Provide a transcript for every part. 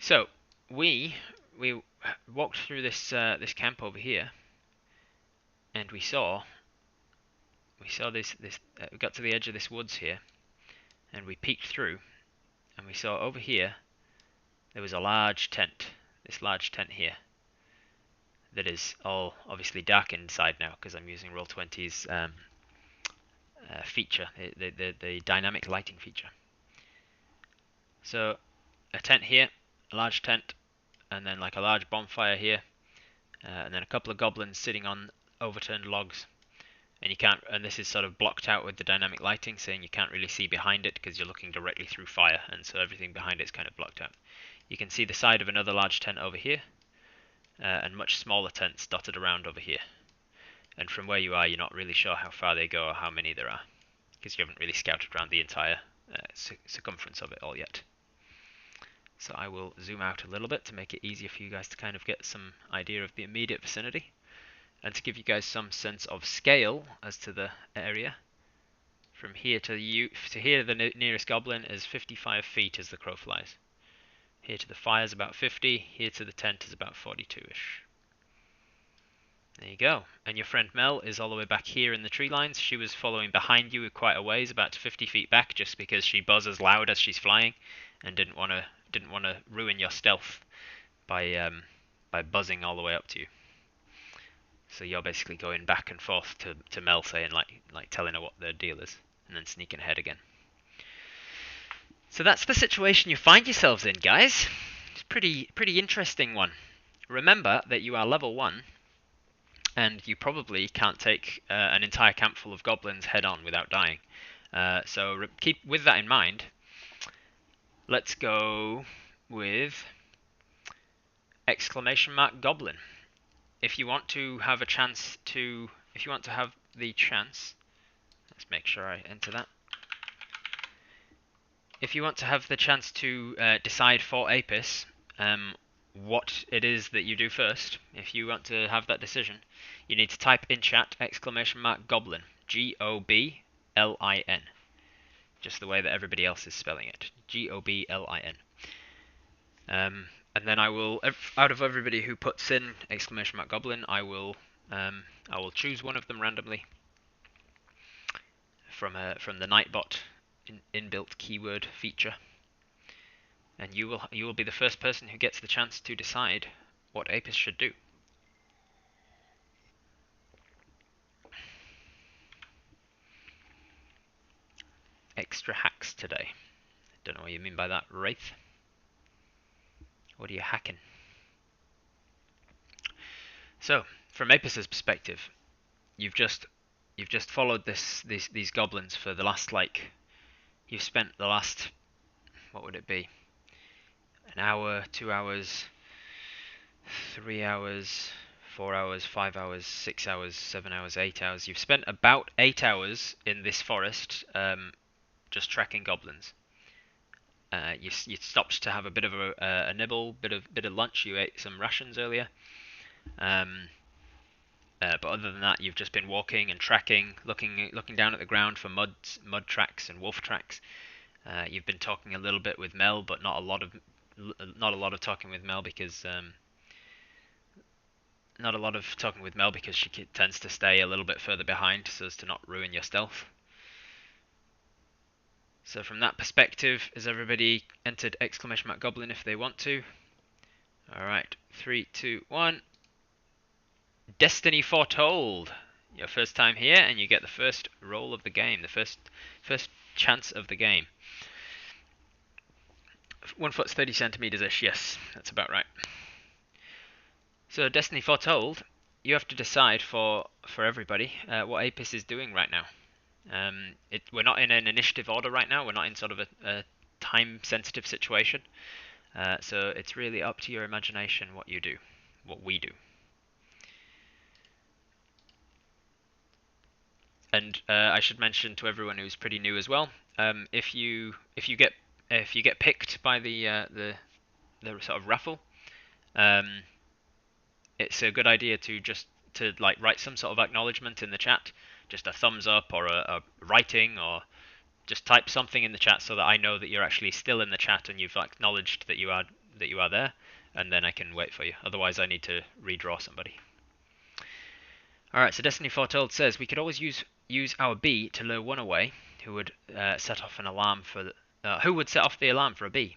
So we walked through this camp over here, and we saw this we got to the edge of this woods here, and we peeked through, and we saw over here there was a large tent. This large tent here that is all obviously dark inside now because I'm using Roll20's feature, the dynamic lighting feature. So a tent here, a large tent, and then like a large bonfire here, and then a couple of goblins sitting on overturned logs. And you can't, and this is sort of blocked out with the dynamic lighting, saying you can't really see behind it because you're looking directly through fire, and so everything behind it is kind of blocked out. You can see the side of another large tent over here, and much smaller tents dotted around over here. And from where you are, you're not really sure how far they go or how many there are, because you haven't really scouted around the entire circumference of it all yet. So I will zoom out a little bit to make it easier for you guys to kind of get some idea of the immediate vicinity, and to give you guys some sense of scale as to the area. From here to here, the nearest goblin is 55 feet as the crow flies. Here to the fire is about 50, here to the tent is about 42-ish. There you go. And your friend Mel is all the way back here in the tree lines. She was following behind you quite a ways, about 50 feet back, just because she buzzes loud as she's flying, and didn't want to ruin your stealth by buzzing all the way up to you. So you're basically going back and forth to Mel, saying like telling her what the deal is, and then sneaking ahead again. So that's the situation you find yourselves in, guys. It's pretty interesting one. Remember that you are level 1, and you probably can't take an entire camp full of goblins head on without dying. So keep with that in mind. Let's go with !Goblin. If you want to have the chance, let's make sure I enter that. If you want to have the chance to decide for Apis what it is that you do first, if you want to have that decision, you need to type in chat !Goblin, Goblin, just the way that everybody else is spelling it, Goblin. And then I will, out of everybody who puts in !Goblin, I will choose one of them randomly from the Nightbot inbuilt keyword feature, and you will be the first person who gets the chance to decide what Apis should do. Extra hacks today. Don't know what you mean by that, Wraith. What are you hacking? So, from Apis's perspective, you've just followed these goblins for the last, you've spent the last, what would it be? An hour, 2 hours, 3 hours, 4 hours, 5 hours, 6 hours, 7 hours, 8 hours. You've spent about 8 hours in this forest just tracking goblins. You stopped to have a bit of a nibble, bit of lunch. You ate some rations earlier. But other than that, you've just been walking and tracking, looking down at the ground for mud tracks and wolf tracks. You've been talking a little bit with Mel, but not a lot of talking with Mel because she tends to stay a little bit further behind so as to not ruin your stealth. So from that perspective, has everybody entered !Goblin if they want to? Alright, 3, 2, 1. Destiny Foretold! Your first time here, and you get the first roll of the game, the first chance of the game. 1 foot 30 centimeters-ish, yes, that's about right. So Destiny Foretold, you have to decide for everybody what Apis is doing right now. We're not in an initiative order right now. We're not in sort of a time-sensitive situation. So it's really up to your imagination what you do, what we do. And I should mention to everyone who's pretty new as well, if you get picked by the sort of raffle, it's a good idea to write some sort of acknowledgement in the chat, just a thumbs up or a writing, or just type something in the chat so that I know that you're actually still in the chat and you've acknowledged that you are that you are there, and then I can wait for you. Otherwise, I need to redraw somebody. Alright, so Destiny Foretold says we could always use our bee to lure one away who would set off an alarm for who would set off the alarm for a bee,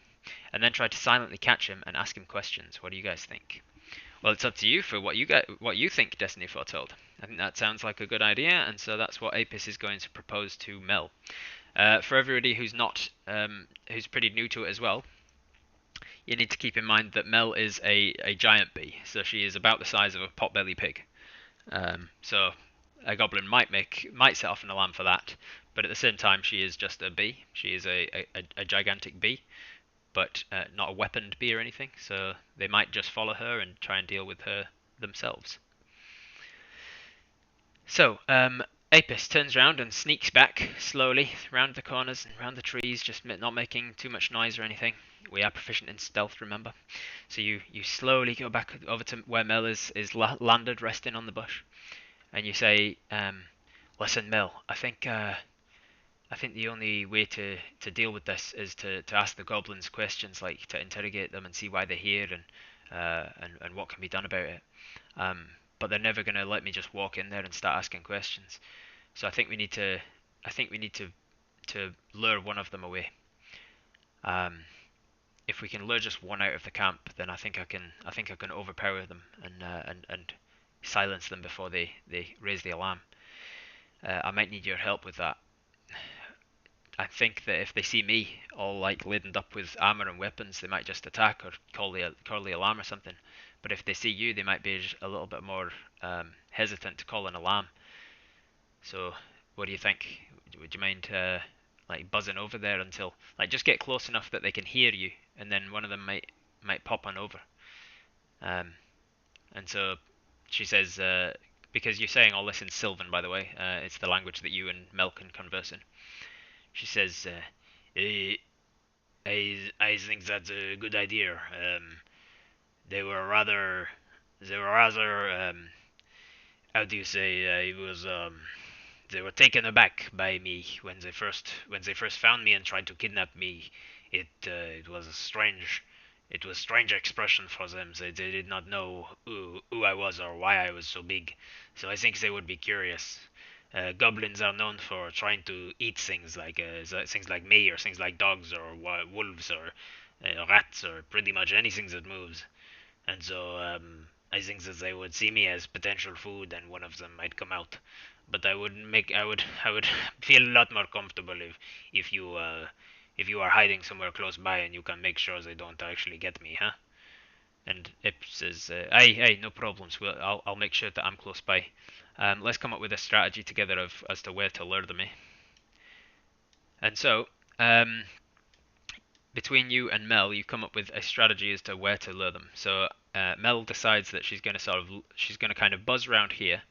and then try to silently catch him and ask him questions. What do you guys think? Well, it's up to you for what you think, Destiny Foretold. I think that sounds like a good idea, and so that's what Apis is going to propose to Mel. For everybody who's not who's pretty new to it as well, you need to keep in mind that Mel is a giant bee, so she is about the size of a potbelly pig. So a goblin might set off an alarm for that, but at the same time she is just a bee. She is a gigantic bee, but not a weaponed bee or anything. So they might just follow her and try and deal with her themselves. So Apis turns around and sneaks back slowly round the corners and round the trees, just not making too much noise or anything. We are proficient in stealth, remember. So you slowly go back over to where Mel is landed, resting on the bush, and you say, "Listen, Mel, I think the only way to deal with this is to ask the goblins questions, like to interrogate them and see why they're here and what can be done about it. But they're never going to let me just walk in there and start asking questions. So I think we need to lure one of them away. If we can lure just one out of the camp, then I think I can overpower them and silence them before they raise the alarm. I might need your help with that. I think that if they see me all like laden up with armor and weapons, they might just attack or call the alarm or something. But if they see you, they might be a little bit more hesitant to call an alarm. So, what do you think? Would you mind like buzzing over there until just get close enough that they can hear you, and then one of them might pop on over. And so she says, because you're saying all this in Sylvan, by the way, it's the language that you and Mel can converse in. She says, I think that's a good idea. They were rather, how do you say? They were taken aback by me when they first found me and tried to kidnap me. It was a strange expression for them. They did not know who I was or why I was so big. So I think they would be curious. Goblins are known for trying to eat things like me, or things like dogs or wolves or rats, or pretty much anything that moves. And so I think that they would see me as potential food, and one of them might come out. But I would feel a lot more comfortable if you are hiding somewhere close by and you can make sure they don't actually get me, huh? And Ip says, "Aye, no problems. I'll make sure that I'm close by. Let's come up with a strategy together as to where to lure them, eh?" And so, between you and Mel, you come up with a strategy as to where to lure them. So Mel decides that she's going to kind of buzz around here.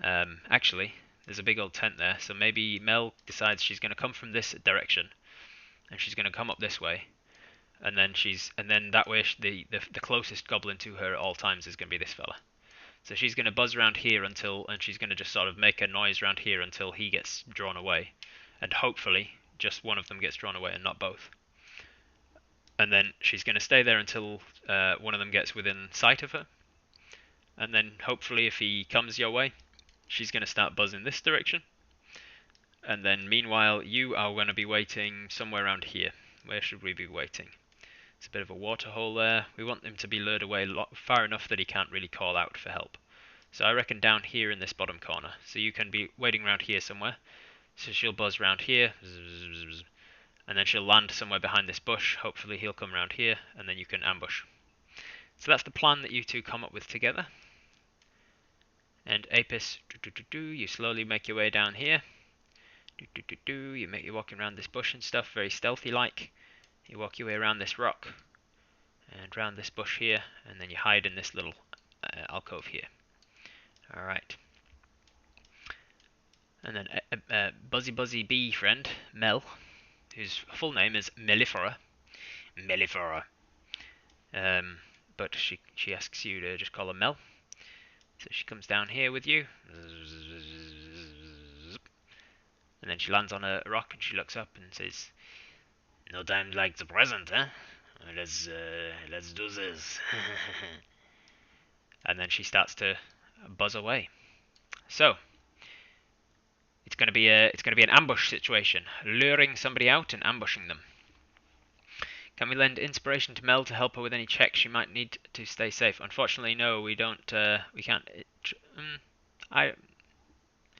Actually, there's a big old tent there, so maybe Mel decides she's going to come from this direction, and she's going to come up this way. And then that way the closest goblin to her at all times is going to be this fella. So she's going to buzz around here and she's going to just sort of make a noise around here until he gets drawn away, and hopefully just one of them gets drawn away and not both. And then she's going to stay there until one of them gets within sight of her, and then hopefully if he comes your way, she's going to start buzzing this direction. And then meanwhile you are going to be waiting somewhere around here. Where should we be waiting? It's a bit of a water hole there. We want him to be lured away far enough that he can't really call out for help. So I reckon down here in this bottom corner. So you can be waiting around here somewhere. So she'll buzz around here. And then she'll land somewhere behind this bush. Hopefully he'll come around here, and then you can ambush. So that's the plan that you two come up with together. And Apis, you slowly make your way down here. You're walking around this bush and stuff, very stealthy-like. You walk your way around this rock and around this bush here, and then you hide in this little alcove here. Alright. And then Buzzy bee friend, Mel, whose full name is Mellifera. But she asks you to just call her Mel. So she comes down here with you. And then she lands on a rock and she looks up and says, "No time like the present, eh? Let's do this. And then she starts to buzz away. So it's going to be an ambush situation, luring somebody out and ambushing them. Can we lend inspiration to Mel to help her with any checks she might need to stay safe? Unfortunately, no, we don't. We can't.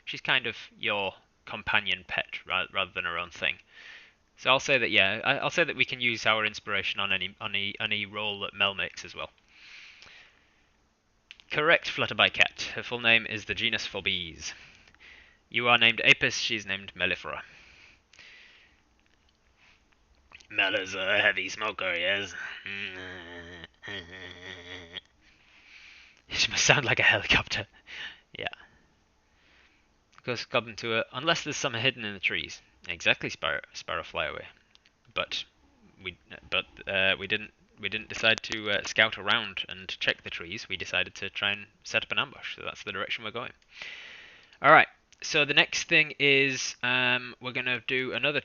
She's kind of your companion pet rather than her own thing. So I'll say that I'll say that we can use our inspiration on any roll that Mel makes as well. Correct, Flutterby Cat. Her full name is the genus for bees. You are named Apis. She's named Mellifera. Mel is a heavy smoker, yes. She must sound like a helicopter. Yeah. Goes Goblin to her. Unless there's some hidden in the trees. Exactly, Sparrow Flyaway. But we didn't decide to scout around and check the trees. We decided to try and set up an ambush. So that's the direction we're going. All right. So the next thing is we're gonna do another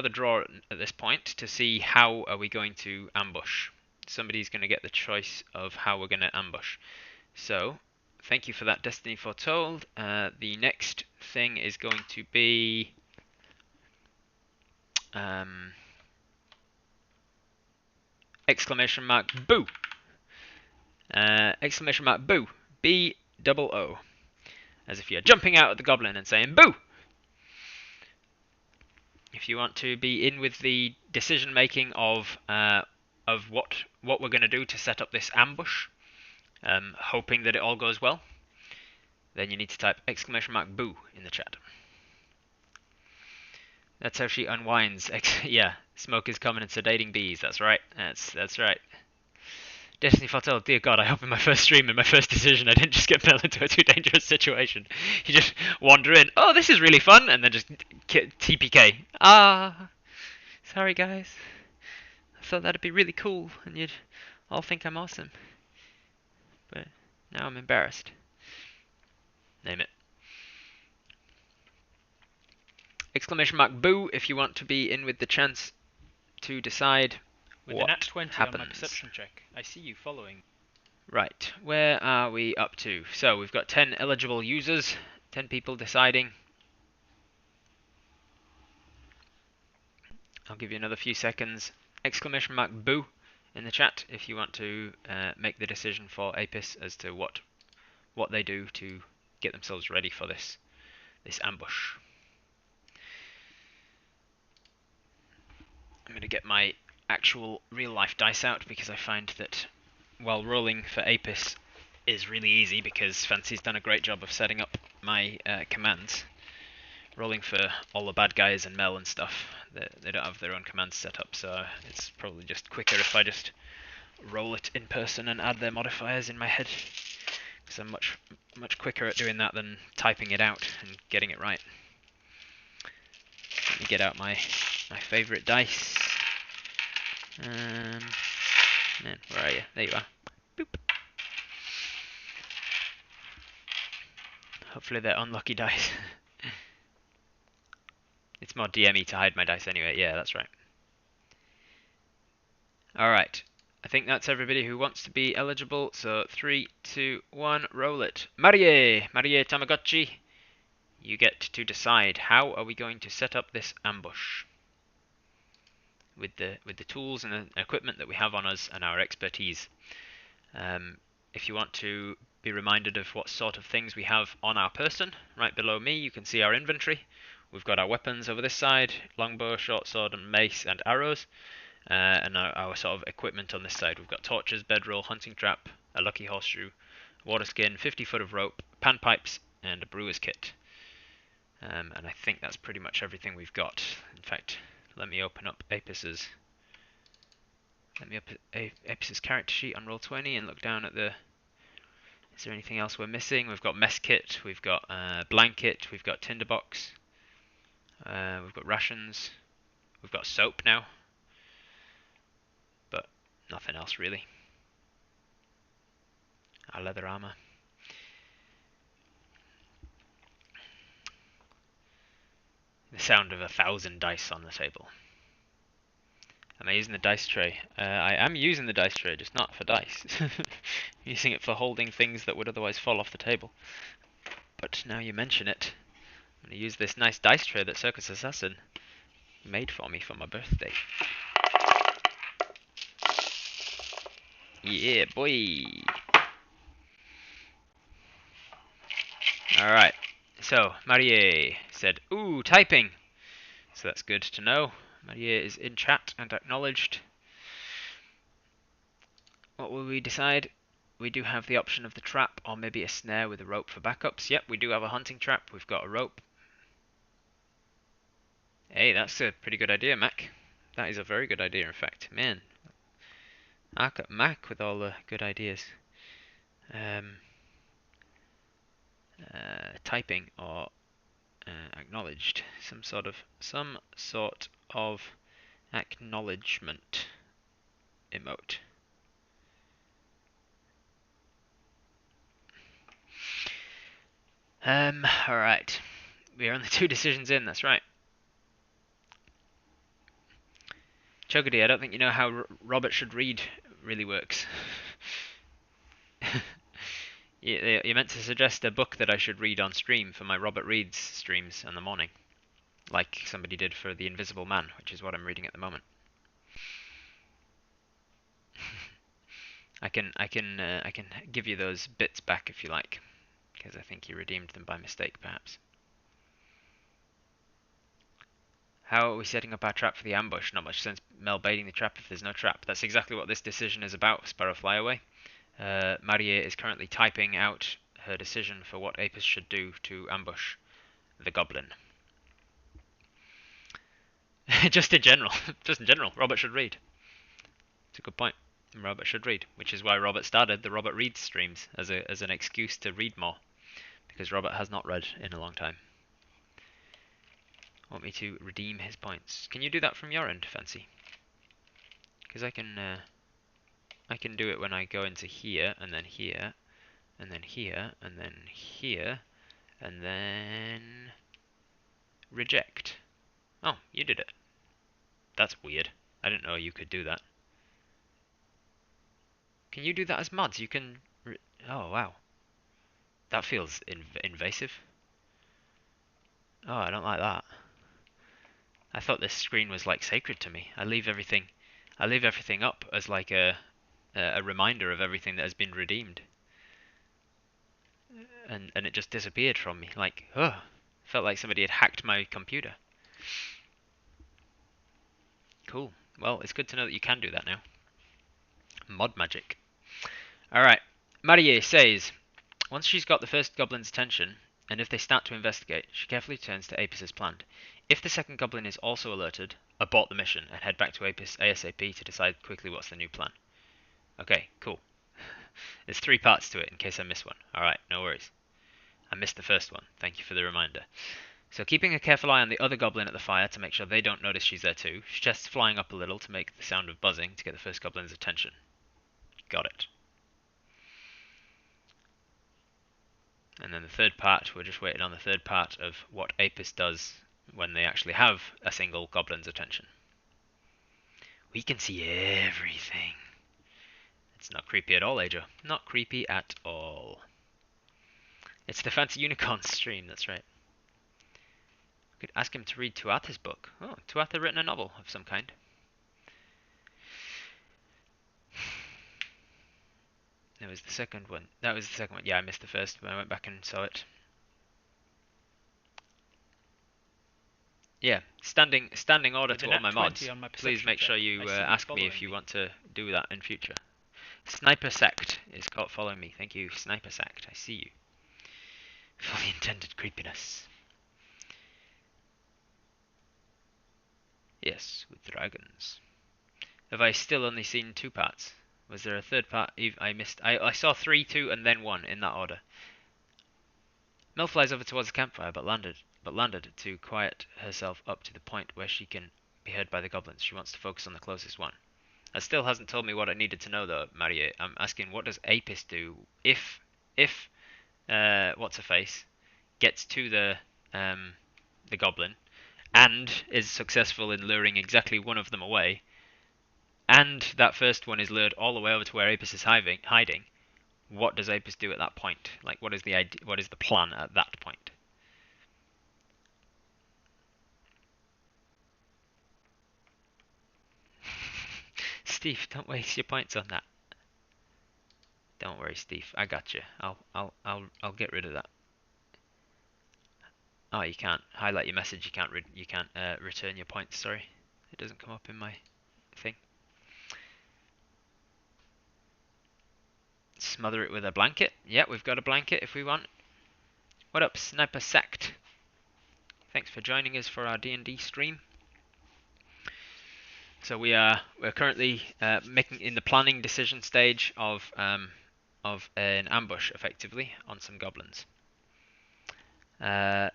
draw at this point to see how are we going to ambush. Somebody's gonna get the choice of how we're gonna ambush. So thank you for that, Destiny Foretold. The next thing is going to be exclamation mark boo. Exclamation mark boo. B-O-O. As if you're jumping out at the goblin and saying boo. If you want to be in with the decision making of what we're going to do to set up this ambush, hoping that it all goes well, then you need to type exclamation mark boo in the chat. That's how she unwinds. Yeah, smoke is coming and sedating bees. That's right. That's right. Destiny Foretold, dear God, I hope in my first stream and my first decision I didn't just get fell into a too dangerous situation. You just wander in, oh, this is really fun, and then just TPK. Ah, sorry guys. I thought that'd be really cool, and you'd all think I'm awesome. But now I'm embarrassed. Name it. Exclamation mark boo if you want to be in with the chance to decide with what the nat 20 happens. On my perception check, I see you following. Right, where are we up to? So we've got 10 eligible users, 10 people deciding. I'll give you another few seconds. Exclamation mark boo in the chat if you want to make the decision for Apis as to what they do to get themselves ready for this ambush. I'm going to get my actual real-life dice out because I find that while rolling for Apis is really easy because Fancy's done a great job of setting up my commands, rolling for all the bad guys and Mel and stuff, they don't have their own commands set up, so it's probably just quicker if I just roll it in person and add their modifiers in my head, because I'm much quicker at doing that than typing it out and getting it right. Let me get out my favourite dice. Man, where are you? There you are. Boop. Hopefully they're unlucky dice. It's more DME to hide my dice anyway. Yeah, that's right. Alright. I think that's everybody who wants to be eligible. So 3, 2, 1, roll it. Marie Tamagotchi. You get to decide how are we going to set up this ambush with the tools and the equipment that we have on us and our expertise. If you want to be reminded of what sort of things we have on our person, right below me you can see our inventory. We've got our weapons over this side, longbow, short sword and mace and arrows, and our sort of equipment on this side. We've got torches, bedroll, hunting trap, a lucky horseshoe, water skin, 50 foot of rope, panpipes and a brewer's kit. And I think that's pretty much everything we've got. In fact, let me open up Apis's character sheet on Roll20 and look down at the... Is there anything else we're missing? We've got mess kit, we've got blanket, we've got tinderbox, we've got rations, we've got soap now, but nothing else really. Our leather armor. The sound of 1,000 dice on the table. Am I using the dice tray? I am using the dice tray, just not for dice. Using it for holding things that would otherwise fall off the table. But now you mention it, I'm going to use this nice dice tray that Circus Assassin made for me for my birthday. Yeah, boy! Alright, so Marie said, ooh, typing! So that's good to know. Marie is in chat and acknowledged. What will we decide? We do have the option of the trap, or maybe a snare with a rope for backups. Yep, we do have a hunting trap. We've got a rope. Hey, that's a pretty good idea, Mac. That is a very good idea, in fact. Man, Mac with all the good ideas. Typing or acknowledged. Some sort of acknowledgement emote. Alright. We are only 2 decisions in, that's right. Chugady, I don't think you know how Robert Should Read really works. You meant to suggest a book that I should read on stream for my Robert Reads streams in the morning. Like somebody did for The Invisible Man, which is what I'm reading at the moment. I can give you those bits back if you like, because I think you redeemed them by mistake, perhaps. How are we setting up our trap for the ambush? Not much sense Mel baiting the trap if there's no trap. That's exactly what this decision is about, Sparrow Flyaway. Marie is currently typing out her decision for what Apis should do to ambush the Goblin. Just in general, Robert should read. It's a good point. Robert should read, which is why Robert started the Robert Reads streams as an excuse to read more, because Robert has not read in a long time. Want me to redeem his points? Can you do that from your end, Fancy? Because I can do it when I go into here, and then here, and then here, and then here, and then reject. Oh, you did it. That's weird. I didn't know you could do that. Can you do that as mods? You can... Oh, wow. That feels invasive. Oh, I don't like that. I thought this screen was like sacred to me. I leave everything up as like a reminder of everything that has been redeemed. And it just disappeared from me. Like, felt like somebody had hacked my computer. Cool. Well, it's good to know that you can do that now. Mod magic. Alright. Marie says, once she's got the first goblin's attention, and if they start to investigate, she carefully turns to Apis as planned. If the second goblin is also alerted, abort the mission and head back to Apis ASAP to decide quickly what's the new plan. Okay, cool. There's 3 parts to it in case I miss one. Alright, no worries. I missed the first one. Thank you for the reminder. So keeping a careful eye on the other goblin at the fire to make sure they don't notice she's there too. She chests flying up a little to make the sound of buzzing to get the first goblin's attention. Got it. And then the third part, we're just waiting on the third part of what Apis does when they actually have a single goblin's attention. We can see everything. It's not creepy at all, Ajo. Not creepy at all. It's the Fancy Unicorn stream, that's right. We could ask him to read Tuatha's book. Oh, Tuatha written a novel of some kind. That was the second one. Yeah, I missed the first, but I went back and saw it. Yeah, standing order to all my mods. Please make sure you ask me if you want to do that in future. Sniper Sect is caught following me. Thank you, Sniper Sect. I see you. For the intended creepiness. Yes, with dragons. Have I still only seen 2 parts? Was there a third part I missed? I saw 3, 2, and then 1 in that order. Mel flies over towards the campfire, but landed to quiet herself up to the point where she can be heard by the goblins. She wants to focus on the closest one. That still hasn't told me what I needed to know, though, Marie. I'm asking, what does Apis do if what's her face gets to the goblin and is successful in luring exactly one of them away? and that first one is lured all the way over to where Apis is hiding, what does Apis do at that point? Like, what is the idea, what is the plan at that point? Steve, don't waste your points on that. Don't worry, Steve. I got you. I'll get rid of that. Oh, you can't highlight your message. You can't return your points. Sorry, it doesn't come up in my thing. Smother it with a blanket. Yeah, we've got a blanket if we want. What up, Sniper Sect? Thanks for joining us for our D&D stream. So we're currently making in the planning decision stage of an ambush, effectively, on some goblins. To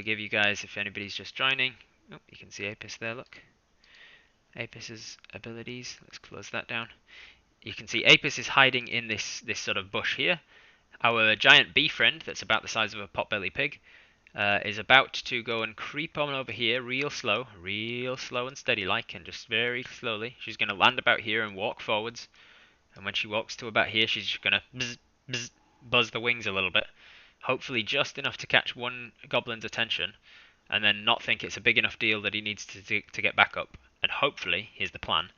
give you guys, if anybody's just joining, oh, you can see Apis there. Look, Apis's abilities. Let's close that down. You can see Apis is hiding in this sort of bush here. Our giant bee friend, that's about the size of a potbelly pig, is about to go and creep on over here real slow and steady like, and just very slowly. She's going to land about here and walk forwards. And when she walks to about here, she's going to buzz the wings a little bit. Hopefully just enough to catch one goblin's attention, and then not think it's a big enough deal that he needs to get back up. And hopefully, here's the plan,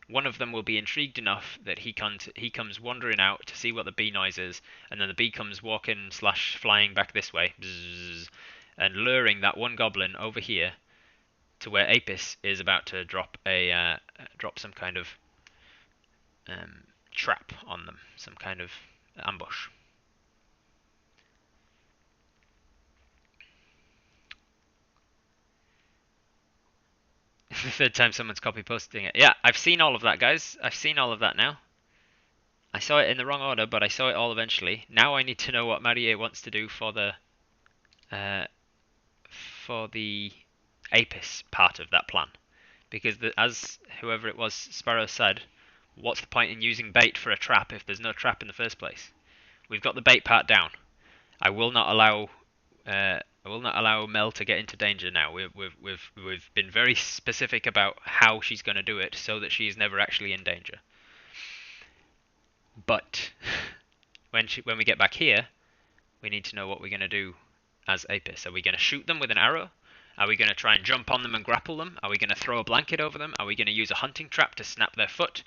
one of them will be intrigued enough that he comes wandering out to see what the bee noise is, and then the bee comes walking / flying back this way, and luring that one goblin over here to where Apis is about to drop some kind of trap on them, some kind of ambush. The third time someone's copy posting it. Yeah, I've seen all of that, guys. I've seen all of that now. I saw it in the wrong order, but I saw it all eventually. Now I need to know what Marie wants to do for the Apis part of that plan, because as whoever it was, Sparrow said, what's the point in using bait for a trap if there's no trap in the first place? We've got the bait part down. I will not allow Mel to get into danger now. We've been very specific about how she's going to do it so that she's never actually in danger. But when we get back here, we need to know what we're going to do as Apis. Are we going to shoot them with an arrow? Are we going to try and jump on them and grapple them? Are we going to throw a blanket over them? Are we going to use a hunting trap to snap their foot?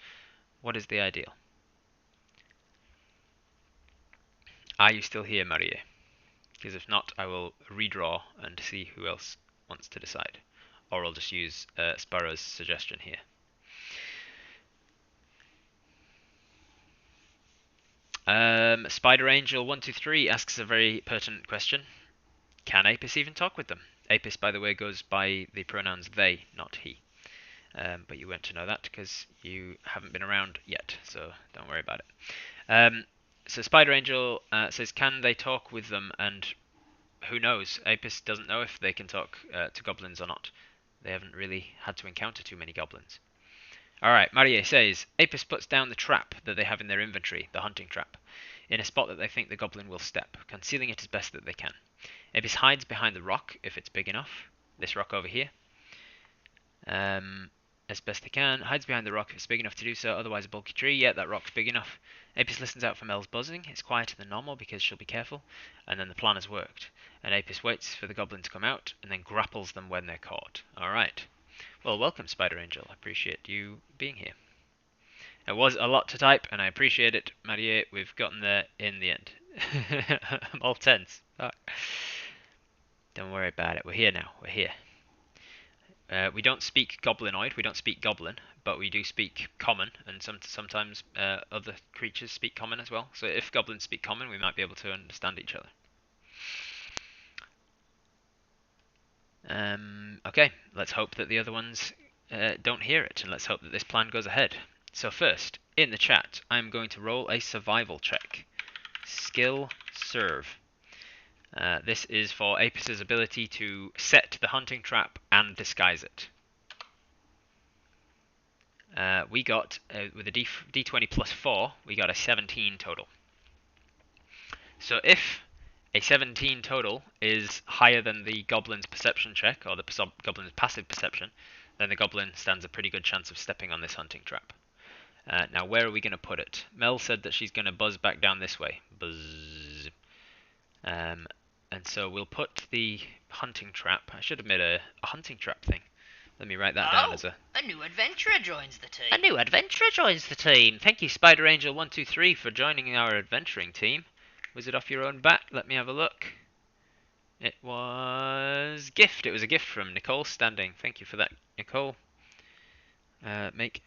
What is the ideal? Are you still here, Marie? Because if not, I will redraw and see who else wants to decide. Or I'll just use Sparrow's suggestion here. Spider Angel 123 asks a very pertinent question. Can Apis even talk with them? Apis, by the way, goes by the pronouns they, not he. But you weren't to know that because you haven't been around yet, so don't worry about it. So Spider Angel says, can they talk with them? And who knows? Apis doesn't know if they can talk to goblins or not. They haven't really had to encounter too many goblins. Alright, Marie says, Apis puts down the trap that they have in their inventory, the hunting trap, in a spot that they think the goblin will step, concealing it as best that they can. Apis hides behind the rock, if it's big enough, this rock over here, as best they can. Hides behind the rock if it's big enough to do so, otherwise a bulky tree. Yeah, that rock's big enough. Apis listens out for Mel's buzzing. It's quieter than normal because she'll be careful, and then the plan has worked. And Apis waits for the goblin to come out, and then grapples them when they're caught. Alright. Well, welcome, Spider Angel. I appreciate you being here. It was a lot to type, and I appreciate it, Marie. We've gotten there in the end. I'm all tense. Fuck. Don't worry about it. We're here now. We're here. We don't speak Goblinoid. We don't speak Goblin, but we do speak Common, and sometimes other creatures speak Common as well. So if Goblins speak Common, we might be able to understand each other. Okay, let's hope that the other ones don't hear it, and let's hope that this plan goes ahead. So first, in the chat, I'm going to roll a survival check. Skill Serve. This is for Apis's ability to set the hunting trap and disguise it. We got, with a d20 plus 4, we got a 17 total. So if a 17 total is higher than the Goblin's perception check, or the Goblin's passive perception, then the goblin stands a pretty good chance of stepping on this hunting trap. Now, where are we going to put it? Mel said that she's going to buzz back down this way. Buzz. And so we'll put the hunting trap. I should have made a hunting trap thing. Let me write that down as a new adventurer joins the team. A new adventurer joins the team. Thank you, Spider Angel 123, for joining our adventuring team. Was it off your own bat? Let me have a look. It was gift. It was a gift from Nicole Standing. Thank you for that, Nicole. Make.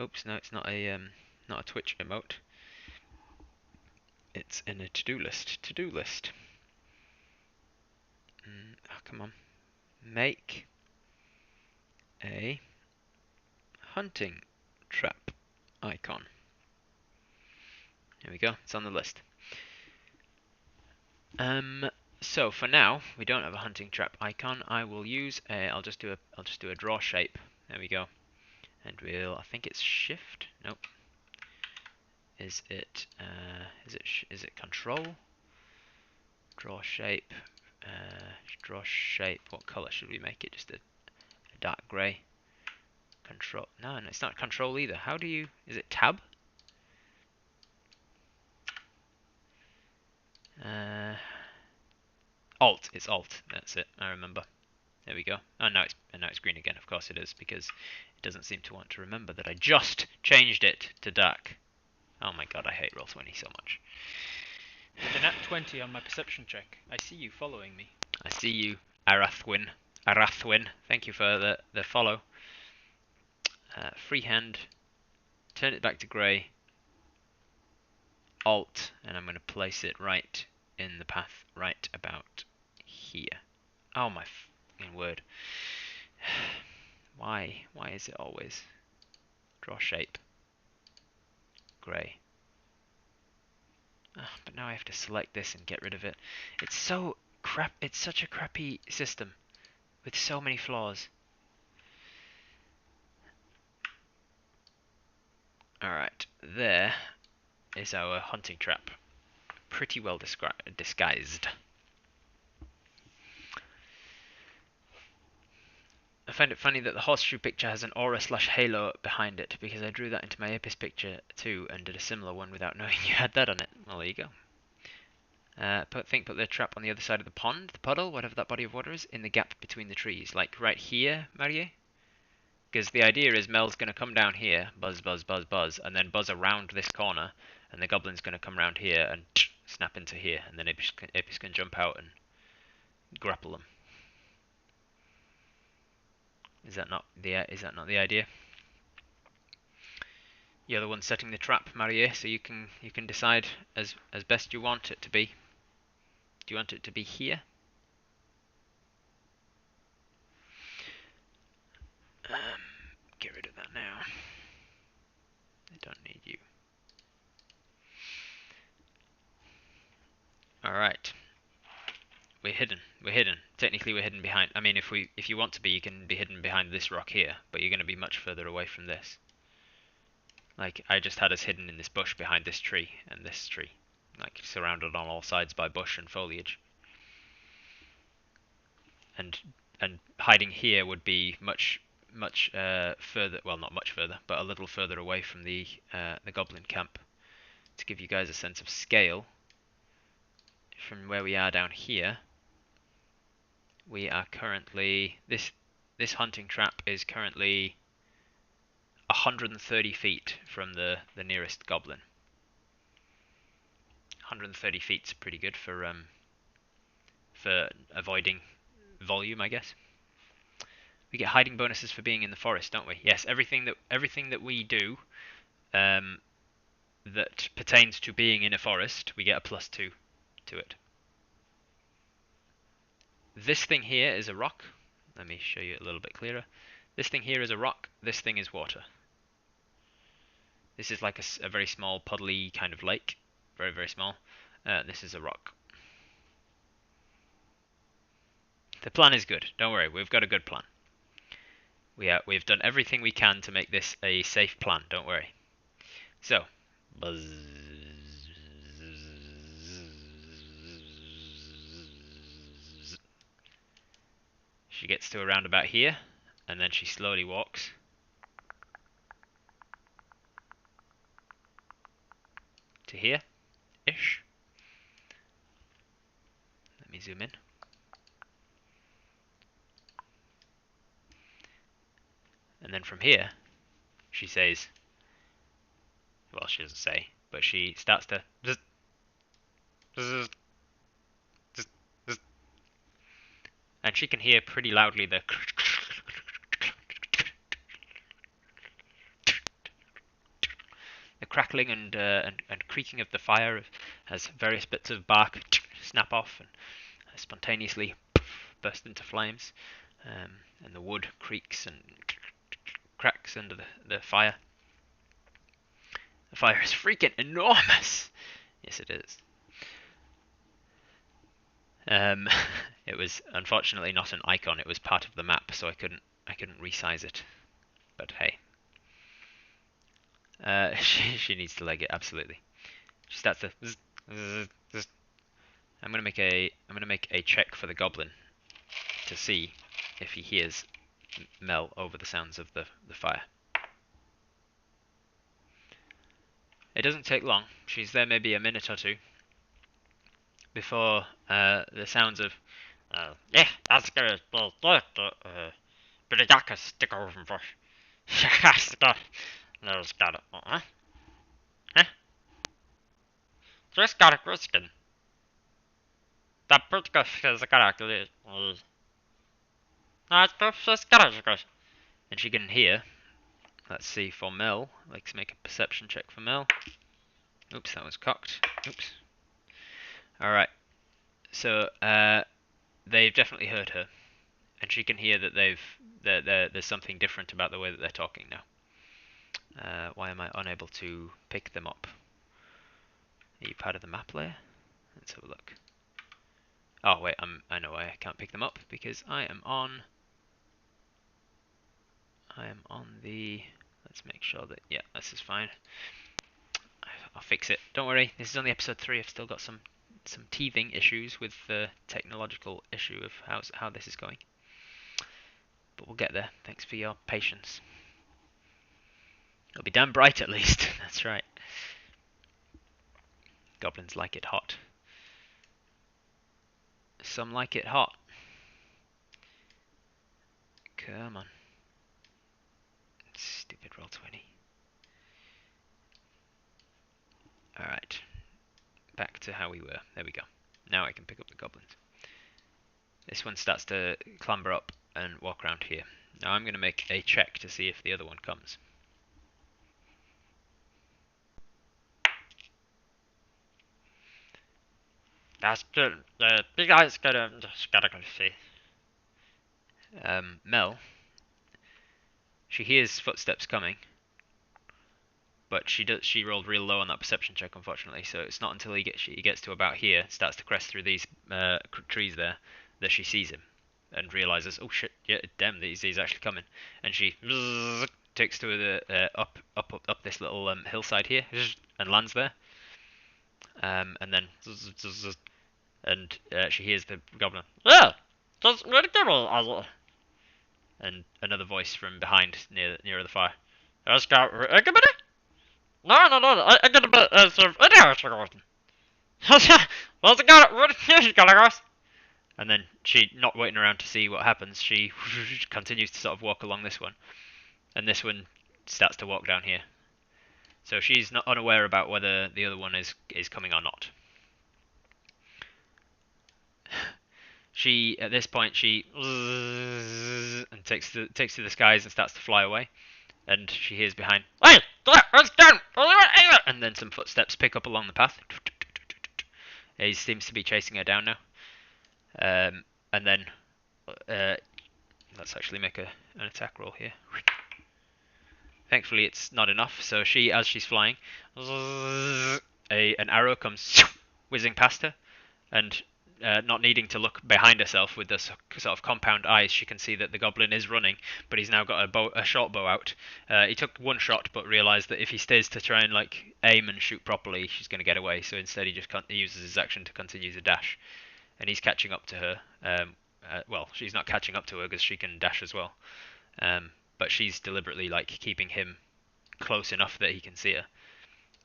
Oops, no, it's not a Twitch emote. It's in a to-do list. To-do list. Oh, come on. Make a hunting trap icon. Here we go. It's on the list. So for now, we don't have a hunting trap icon. I will use a. I'll just do a draw shape. There we go. And we'll. I think it's shift. Nope. Is it control? Draw shape. Draw shape. What color should we make it? Just a dark grey. Control. No, it's not control either. How do you? Is it tab? Alt. It's alt. That's it. I remember. There we go. Oh, now it's green again. Of course it is, because it doesn't seem to want to remember that I just changed it to dark. Oh my god, I hate Roll20 so much. With a nat 20 on my perception check. I see you following me. I see you, Arathwin. Arathwin. Thank you for the follow. Freehand. Turn it back to grey. Alt, and I'm going to place it right in the path, right about here. Oh my fucking word. Why is it always? Draw shape. Grey. Oh, but now I have to select this and get rid of it. It's so crap. It's such a crappy system with so many flaws. Alright, there is our hunting trap. Pretty well disguised. I find it funny that the horseshoe picture has an aura/halo behind it, because I drew that into my Apis picture too and did a similar one without knowing you had that on it. Well, there you go. Put the trap on the other side of the pond, the puddle, whatever that body of water is, in the gap between the trees. Like right here, Marie? Because the idea is Mel's going to come down here, buzz, buzz, buzz, buzz, and then buzz around this corner, and the goblin's going to come around here and snap into here, and then Apis can jump out and grapple them. Is that not the idea? You're the one setting the trap, Marie, so you can decide as best you want it to be. Do you want it to be here? Get rid of that now. I don't need you. Alright. We're hidden. Technically we're hidden behind. I mean, if you want to be, you can be hidden behind this rock here, but you're going to be much further away from this. Like, I just had us hidden in this bush behind this tree and this tree. Like, surrounded on all sides by bush and foliage. And hiding here would be much further, well, not much further, but a little further away from the goblin camp. To give you guys a sense of scale, from where we are down here, we are currently, this hunting trap is currently 130 feet from the nearest goblin. 130 feet's pretty good for avoiding volume, I guess. We get hiding bonuses for being in the forest, don't we? Yes, everything that we do that pertains to being in a forest, we get a +2 to it. This thing here is a rock. Let me show you a little bit clearer. This thing here is a rock. This thing is water. This is like a very small puddly kind of lake. Very, very small. This is a rock. The plan is good. Don't worry, we've got a good plan. We've done everything we can to make this a safe plan. Don't worry. So, buzz. She gets to around about here, and then she slowly walks. To here-ish. Let me zoom in. And then from here, she says, well, she doesn't say, but she starts to zzz, zzz, zzz, zzz, and she can hear pretty loudly the crackling and creaking of the fire as various bits of bark snap off and spontaneously burst into flames, and the wood creaks and cracks under the fire. The fire is freaking enormous. Yes, it is. It was unfortunately not an icon. It was part of the map, so I couldn't resize it. But hey, she needs to leg it absolutely. She starts to. Zzz, zzz, zzz. I'm gonna make a check for the goblin to see if he hears Mel over the sounds of the fire. It doesn't take long. She's there maybe a minute or two before the sounds of yeah, that's good. But I can stick over from bush. There's got it. Huh? Just got a question. That pretty good is got a just got a question. And she can hear. Let's see for Mel. Let's make a perception check for Mel. Oops, that was cocked. Oops. Alright. So, they've definitely heard her. And she can hear that there's something different about the way that they're talking now. Why am I unable to pick them up? Are you part of the map layer? Let's have a look. Oh wait, I know why I can't pick them up, because I am on the, let's make sure that, yeah, this is fine. I'll fix it. Don't worry, this is only episode 3. I've still got some teething issues with the technological issue of how this is going. But we'll get there. Thanks for your patience. It'll be damn bright at least. That's right. Goblins like it hot. Some like it hot. Come on. Stupid roll 20. Alright. Back to how we were. There we go. Now I can pick up the goblins. This one starts to clamber up and walk around here. Now I'm going to make a check to see if the other one comes. That's good. The big guy's gotta go see. Mel. She hears footsteps coming, but she rolled real low on that perception check, unfortunately. So it's not until he gets to about here, starts to crest through these trees there, that she sees him and realizes, oh shit, yeah, damn, he's actually coming. And she takes to the up this little hillside here and lands there. And then she hears the goblin. Yeah, just where to go? And another voice from behind near the fire. No, I get a bit sort of and then she, not waiting around to see what happens, she continues to sort of walk along this one, and this one starts to walk down here. So she's not unaware about whether the other one is coming or not. She, at this point, she and takes to the skies and starts to fly away. And she hears behind, hey, what's down? And then some footsteps pick up along the path. He seems to be chasing her down now. And then let's actually make an attack roll here. Thankfully, it's not enough. So she, as she's flying, an arrow comes whizzing past her, and not needing to look behind herself with the sort of compound eyes, she can see that the goblin is running, but he's now got a short bow out. He took one shot, but realised that if he stays to try and like aim and shoot properly, she's going to get away. So instead, he just uses his action to continue to dash, and he's catching up to her well, she's not catching up to her because she can dash as well. But she's deliberately like keeping him close enough that he can see her.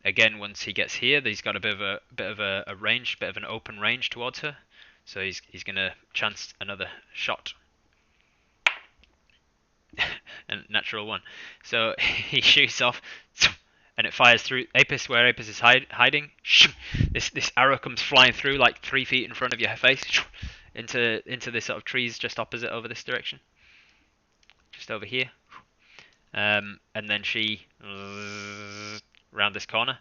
Again, once he gets here, he's got a bit of a range, bit of an open range towards her. So he's gonna chance another shot. A natural one. So he shoots off, and it fires through Apis where Apis is hiding. This arrow comes flying through like 3 feet in front of your face, into this sort of trees just opposite over this direction, just over here. And then she round this corner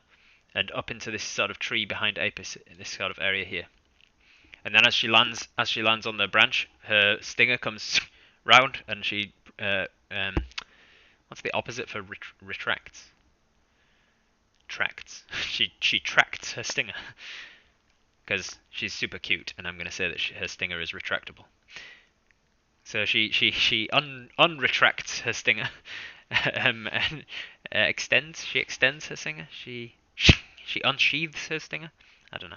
and up into this sort of tree behind Apis in this sort of area here. And then as she lands on the branch, her stinger comes round and she what's the opposite for retracts? Tracts. She tracts her stinger because she's super cute, and I'm going to say that her stinger is retractable. So she unretracts her stinger, and extends. She extends her stinger. She unsheathes her stinger. I don't know.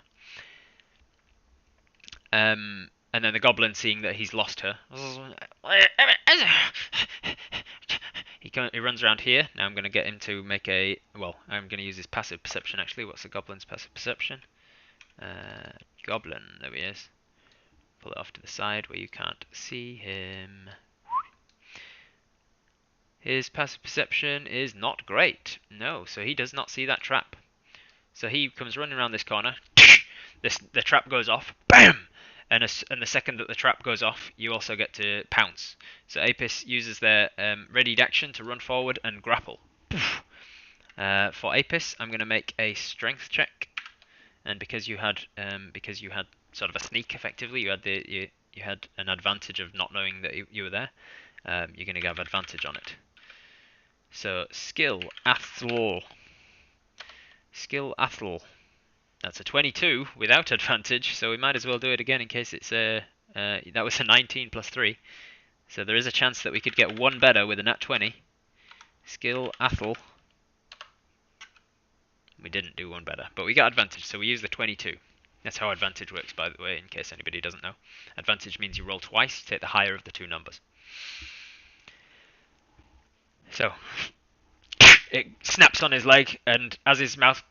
And then the goblin, seeing that he's lost her, he runs around here. Now I'm going to get him to make a... Well, I'm going to use his passive perception, actually. What's the goblin's passive perception? Goblin, there he is. Pull it off to the side where you can't see him. His passive perception is not great. No, so he does not see that trap. So he comes running around this corner. The trap goes off. BAM! And the second that the trap goes off, you also get to pounce. So Apis uses their readied action to run forward and grapple. For Apis, I'm going to make a strength check, and because you had sort of a sneak, effectively, you had an advantage of not knowing that you were there. You're going to have advantage on it. So skill athlol. That's a 22 without advantage, so we might as well do it again in case it's that was a 19 plus 3. So there is a chance that we could get one better with a nat 20. Skill Athel. We didn't do one better, but we got advantage, so we use the 22. That's how advantage works, by the way, in case anybody doesn't know. Advantage means you roll twice, take the higher of the two numbers. So it snaps on his leg, and as his mouth...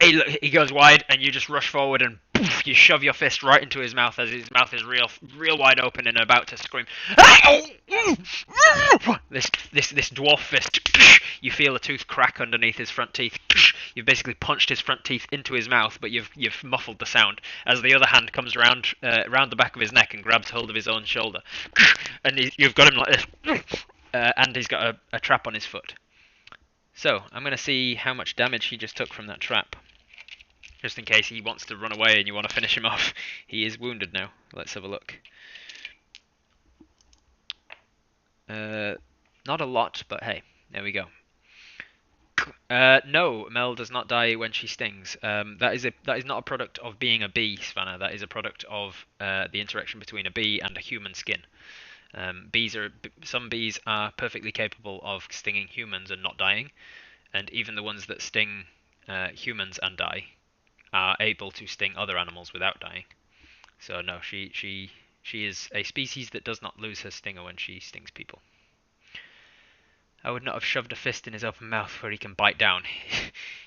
He goes wide, and you just rush forward and poof, you shove your fist right into his mouth as his mouth is real wide open and about to scream. This dwarf fist. You feel a tooth crack underneath his front teeth. You've basically punched his front teeth into his mouth, but you've muffled the sound as the other hand comes around the back of his neck and grabs hold of his own shoulder. And you've got him like this, and he's got a trap on his foot. So I'm going to see how much damage he just took from that trap. Just in case he wants to run away and you want to finish him off. He is wounded now. Let's have a look. Not a lot, but hey, there we go. No, Mel does not die when she stings. That is not a product of being a bee, Svanna. That is a product of the interaction between a bee and a human skin. Some bees are perfectly capable of stinging humans and not dying, and even the ones that sting humans and die are able to sting other animals without dying. So no, she is a species that does not lose her stinger when she stings people. I would not have shoved a fist in his open mouth where he can bite down.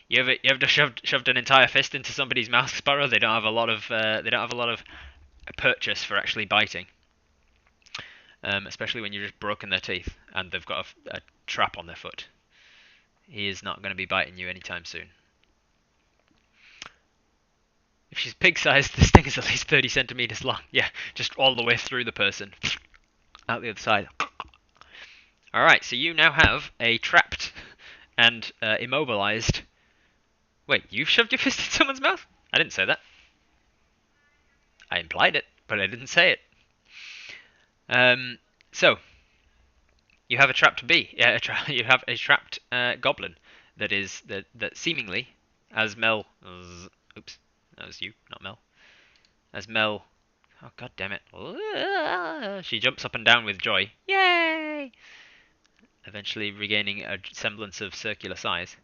you ever shoved an entire fist into somebody's mouth, Sparrow? They don't have a lot of purchase for actually biting. Especially when you've just broken their teeth and they've got a trap on their foot. He is not going to be biting you anytime soon. If she's pig-sized, the sting is at least 30 centimeters long. Yeah, just all the way through the person. Out the other side. Alright, so you now have a trapped and immobilized... Wait, you've shoved your fist in someone's mouth? I didn't say that. I implied it, but I didn't say it. So, you have a trapped bee. Yeah, you have a trapped goblin that seemingly, as Mel... Oops, that was you, not Mel. As Mel... Oh, god damn it. She jumps up and down with joy. Yay! Eventually regaining a semblance of circular size.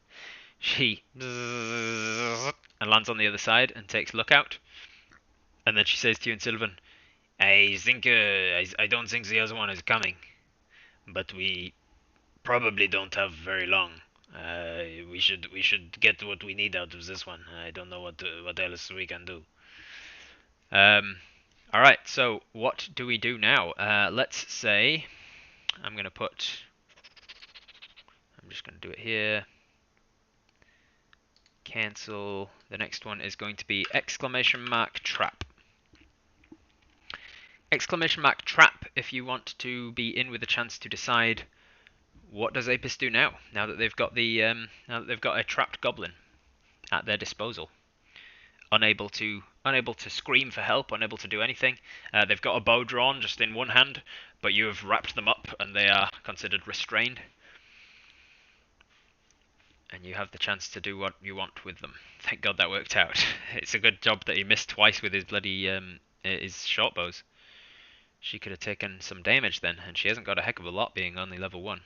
She... and lands on the other side and takes lookout. And then she says to you in Sylvan, I don't think the other one is coming, but we probably don't have very long. We should get what we need out of this one. I don't know what else we can do. All right. So what do we do now? Let's say I'm gonna put. I'm just gonna do it here. Cancel. The next one is going to be exclamation mark trap. Exclamation mark trap if you want to be in with a chance to decide what does Apis do now. Now that they've got a trapped goblin at their disposal, unable to scream for help, unable to do anything. They've got a bow drawn just in one hand, but you have wrapped them up and they are considered restrained. And you have the chance to do what you want with them. Thank God that worked out. It's a good job that he missed twice with his bloody his short bows. She could have taken some damage then, and she hasn't got a heck of a lot being only level 1.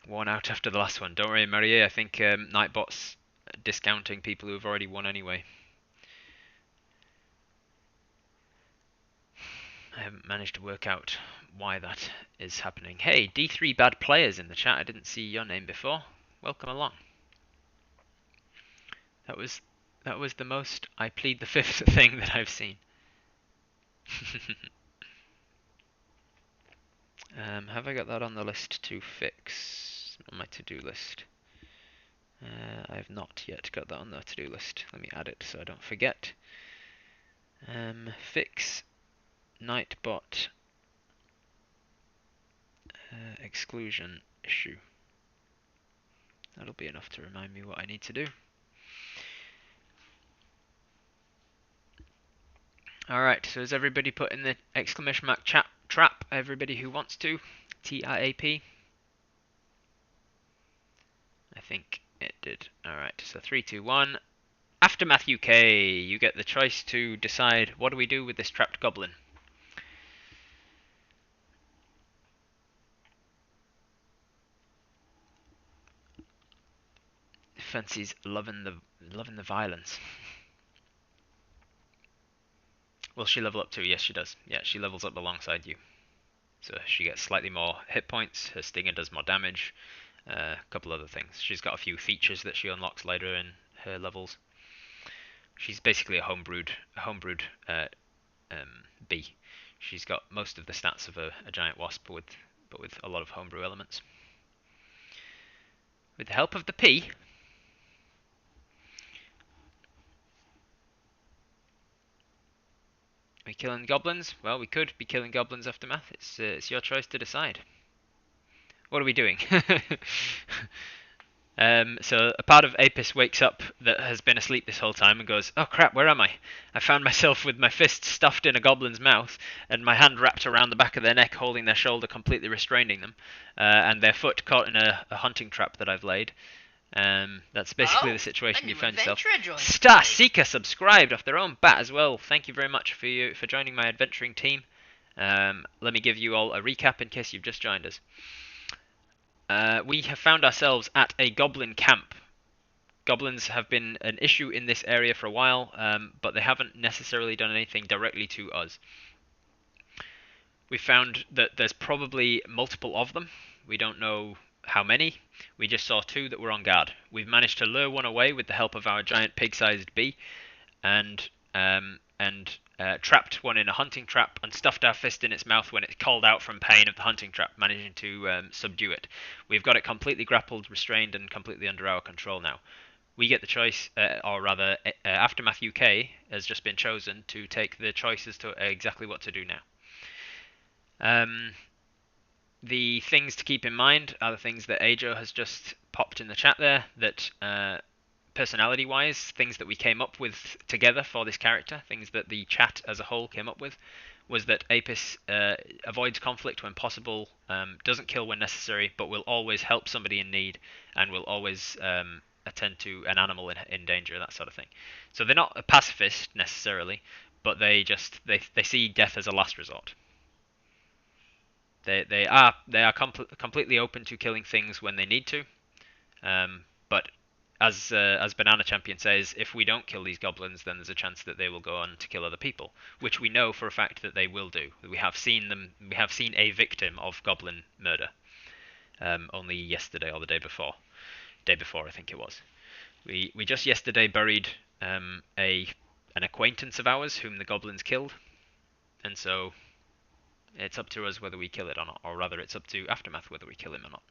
Worn out after the last one. Don't worry, Marie, I think Nightbot's discounting people who have already won anyway. I haven't managed to work out why that is happening. Hey, D3 Bad Players in the chat. I didn't see your name before. Welcome along. That was the most I plead the fifth thing that I've seen. Have I got that on the list to fix on my to-do list? I have not yet got that on the to-do list. Let me add it so I don't forget. Fix Nightbot exclusion issue. That'll be enough to remind me what I need to do. Alright, so has everybody put in the exclamation mark trap? Everybody who wants to? TRAP? I think it did. Alright, so 3, 2, 1. Aftermath UK, you get the choice to decide what do we do with this trapped goblin. Fancy's loving the violence. Will she level up too? Yes, she does. Yeah, she levels up alongside you. So she gets slightly more hit points, her stinger does more damage, a couple other things. She's got a few features that she unlocks later in her levels. She's basically a homebrewed bee. She's got most of the stats of a giant wasp, but with a lot of homebrew elements. With the help of the P, are we killing goblins? Well, we could be killing goblins aftermath. It's your choice to decide. What are we doing? So a part of Apis wakes up that has been asleep this whole time and goes, "Oh crap, where am I? I found myself with my fist stuffed in a goblin's mouth and my hand wrapped around the back of their neck, holding their shoulder, completely restraining them, and their foot caught in a hunting trap that I've laid." That's basically the situation you found yourself. Star Seeker subscribed off their own bat as well. Thank you very much for joining my adventuring team. Let me give you all a recap in case you've just joined us. We have found ourselves at a goblin camp. Goblins have been an issue in this area for a while, but they haven't necessarily done anything directly to us. We found that there's probably multiple of them. We don't know how many. We just saw 2 that were on guard. We've managed to lure one away with the help of our giant pig-sized bee, and trapped one in a hunting trap and stuffed our fist in its mouth when it called out from pain of the hunting trap, managing to subdue it. We've got it completely grappled, restrained, and completely under our control now. We get the choice, or rather, Aftermath UK has just been chosen to take the choice as to exactly what to do now. The things to keep in mind are the things that Ajo has just popped in the chat there, that personality-wise, things that we came up with together for this character, things that the chat as a whole came up with, was that Apis avoids conflict when possible, doesn't kill when necessary, but will always help somebody in need, and will always attend to an animal in danger, that sort of thing. So they're not a pacifist necessarily, but they see death as a last resort. They are completely open to killing things when they need to, but as Banana Champion says, if we don't kill these goblins, then there's a chance that they will go on to kill other people, which we know for a fact that they will do. We have seen them. We have seen a victim of goblin murder. Only yesterday or the day before. Day before, I think it was. We just yesterday buried an acquaintance of ours whom the goblins killed, and so it's up to us whether we kill it or not, or rather, it's up to Aftermath whether we kill him or not.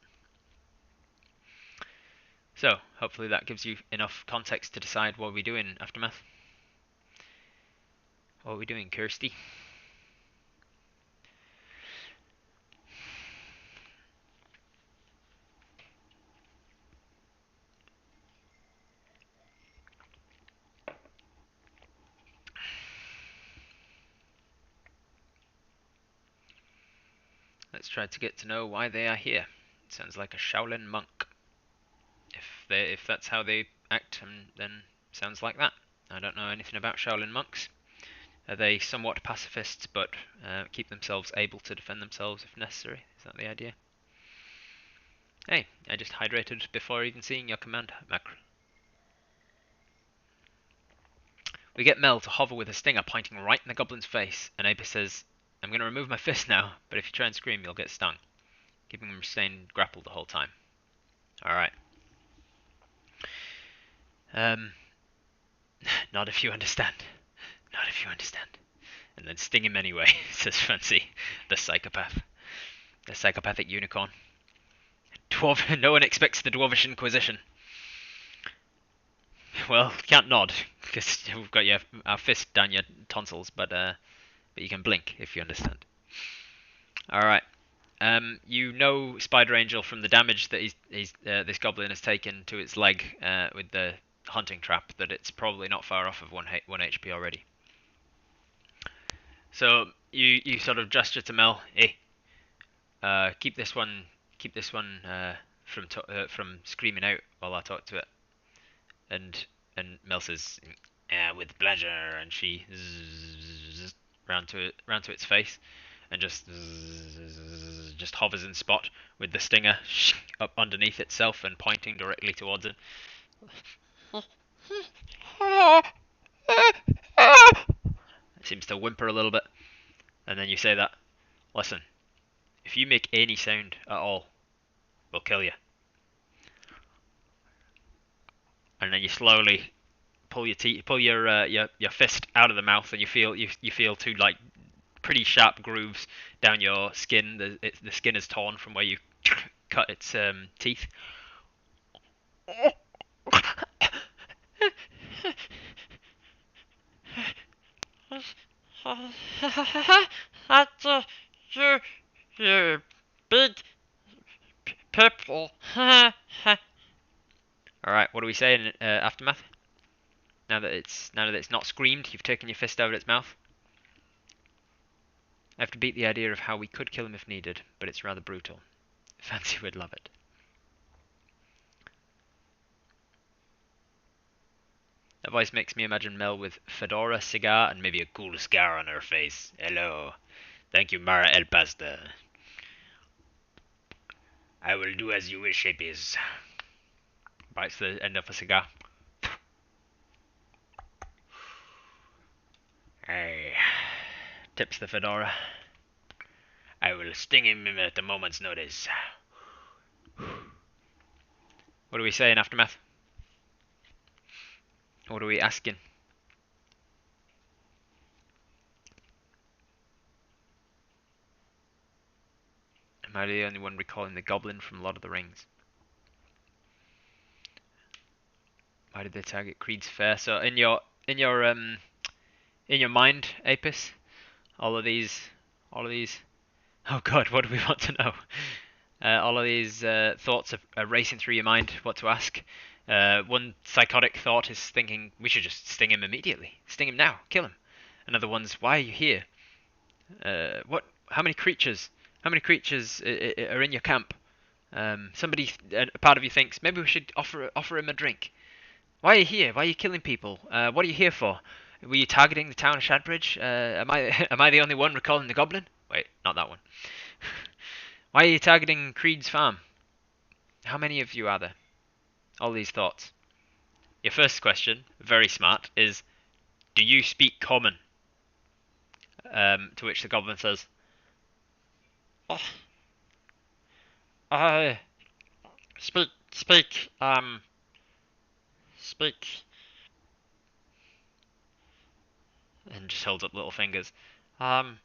So, hopefully that gives you enough context to decide what we do in Aftermath. What are we doing, Kirsty? Let's try to get to know why they are here. It sounds like a Shaolin monk. If that's how they act, then sounds like that. I don't know anything about Shaolin monks. Are they somewhat pacifists, but keep themselves able to defend themselves if necessary? Is that the idea? Hey, I just hydrated before even seeing your command macro. We get Mel to hover with a stinger pointing right in the goblin's face, and Apis says, I'm going to remove my fist now, but if you try and scream, you'll get stung. Keeping him restrained grappled the whole time. Alright. Not if you understand. Not if you understand. And then sting him anyway, says Fancy, the psychopath. The psychopathic unicorn. Dwarf. No one expects the Dwarvish Inquisition. Well, can't nod, because we've got our fist down your tonsils, but you can blink if you understand. Alright. You know Spider Angel from the damage that this goblin has taken to its leg with the hunting trap, that it's probably not far off of 1 HP already. So you sort of gesture to Mel, hey, keep this one from screaming out while I talk to it. And Mel says, with pleasure, and she round to its face, and just hovers in spot with the stinger up underneath itself and pointing directly towards it. It seems to whimper a little bit, and then you say that, listen, if you make any sound at all, we'll kill you. And then you slowly pull your fist out of the mouth, and you feel two like pretty sharp grooves down your skin. The skin is torn from where you cut its teeth. That's you big people. Alright, what do we say in Aftermath? Now that it's not screamed, you've taken your fist out of its mouth. I have to beat the idea of how we could kill him if needed, but it's rather brutal. Fancy would love it. That voice makes me imagine Mel with fedora, cigar, and maybe a cool scar on her face. Hello. Thank you, Mara El Pasta. I will do as you wish, Apis. Bites the end of a cigar. Hey. Tips the fedora. I will sting him at a moment's notice. What do we say in Aftermath? What are we asking? Am I the only one recalling the Goblin from Lord of the Rings? Why did they target Creed's Fair? So in your mind, Apis, all of these. Oh God, what do we want to know? All of these thoughts are racing through your mind. What to ask? One psychotic thought is thinking we should just sting him immediately. Sting him now. Kill him. Another one's, why are you here? What? How many creatures? How many creatures are in your camp? Somebody, a part of you thinks maybe we should offer him a drink. Why are you here? Why are you killing people? What are you here for? Were you targeting the town of Shadbridge? Am I the only one recalling the Goblin? Wait, not that one. Why are you targeting Creed's farm? How many of you are there? All these thoughts. Your first question, very smart, is, do you speak common? To which the goblin says, Oh, I speak, and just holds up little fingers. um,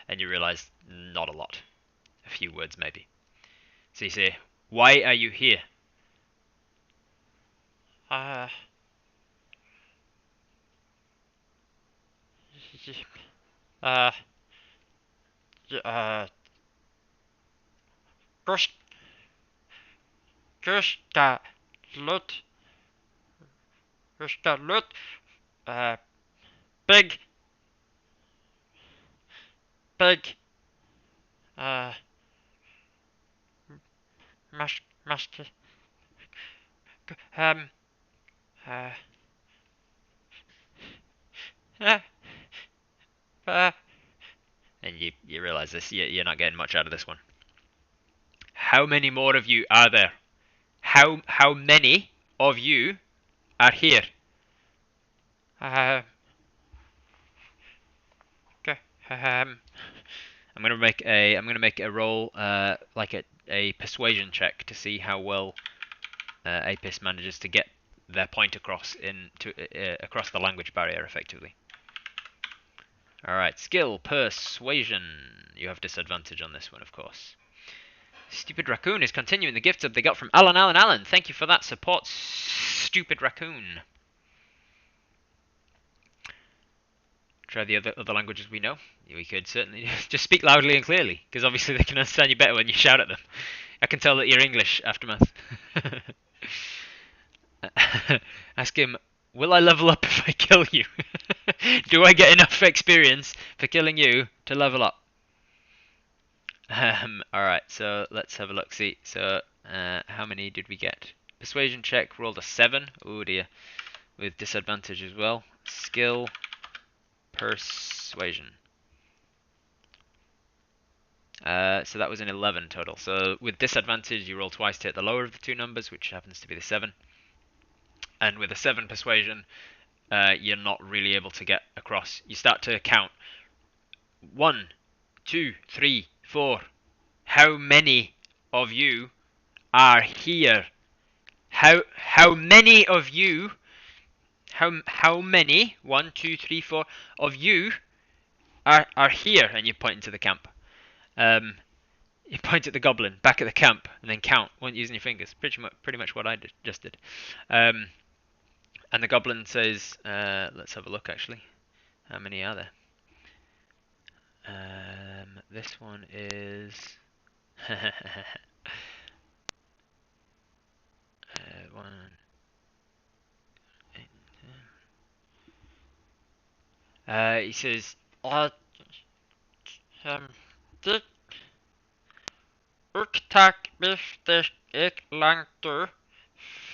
And you realise not a lot. A few words maybe. So you say, why are you here? uh, uh, uh, Gush, Gushka, Lut, Gushka, Lut, uh, Big, Big, uh, Mash, um, uh, uh, uh, And you realise this, you're not getting much out of this one. How many more of you are there? How many of you are here? uh, I'm gonna make a roll like a persuasion check to see how well Apis manages to get their point across across the language barrier effectively. All right, skill persuasion. You have disadvantage on this one, of course. Stupid Raccoon is continuing the gift that they got from Alan. Thank you for that support, Stupid Raccoon. Try the other languages we know. We could certainly just speak loudly and clearly, because obviously they can understand you better when you shout at them. I can tell that you're English, Aftermath. Ask him, will I level up if I kill you? Do I get enough experience for killing you to level up? Alright, so let's have a look. See, so how many did we get? Persuasion check, rolled a 7. Oh dear. With disadvantage as well. Skill, persuasion. So that was an 11 total. So with disadvantage, you roll twice to hit the lower of the two numbers, which happens to be the 7. And with a 7 persuasion, you're not really able to get across. You start to count. 1, 2, 3, 4. How many of you are here? How many of you? How many? 1, 2, 3, 4 of you are here? And you point into the camp. You point at the goblin, back at the camp, and then count using your fingers. Pretty much what I just did. And the goblin says, let's have a look actually. How many are there? This one is... one, 8, he says, Dik, Uktak, Biftek, Ik, Langtur,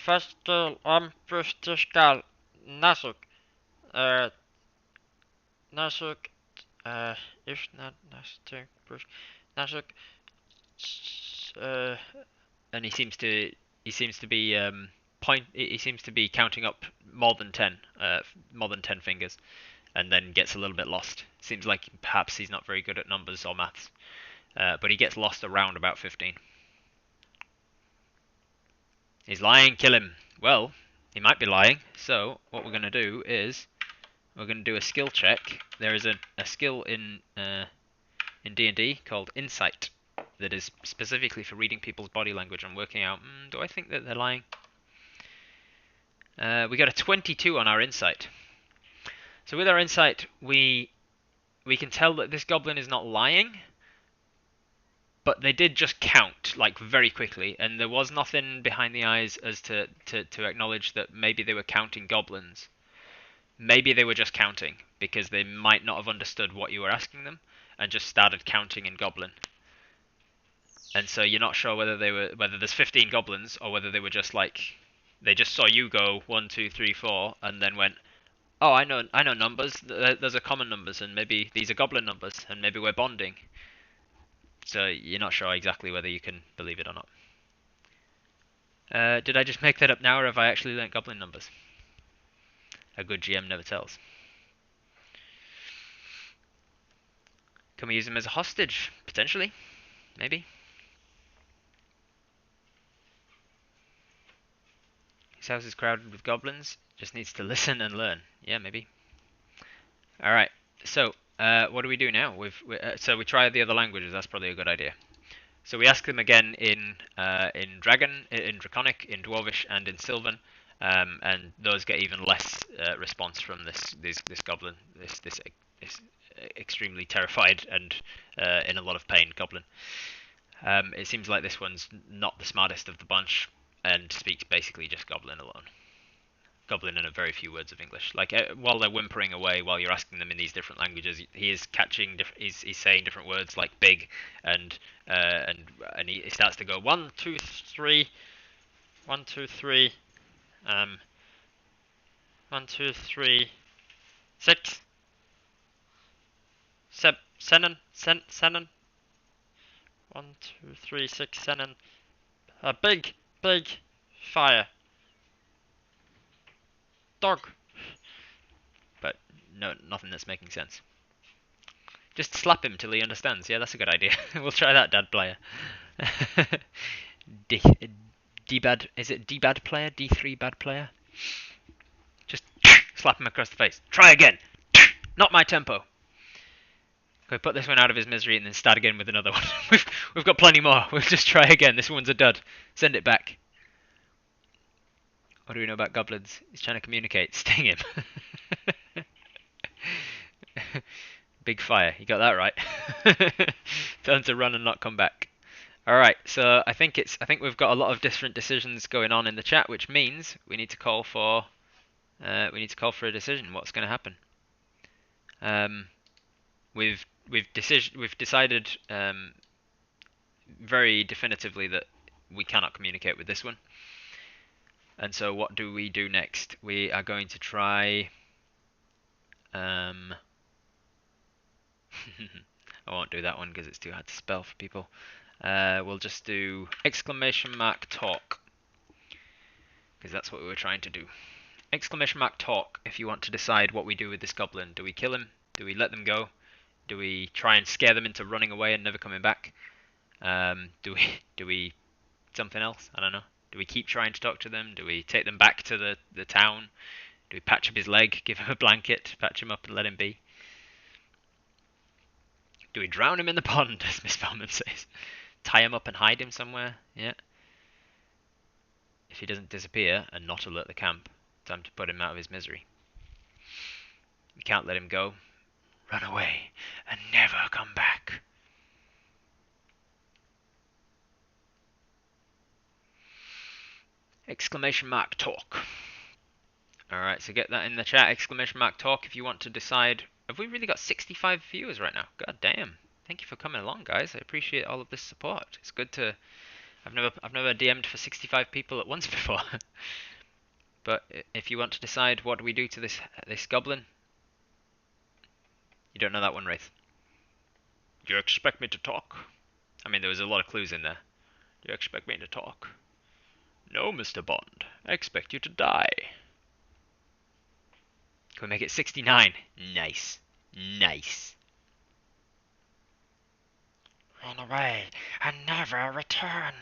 Fastel, Fustikal, Nasuk, Nasuk, if not Nasuk, Nasuk, and he seems to be he seems to be counting up more than 10 fingers, and then gets a little bit lost. Seems like perhaps he's not very good at numbers or maths, but he gets lost around about 15. He's lying, kill him. Well, he might be lying, so what we're going to do is we're going to do a skill check. There is a skill in D&D called Insight that is specifically for reading people's body language and working out, do I think that they're lying? We got a 22 on our Insight. So with our Insight, we can tell that this goblin is not lying, but they did just count, like, very quickly, and there was nothing behind the eyes as to acknowledge that maybe they were counting goblins. Maybe they were just counting, because they might not have understood what you were asking them, and just started counting in goblin. And so you're not sure whether there's 15 goblins, or whether they were just like, they just saw you go 1, 2, 3, 4, and then went, oh, I know numbers. Those are common numbers, and maybe these are goblin numbers, and maybe we're bonding. So you're not sure exactly whether you can believe it or not. Did I just make that up now, or have I actually learnt Goblin numbers? A good GM never tells. Can we use him as a hostage? Potentially. Maybe. His house is crowded with goblins. Just needs to listen and learn. Yeah, maybe. Alright, so what do we do now? So we try the other languages. That's probably a good idea. So we ask them again in Dragon, in Draconic, in Dwarvish, and in Sylvan, and those get even less response from this goblin, this extremely terrified and in a lot of pain goblin. It seems like this one's not the smartest of the bunch and speaks basically just goblin alone. Goblin and a very few words of English. Like while they're whimpering away, while you're asking them in these different languages, he is catching. He's saying different words like big, and he starts to go 1, 2, 3, 1, 2, 3, 1, 2, 3, 6, seven, 1, 2, 3, 6, 7. A big fire. Dog. But no, nothing that's making sense. Just slap him till he understands. Yeah, that's a good idea. We'll try that, Dad player. D-bad, is it D-bad player? D3 bad player? Just slap him across the face. Try again. Not my tempo. Okay, put this one out of his misery and then start again with another one. We've got plenty more. We'll just try again. This one's a dud. Send it back. What do we know about goblins? He's trying to communicate. Sting him. Big fire. You got that right. Tell him to run and not come back. All right. So I think we've got a lot of different decisions going on in the chat, which means we need to call for a decision. What's going to happen? We've decided very definitively that we cannot communicate with this one. And so what do we do next? We are going to try... I won't do that one because it's too hard to spell for people. We'll just do !talk, because that's what we were trying to do. !talk if you want to decide what we do with this goblin. Do we kill him? Do we let them go? Do we try and scare them into running away and never coming back? Do we something else? I don't know. Do we keep trying to talk to them? Do we take them back to the town? Do we patch up his leg, give him a blanket, patch him up and let him be? Do we drown him in the pond, as Miss Bellman says? Tie him up and hide him somewhere? Yeah. If he doesn't disappear and not alert the camp, time to put him out of his misery. We can't let him go. Run away and never come back. !talk. Alright, so get that in the chat, !talk if you want to decide. Have we really got 65 viewers right now? God damn. Thank you for coming along, guys. I appreciate all of this support. It's good to... I've never DM'd for 65 people at once before. But if you want to decide what do we do to this goblin... You don't know that one, Wraith. Do you expect me to talk? I mean, there was a lot of clues in there. Do you expect me to talk? No, Mr. Bond. I expect you to die. Can we make it 69? Nice. Nice. Run away and never return.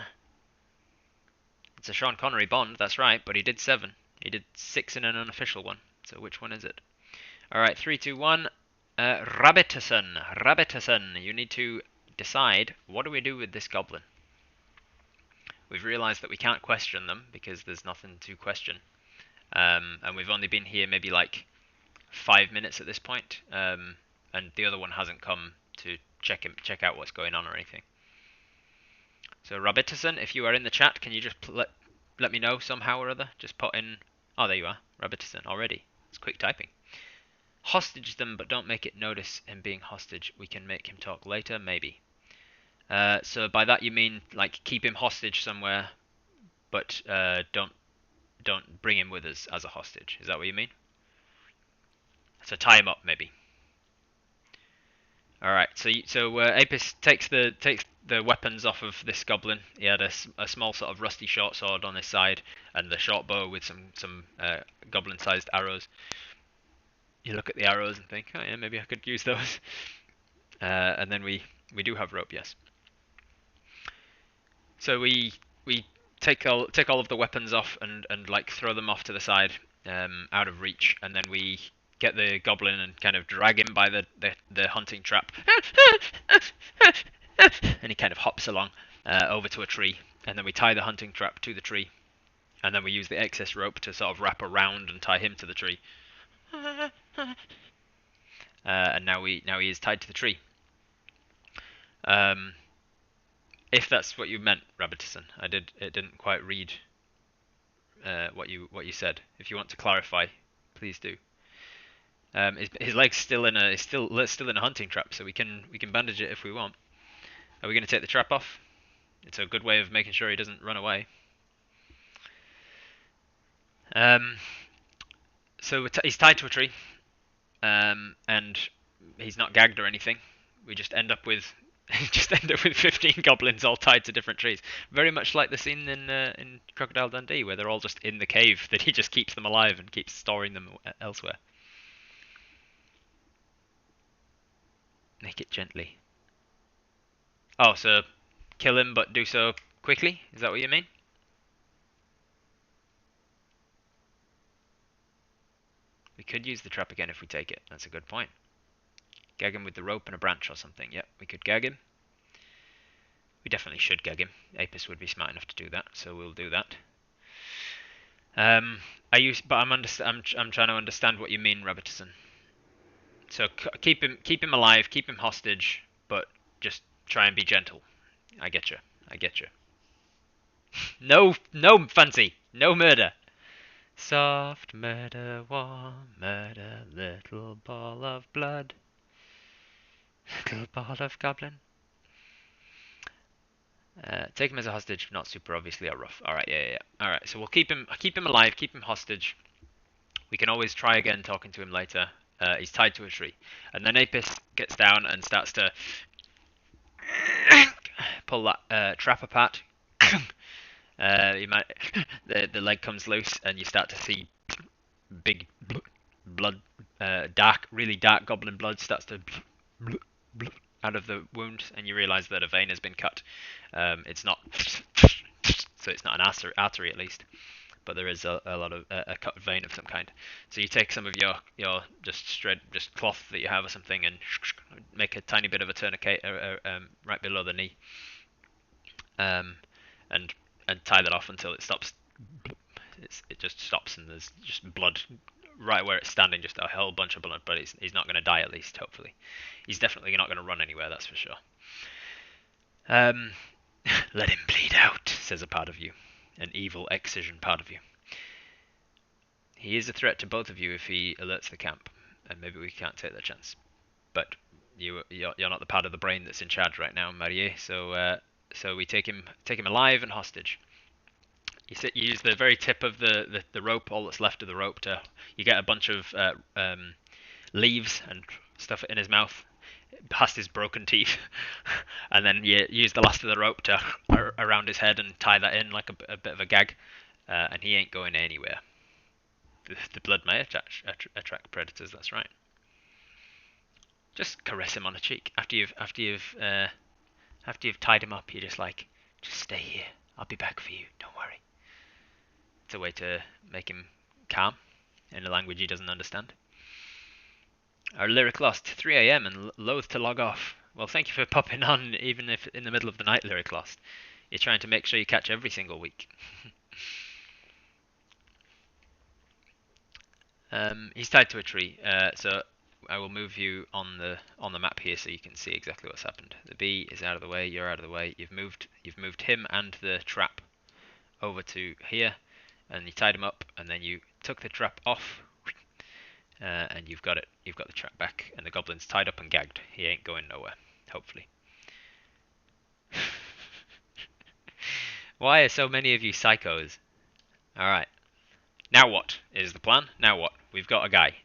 It's a Sean Connery Bond, that's right, but he did 7. He did 6 in an unofficial one. So which one is it? Alright, 3, 2, 1. Rabbitison, you need to decide what do we do with this goblin. We've realised that we can't question them because there's nothing to question. And we've only been here maybe like 5 minutes at this point. And the other one hasn't come to check out what's going on or anything. So Rabbitison, if you are in the chat, can you just let me know somehow or other? Just put in... Oh, there you are. Rabbitison already. It's quick typing. Hostage them, but don't make it notice him being hostage. We can make him talk later, maybe. So by that you mean like keep him hostage somewhere, but don't bring him with us as a hostage. Is that what you mean? So tie him up, maybe. All right. So Apis takes the weapons off of this goblin. He had a small sort of rusty short sword on his side and the short bow with some goblin-sized arrows. You look at the arrows and think, oh yeah, maybe I could use those. And then we do have rope, yes. So we take all of the weapons off and like throw them off to the side, out of reach, and then we get the goblin and kind of drag him by the hunting trap, and he kind of hops along over to a tree, and then we tie the hunting trap to the tree, and then we use the excess rope to sort of wrap around and tie him to the tree. And now he is tied to the tree. If that's what you meant, Rabbitison, it didn't quite read what you said. If you want to clarify, please do. His leg's still in a hunting trap, so we can bandage it if we want. Are we going to take the trap off? It's a good way of making sure he doesn't run away. So he's tied to a tree, and he's not gagged or anything. We just end up with 15 goblins all tied to different trees. Very much like the scene in Crocodile Dundee, where they're all just in the cave that he just keeps them alive and keeps storing them elsewhere. Make it gently. Oh, so kill him, but do so quickly? Is that what you mean? We could use the trap again if we take it. That's a good point. Gag him with the rope and a branch or something. Yep, we could gag him. We definitely should gag him. Apis would be smart enough to do that, so we'll do that. I'm trying to understand what you mean, Rabbitison. So keep him alive, keep him hostage, but just try and be gentle. I get you. No fancy, no murder. Soft murder, warm murder, little ball of blood, little ball of goblin. Take him as a hostage, not super obviously or rough. All right, yeah. All right, so we'll keep him alive, keep him hostage. We can always try again talking to him later. He's tied to a tree, and then Apis gets down and starts to pull that trap apart. You might the leg comes loose, and you start to see big blood, really dark goblin blood starts to out of the wound, and you realise that a vein has been cut. It's not, so it's not an artery at least, but there is a lot of a cut vein of some kind. So you take some of your just cloth that you have or something, and make a tiny bit of a tourniquet right below the knee, and tie that off until it stops. It just stops, and there's just blood right where it's standing, just a whole bunch of blood. But he's not going to die, at least, hopefully. He's definitely not going to run anywhere, that's for sure. Let him bleed out, says a part of you, an evil excision part of you. He is a threat to both of you if he alerts the camp, and maybe we can't take that chance. But you're not the part of the brain that's in charge right now, Marie. So we take him alive and hostage. You use the very tip of the rope, all that's left of the rope, you get a bunch of leaves and stuff it in his mouth, past his broken teeth, and then you use the last of the rope to around his head and tie that in like a bit of a gag, and he ain't going anywhere. The blood may attract predators. That's right. Just caress him on the cheek after you've tied him up. You're just like, just stay here. I'll be back for you. Don't worry. It's a way to make him calm in a language he doesn't understand. Our lyric lost 3 a.m. and loath to log off. Well, thank you for popping on, even if in the middle of the night, lyric lost. You're trying to make sure you catch every single week. He's tied to a tree, so I will move you on the map here so you can see exactly what's happened. The bee is out of the way. You're out of the way. You've moved him and the trap over to here, and you tied him up, and then you took the trap off, and you've got it. You've got the trap back, and the goblin's tied up and gagged. He ain't going nowhere, hopefully. Why are so many of you psychos? All right. Now what is the plan? Now what? We've got a guy.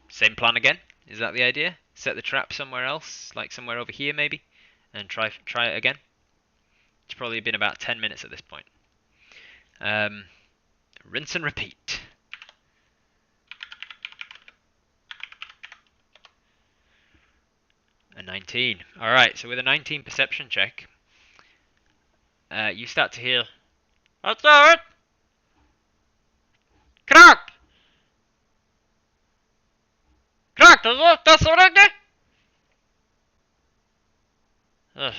Same plan again? Is that the idea? Set the trap somewhere else, like somewhere over here maybe, and try it again. It's probably been about 10 minutes at this point. Rinse and repeat. A 19. Alright, so with a 19 perception check, you start to hear, "That's it! Cracked! Cracked, is it? That's what I did!" Ugh.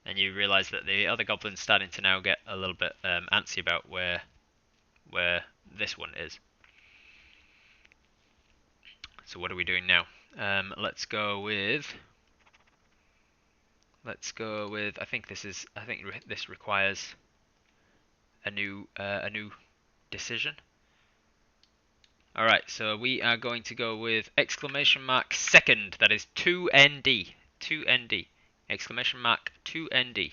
And you realise that the other goblin's starting to now get a little bit antsy about where this one is. So what are we doing now? Let's go with. I think this requires a new decision. All right, so we are going to go with exclamation mark second. That is 2ND. 2ND. Exclamation mark 2ND.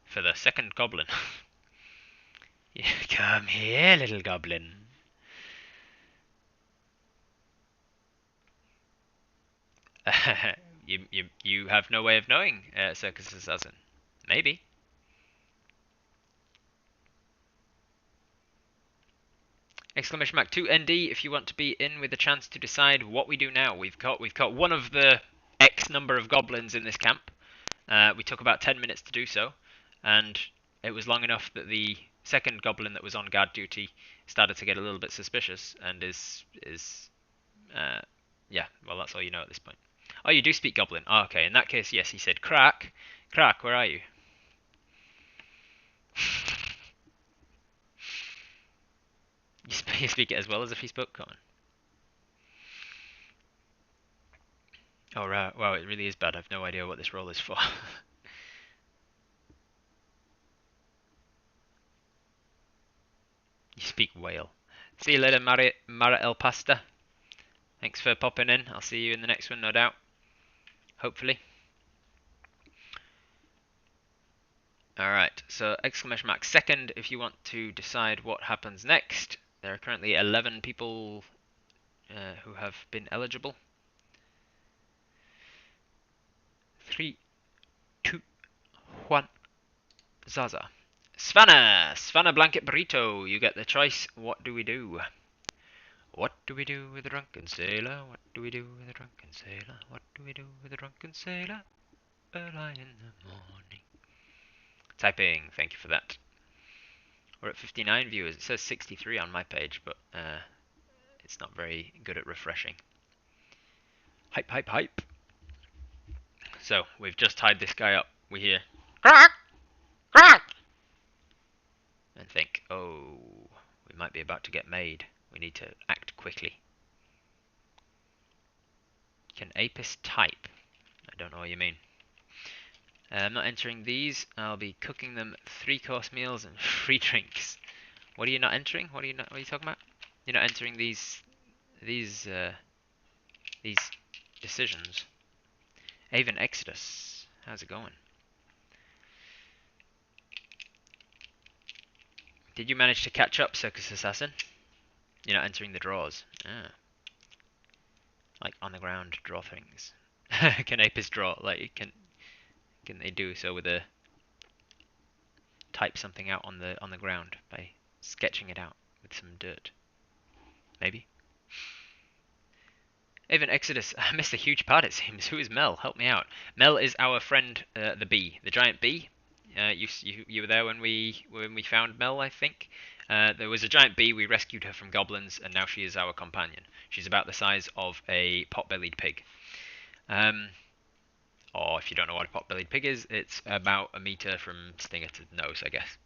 For the second goblin. Come here, little goblin. You have no way of knowing, Circus Assassin. Maybe. Exclamation mark 2ND if you want to be in with a chance to decide what we do now. We've got one of the X number of goblins in this camp. We took about 10 minutes to do so, and it was long enough that the second goblin that was on guard duty started to get a little bit suspicious and yeah, well, that's all you know at this point. Oh, you do speak Goblin. Oh, okay, in that case, yes, he said, Crack. Crack, where are you? You speak it as well as if he spoke Common. Oh, right. Wow, it really is bad. I've no idea what this roll is for. You speak whale. See you later, Mara El Pasta. Thanks for popping in. I'll see you in the next one, no doubt. Hopefully. Alright, so exclamation mark second if you want to decide what happens next. There are currently 11 people who have been eligible. 3, 2, 1. Zaza. Svana Blanket Burrito. You get the choice. What do we do? What do we do with a drunken sailor? What do we do with a drunken sailor? What do we do with a drunken sailor? Early in the morning. Typing, thank you for that. We're at 59 viewers. It says 63 on my page, but it's not very good at refreshing. Hype, hype, hype. So, we've just tied this guy up. We hear, Crack! Crack! And think, oh, we might be about to get made. We need to act quickly. Can Apis type? I don't know what you mean. I'm not entering these. I'll be cooking them 3-course meals and free drinks. What are you not entering? What are you talking about? You're not entering these decisions. Avon Exodus. How's it going? Did you manage to catch up, Circus Assassin? You're not entering the draws. Ah. Like on the ground draw things. Can Apis draw? Like can they do so with a type something out on the ground by sketching it out with some dirt? Maybe. Even Exodus, I missed a huge part it seems. Who is Mel? Help me out. Mel is our friend, the bee, the giant bee. You were there when we found Mel, I think. There was a giant bee. We rescued her from goblins, and now she is our companion. She's about the size of a pot-bellied pig. Or if you don't know what a pot-bellied pig is, it's about a meter from stinger to nose, I guess.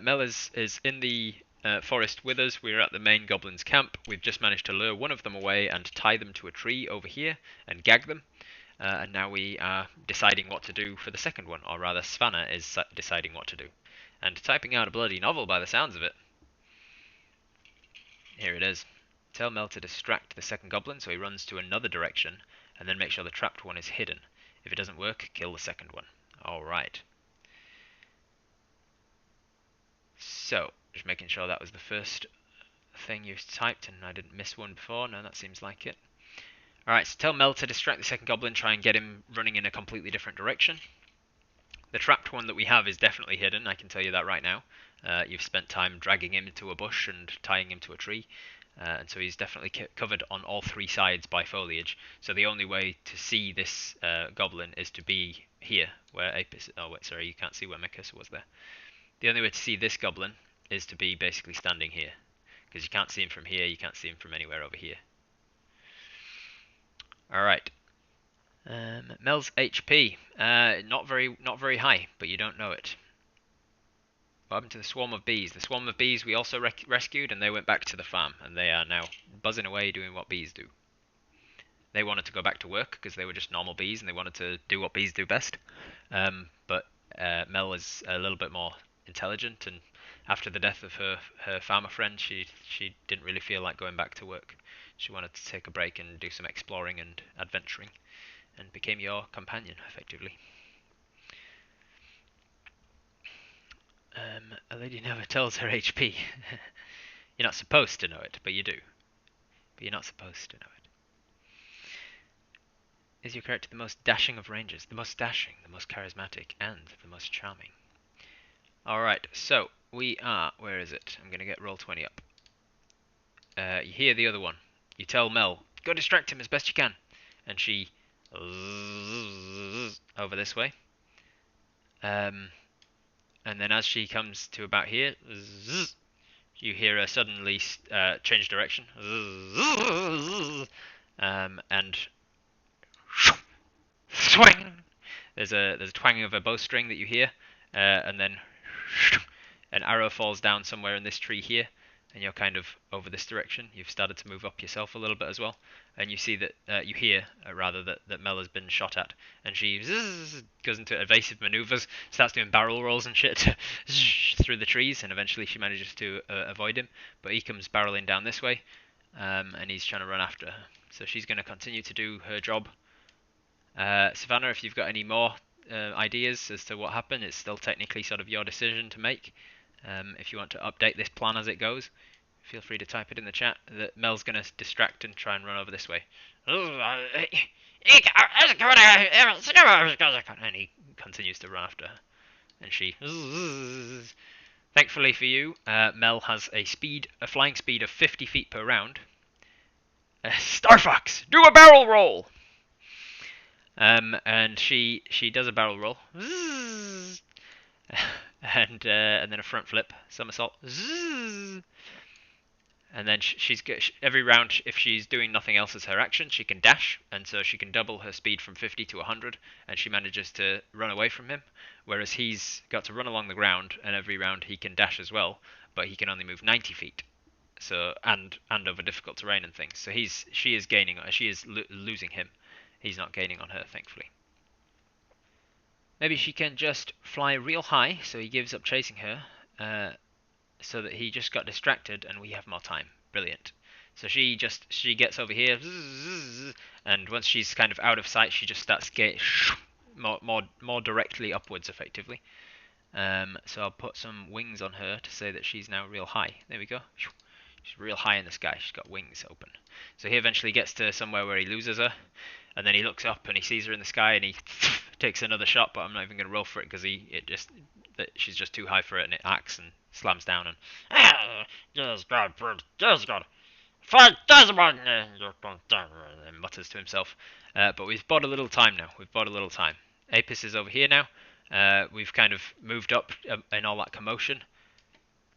Mel is in the forest with us. We're at the main goblin's camp. We've just managed to lure one of them away and tie them to a tree over here and gag them. And now we are deciding what to do for the second one, or rather Svana is deciding what to do. And typing out a bloody novel by the sounds of it. Here it is. Tell Mel to distract the second goblin so he runs to another direction, and then make sure the trapped one is hidden. If it doesn't work, kill the second one. Alright. So, just making sure that was the first thing you typed and I didn't miss one before. No, that seems like it. Alright, so tell Mel to distract the second goblin, try and get him running in a completely different direction. The trapped one that we have is definitely hidden, I can tell you that right now. You've spent time dragging him into a bush and tying him to a tree. And so he's definitely covered on all three sides by foliage. So the only way to see this goblin is to be here, where Apis... Oh, wait, sorry, you can't see where my cursor was there. The only way to see this goblin is to be basically standing here. Because you can't see him from here, you can't see him from anywhere over here. Alright. Mel's HP. Not very high, but you don't know it. What happened to the swarm of bees? The swarm of bees we also rescued, and they went back to the farm, and they are now buzzing away doing what bees do. They wanted to go back to work because they were just normal bees, and they wanted to do what bees do best. But Mel is a little bit more intelligent, and after the death of her farmer friend, she didn't really feel like going back to work. She wanted to take a break and do some exploring and adventuring, and became your companion, effectively. A lady never tells her HP. You're not supposed to know it, but you do. But you're not supposed to know it. Is your character the most dashing of rangers? The most dashing, the most charismatic, and the most charming. Alright, so we are... Where is it? I'm going to get Roll20 up. You hear the other one. You tell Mel, go distract him as best you can. And she... over this way. And then as she comes to about here, you hear her suddenly change direction. And swing! There's a twanging of a bowstring that you hear, and then an arrow falls down somewhere in this tree here, and you're kind of over this direction. You've started to move up yourself a little bit as well, and you see that you hear rather that Mel has been shot at, and she goes into evasive maneuvers, starts doing barrel rolls and shit through the trees, and eventually she manages to avoid him. But he comes barreling down this way, and he's trying to run after her. So she's going to continue to do her job. Savannah, if you've got any more ideas as to what happened, it's still technically sort of your decision to make. If you want to update this plan as it goes, feel free to type it in the chat. That Mel's going to distract and try and run over this way. And he continues to run after her. And she... Thankfully for you, Mel has a flying speed of 50 feet per round. Starfox, do a barrel roll! And she does a barrel roll. And then a front flip, somersault. And then every round, if she's doing nothing else as her action, she can dash, and so she can double her speed from 50 to 100, and she manages to run away from him, whereas he's got to run along the ground, and every round he can dash as well, but he can only move 90 feet, so and over difficult terrain and things. So she is losing him. He's not gaining on her, thankfully. Maybe she can just fly real high, so he gives up chasing her, so that he just got distracted and we have more time. Brilliant. So she gets over here, and once she's kind of out of sight, she just starts getting more directly upwards, effectively. So I'll put some wings on her to say that she's now real high. There we go. She's real high in the sky. She's got wings open. So he eventually gets to somewhere where he loses her, and then he looks up and he sees her in the sky and he takes another shot, but I'm not even going to roll for it because she's just too high for it, and it acts and slams down and fight Desmond, and mutters to himself. But we've bought a little time now. Apis is over here now. We've kind of moved up in all that commotion.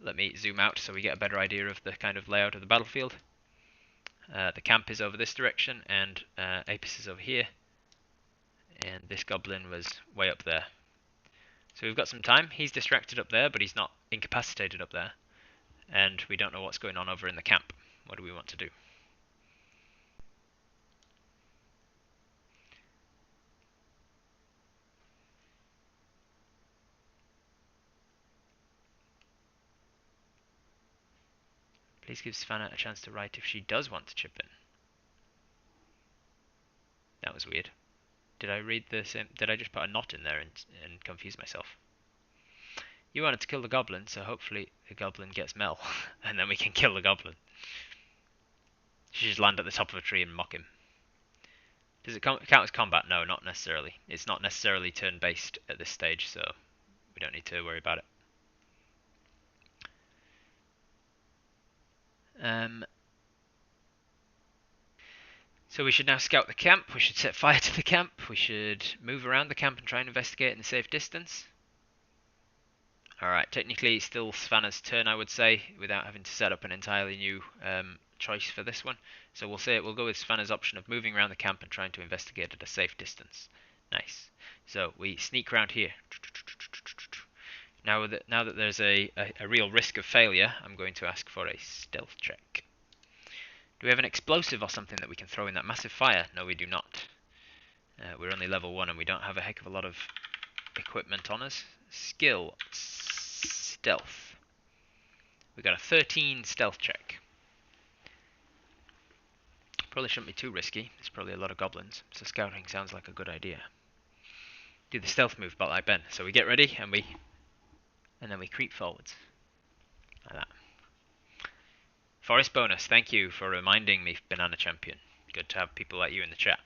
Let me zoom out so we get a better idea of the kind of layout of the battlefield. The camp is over this direction, and Apis is over here, and this goblin was way up there. So we've got some time. He's distracted up there, but he's not incapacitated up there, and we don't know what's going on over in the camp. What do we want to do? Please give Savannah a chance to write if she does want to chip in. That was weird. Did I read the same? Did I just put a not in there and confuse myself? You wanted to kill the goblin, so hopefully the goblin gets Mel, and then we can kill the goblin. You should just land at the top of a tree and mock him. Does it count as combat? No, not necessarily. It's not necessarily turn-based at this stage, so we don't need to worry about it. So we should now scout the camp. We should set fire to the camp. We should move around the camp and try and investigate in a safe distance. Alright, technically still Svanna's turn, I would say, without having to set up an entirely new choice for this one. So we'll go with Svanna's option of moving around the camp and trying to investigate at a safe distance. Nice. So we sneak around here. Now that there's a real risk of failure, I'm going to ask for a stealth check. Do we have an explosive or something that we can throw in that massive fire? No, we do not. We're only level 1 and we don't have a heck of a lot of equipment on us. Skill, stealth. We got a 13 stealth check. Probably shouldn't be too risky. There's probably a lot of goblins, so scouting sounds like a good idea. Do the stealth move, but like Ben. So we get ready and then we creep forwards like that. Forest bonus. Thank you for reminding me, Banana Champion. Good to have people like you in the chat.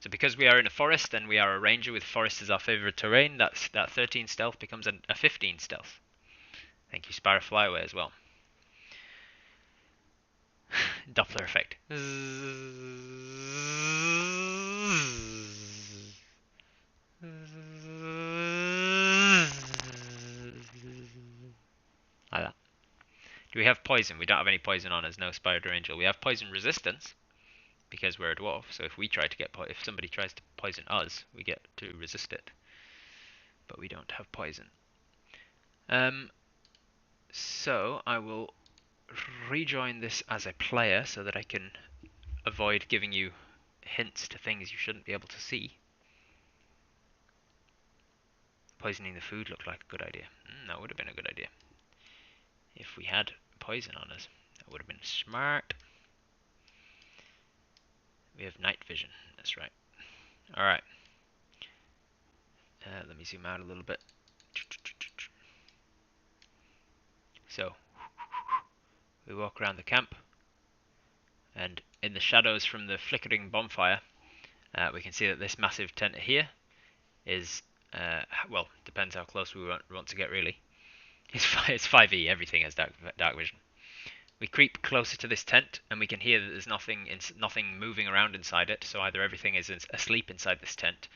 So because we are in a forest and we are a ranger with forest as our favourite terrain, that 13 stealth becomes a 15 stealth. Thank you, Sparrow Flyaway, as well. Doppler effect. Like that. Do we have poison? We don't have any poison on us. No Spider Angel. We have poison resistance because we're a dwarf. So if somebody tries to poison us, we get to resist it. But we don't have poison. So I will rejoin this as a player so that I can avoid giving you hints to things you shouldn't be able to see. Poisoning the food looked like a good idea. That would have been a good idea. If we had poison on us, that would have been smart. We have night vision, that's right. Alright. Let me zoom out a little bit. So, we walk around the camp, and in the shadows from the flickering bonfire, we can see that this massive tent here is, well, depends how close we want to get really. It's 5e, everything has dark vision. We creep closer to this tent, and we can hear that there's nothing moving around inside it, so either everything is asleep inside this tent,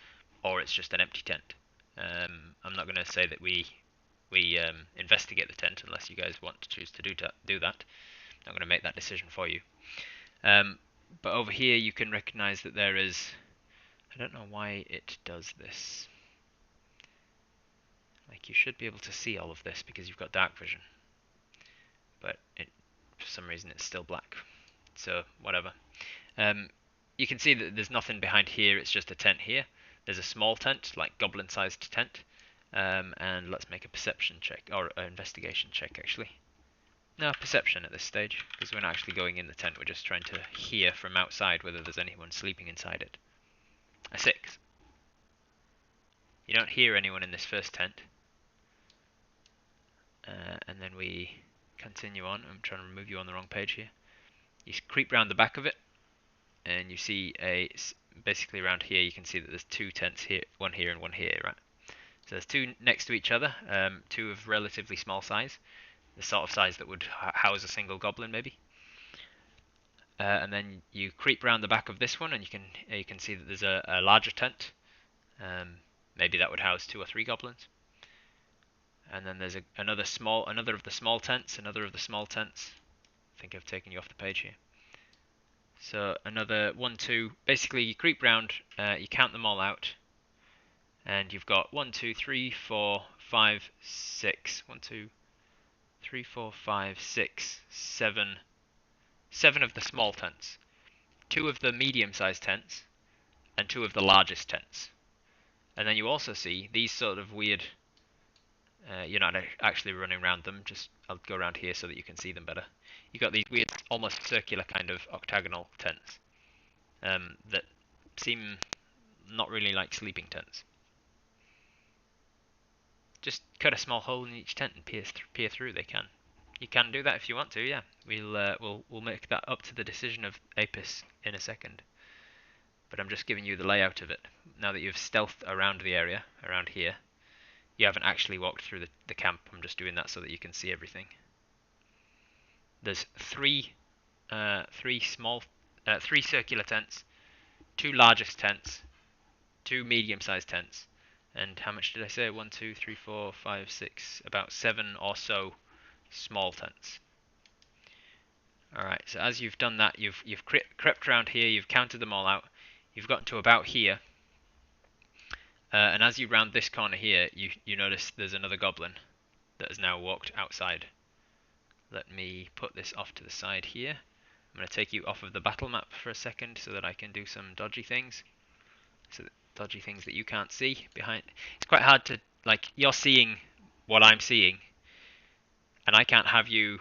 or it's just an empty tent. I'm not going to say that we investigate the tent unless you guys want to choose to do that. I'm not going to make that decision for you. But over here you can recognize that there is... I don't know why it does this. Like, you should be able to see all of this because you've got dark vision. But for some reason it's still black. So, whatever. You can see that there's nothing behind here, it's just a tent here. There's a small tent, like goblin-sized tent. And let's make a perception check, or an investigation check actually. No, perception at this stage, because we're not actually going in the tent, we're just trying to hear from outside whether there's anyone sleeping inside it. A 6. You don't hear anyone in this first tent. And then we continue on. I'm trying to remove you on the wrong page here. You creep round the back of it, and you see basically around here you can see that there's 2 tents here, one here and one here, right? So there's 2 next to each other, 2 of relatively small size, the sort of size that would house a single goblin maybe. And then you creep around the back of this one, and you can see that there's a larger tent. Maybe that would house 2 or 3 goblins. And then there's another of the small tents. I think I've taken you off the page here. So another 1, 2. Basically, you creep round, you count them all out, and you've got 1, 2, 3, 4, 5, 6. 1, 2, 3, 4, 5, 6, 7. 7 of the small tents, 2 of the medium-sized tents, and 2 of the largest tents. And then you also see these sort of weird... you're not actually running around them, just I'll go around here so that you can see them better. You've got these weird, almost circular kind of octagonal tents that seem not really like sleeping tents. just cut a small hole in each tent and peer through. They can. You can do that if you want to. Yeah, we'll make that up to the decision of Apis in a second. But I'm just giving you the layout of it. Now that you've stealthed around the area, around here, you haven't actually walked through the camp. I'm just doing that so that you can see everything. There's three circular tents, 2 largest tents, 2 medium-sized tents, and how much did I say? 1, 2, 3, 4, 5, 6, about 7 or so small tents. Alright, so as you've done that, you've crept around here, you've counted them all out, you've gotten to about here, and as you round this corner here, you notice there's another goblin that has now walked outside. Let me put this off to the side here. I'm going to take you off of the battle map for a second so that I can do some dodgy things. Dodgy things that you can't see behind. It's quite hard to, like, you're seeing what I'm seeing, and I can't have you.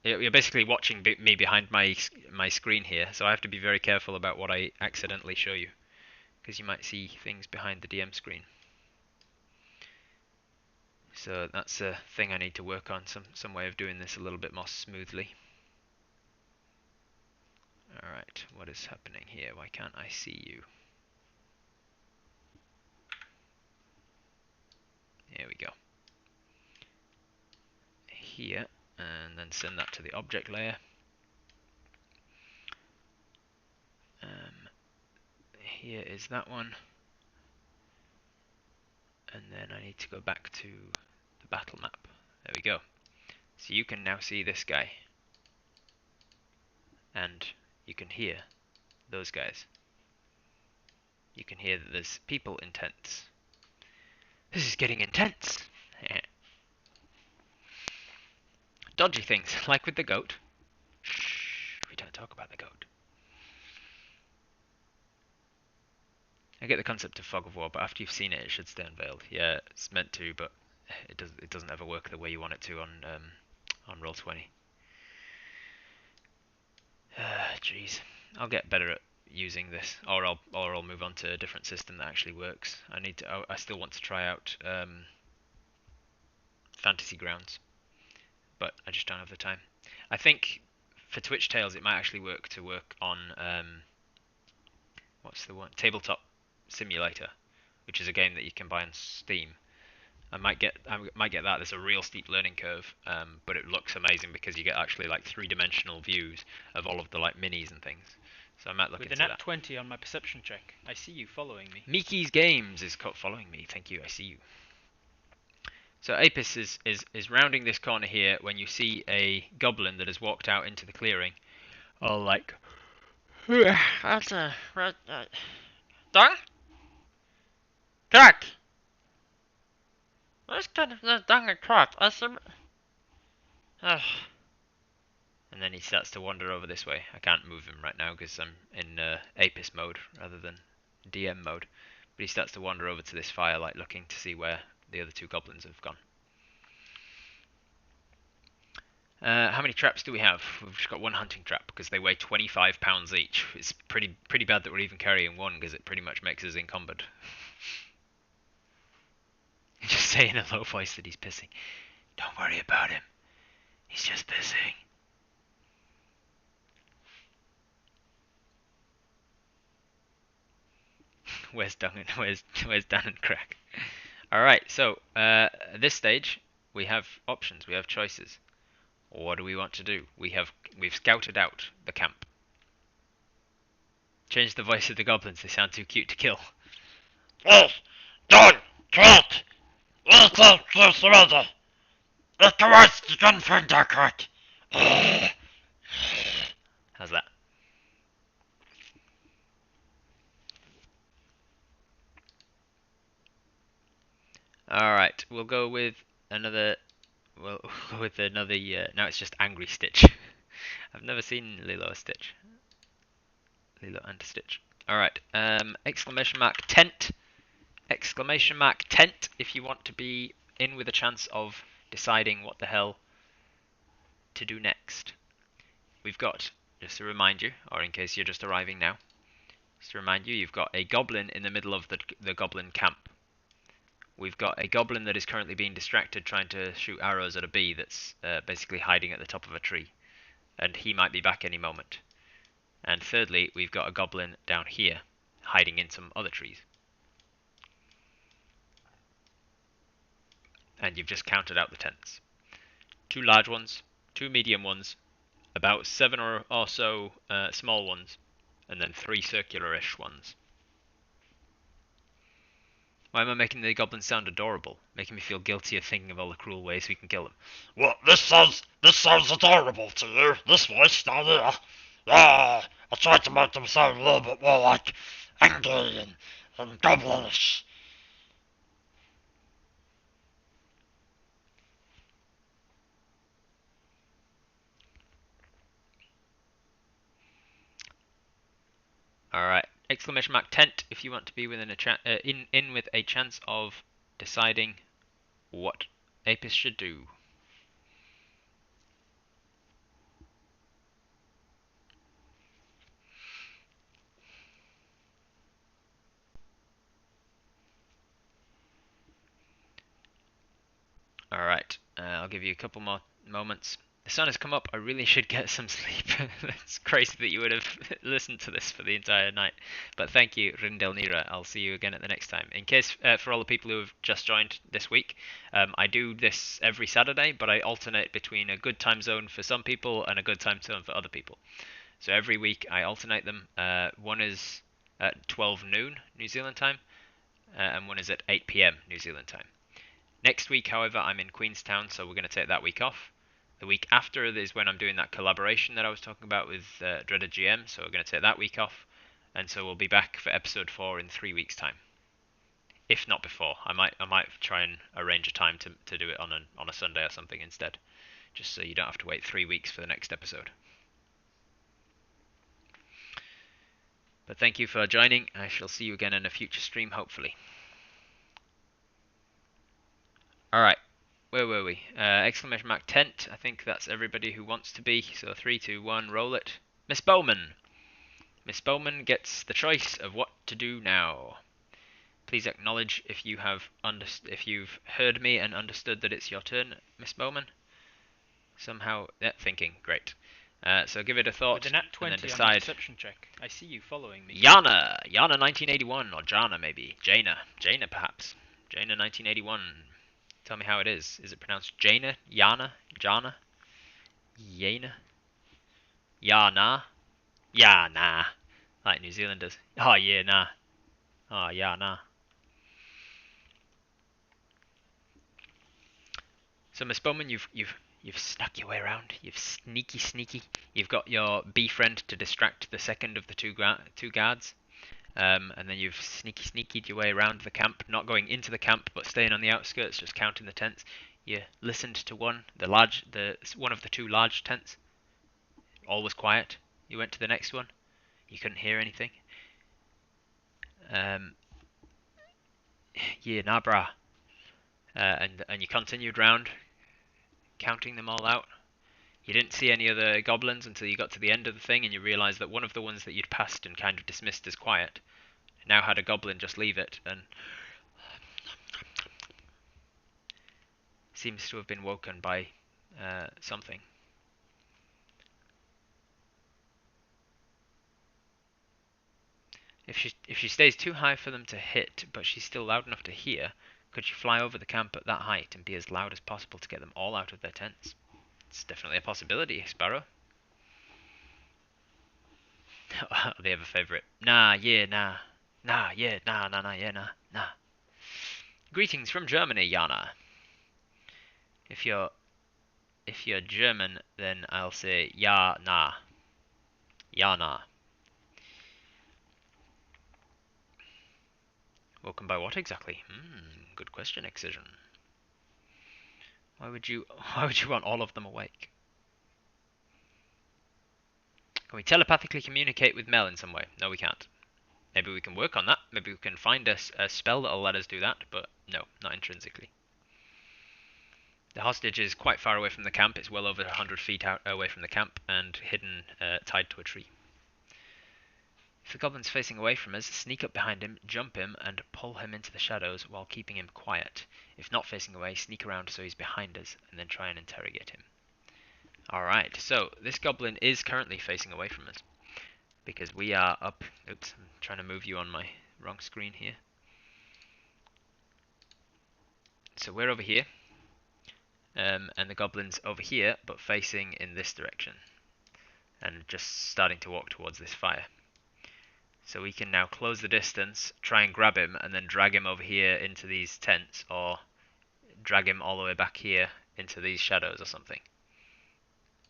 You're basically watching me behind my screen here, so I have to be very careful about what I accidentally show you, because you might see things behind the DM screen. So that's a thing I need to work on, some way of doing this a little bit more smoothly. Alright, what is happening here? Why can't I see you? Here we go. Here, and then send that to the object layer. Here is that one. And then I need to go back to the battle map. There we go. So you can now see this guy. And you can hear those guys. You can hear that there's people in tents. This is getting intense! Dodgy things, like with the goat. Shh, we don't talk about the goat. I get the concept of Fog of War, but after you've seen it, it should stay unveiled. Yeah, it's meant to, but it doesn't ever work the way you want it to on Roll20. Jeez, I'll get better at using this, or I'll move on to a different system that actually works. I still want to try out Fantasy Grounds, but I just don't have the time. I think for Twitch Tales it might actually work on what's the one? Tabletop Simulator, which is a game that you can buy on Steam. I might get that. There's a real steep learning curve, but it looks amazing because you get actually like 3-dimensional views of all of the like minis and things. So I might look into that. With a nat 20 on my perception check, I see you following me. Miki's Games is following me. Thank you. I see you. So Apis is rounding this corner here when you see a goblin that has walked out into the clearing. Oh, like. That's a done? Correct. Let's get this done and correct. And then he starts to wander over this way. I can't move him right now because I'm in Apis mode rather than DM mode. But he starts to wander over to this firelight looking to see where the other 2 goblins have gone. How many traps do we have? We've just got 1 hunting trap because they weigh 25 pounds each. It's pretty bad that we're even carrying 1 because it pretty much makes us encumbered. Just say in a low voice that he's pissing. Don't worry about him. He's just pissing. Where's Dan and Crack? Alright, so at this stage we have options, we have choices. What do we want to do? We've scouted out the camp. Change the voice of the goblins, they sound too cute to kill. Yes, done, correct. Let's surrender. Let the rest the gunfriend are correct. How's that? Alright, we'll go with another. Now it's just Angry Stitch. I've never seen Lilo and Stitch. Alright, exclamation mark tent. Exclamation mark tent if you want to be in with a chance of deciding what the hell to do next. We've got, just to remind you, or in case you're just arriving now, just to remind you, you've got a goblin in the middle of the goblin camp. we've got a goblin that is currently being distracted trying to shoot arrows at a bee that's basically hiding at the top of a tree. And he might be back any moment. And thirdly, we've got a goblin down here, hiding in some other trees. And you've just counted out the tents. 2 large ones, 2 medium ones, about 7 or so small ones, and then 3 circular-ish ones. Why am I making the goblins sound adorable? Making me feel guilty of thinking of all the cruel ways we can kill them. Well, this sounds adorable to you. This voice down here. Yeah, I tried to make them sound a little bit more like angry and goblinish. Alright, exclamation mark tent if you want to be within a in with a chance of deciding what Apis should do. Alright, I'll give you a couple more moments. The sun has come up, I really should get some sleep. It's crazy that you would have listened to this for the entire night. But thank you, Rindelnira. I'll see you again at the next time. In case, for all the people who have just joined this week, I do this every Saturday, but I alternate between a good time zone for some people and a good time zone for other people. So every week I alternate them. One is at 12 noon New Zealand time, and one is at 8 PM New Zealand time. Next week, however, I'm in Queenstown, so we're going to take that week off. The week after is when I'm doing that collaboration that I was talking about with Dreaded GM, so we're going to take that week off, and so we'll be back for episode 4 in 3 weeks' time. If not before, I might try and arrange a time to do it on a Sunday or something instead, just so you don't have to wait 3 weeks for the next episode. But thank you for joining. I shall see you again in a future stream, hopefully. Alright, where were we? Exclamation mark tent. I think that's everybody who wants to be. So 3, 2, 1, roll it. Miss Bowman! Miss Bowman gets the choice of what to do now. Please acknowledge if you have if you've heard me and understood that it's your turn, Miss Bowman. Somehow, thinking, great. So give it a thought With a nat and 20 then on my decide. perception check, I see you following me. Yana 1981, or Jana maybe. Jaina perhaps. Jaina 1981. Tell me how it is. Is it pronounced Jaina? Yana? Jana? Yana? Yana? Yana. Like New Zealanders. Oh yeah, nah. Oh yeah, nah. So Miss Bowman, you've snuck your way around. You've sneaky. You've got your befriend to distract the second of the two guards. And then you've sneakied your way around the camp, not going into the camp, but staying on the outskirts, just counting the tents. You listened to one of the 2 large tents. All was quiet. You went to the next one. You couldn't hear anything. Yeah, nah, brah. And you continued round, counting them all out. You didn't see any other goblins until you got to the end of the thing, and you realised that one of the ones that you'd passed and kind of dismissed as quiet now had a goblin just leave it, and seems to have been woken by something. If she stays too high for them to hit, but she's still loud enough to hear, could she fly over the camp at that height and be as loud as possible to get them all out of their tents? It's definitely a possibility, Sparrow. They have a favourite. Nah, yeah, nah. Nah, yeah, nah, yeah, nah. Greetings from Germany, Jana. If you're German, then I'll say ja, nah. Jana. Woken by what exactly? Good question, Excision. Why would you want all of them awake? Can we telepathically communicate with Mel in some way? No, we can't. Maybe we can work on that. Maybe we can find a spell that'll let us do that, but no, not intrinsically. The hostage is quite far away from the camp. It's well over 100 feet away from the camp and hidden, tied to a tree. If the goblin's facing away from us, sneak up behind him, jump him, and pull him into the shadows while keeping him quiet. If not facing away, sneak around so he's behind us, and then try and interrogate him. Alright, so this goblin is currently facing away from us, because we are up... Oops, I'm trying to move you on my wrong screen here. So we're over here, and the goblin's over here, but facing in this direction, and just starting to walk towards this fire. So we can now close the distance, try and grab him, and then drag him over here into these tents, or drag him all the way back here into these shadows or something.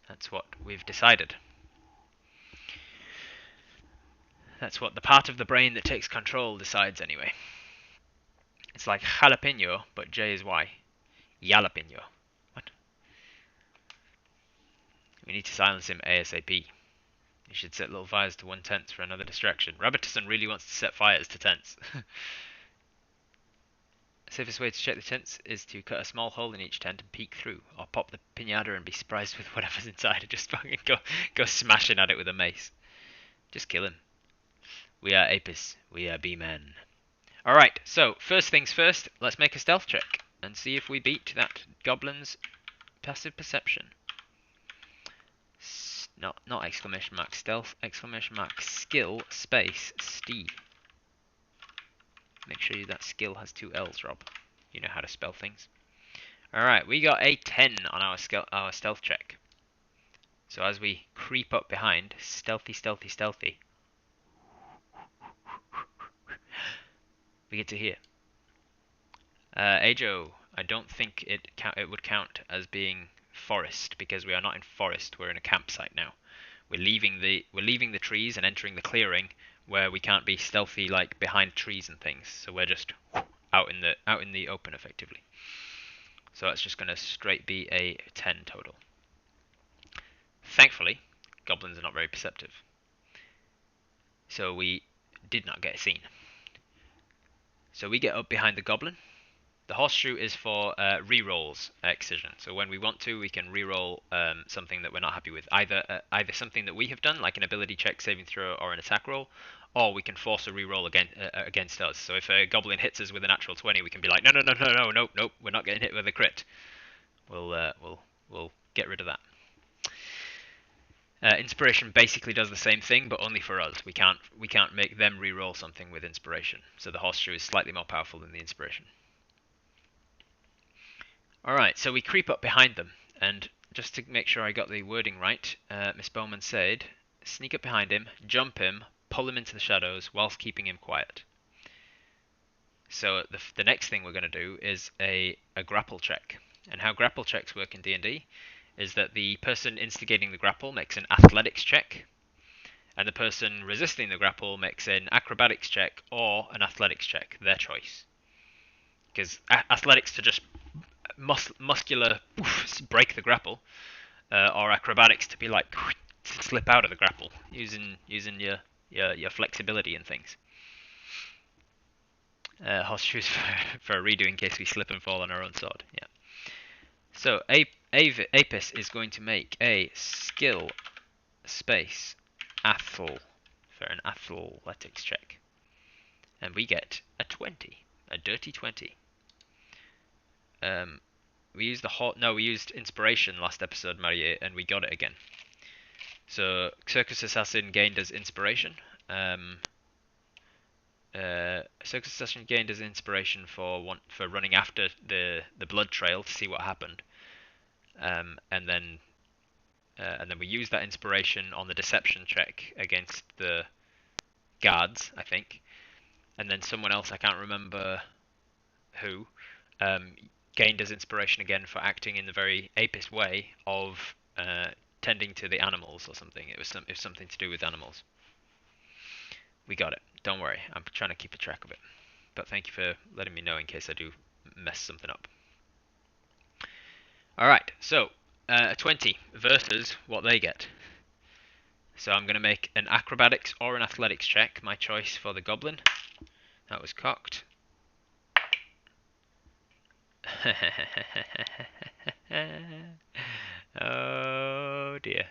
That's what we've decided. That's what the part of the brain that takes control decides anyway. It's like jalapeno, but J is Y. Jalapeno. What? We need to silence him ASAP. You should set little fires to one tent for another distraction. Rabbitison really wants to set fires to tents. The safest way to check the tents is to cut a small hole in each tent and peek through, or pop the pinata and be surprised with whatever's inside and just fucking go smashing at it with a mace. Just kill him. We are Apis. We are B-Men. Alright, so first things first, let's make a stealth check and see if we beat that goblin's passive perception. Not exclamation mark stealth, exclamation mark skill space Steve. Make sure that skill has 2 L's, Rob. You know how to spell things. Alright, we got a 10 on our stealth check. So as we creep up behind, stealthy, stealthy, stealthy, we get to hear. Ajo, I don't think it would count as being forest, because we are not in forest, we're in a campsite now. We're leaving the trees and entering the clearing where we can't be stealthy like behind trees and things. So we're just out in the open effectively. So that's just going to straight be a 10 total. Thankfully, goblins are not very perceptive. So we did not get seen. So we get up behind the goblin. The horseshoe is for re-rolls excision. So when we want to, we can re-roll something that we're not happy with. Either something that we have done, like an ability check, saving throw, or an attack roll, or we can force a re-roll against us. So if a goblin hits us with a natural 20, we can be like, no, nope, we're not getting hit with a crit. We'll get rid of that. Inspiration basically does the same thing, but only for us. We can't make them re-roll something with inspiration. So the horseshoe is slightly more powerful than the inspiration. Alright, so we creep up behind them, and just to make sure I got the wording right, Miss Bowman said, sneak up behind him, jump him, pull him into the shadows whilst keeping him quiet. So the next thing we're going to do is a grapple check. And how grapple checks work in D&D is that the person instigating the grapple makes an athletics check, and the person resisting the grapple makes an acrobatics check or an athletics check, their choice. Because athletics to just muscular break the grapple, or acrobatics to be like slip out of the grapple using your flexibility and things. Horseshoes for a redo in case we slip and fall on our own sword. Yeah. So Apis is going to make a skill space athl for an athletics check, and we get a 20, a dirty 20. We used inspiration last episode, Marie, and we got it again. So Circus Assassin gained as inspiration. Circus Assassin gained as inspiration for running after the blood trail to see what happened, and then we used that inspiration on the deception check against the guards, I think, and then someone else, I can't remember who, gained as inspiration again for acting in the very Apis way of tending to the animals or something. It was something to do with animals. We got it. Don't worry. I'm trying to keep a track of it. But thank you for letting me know in case I do mess something up. Alright, so 20 versus what they get. So I'm going to make an acrobatics or an athletics check, my choice for the goblin. That was cocked. Oh dear.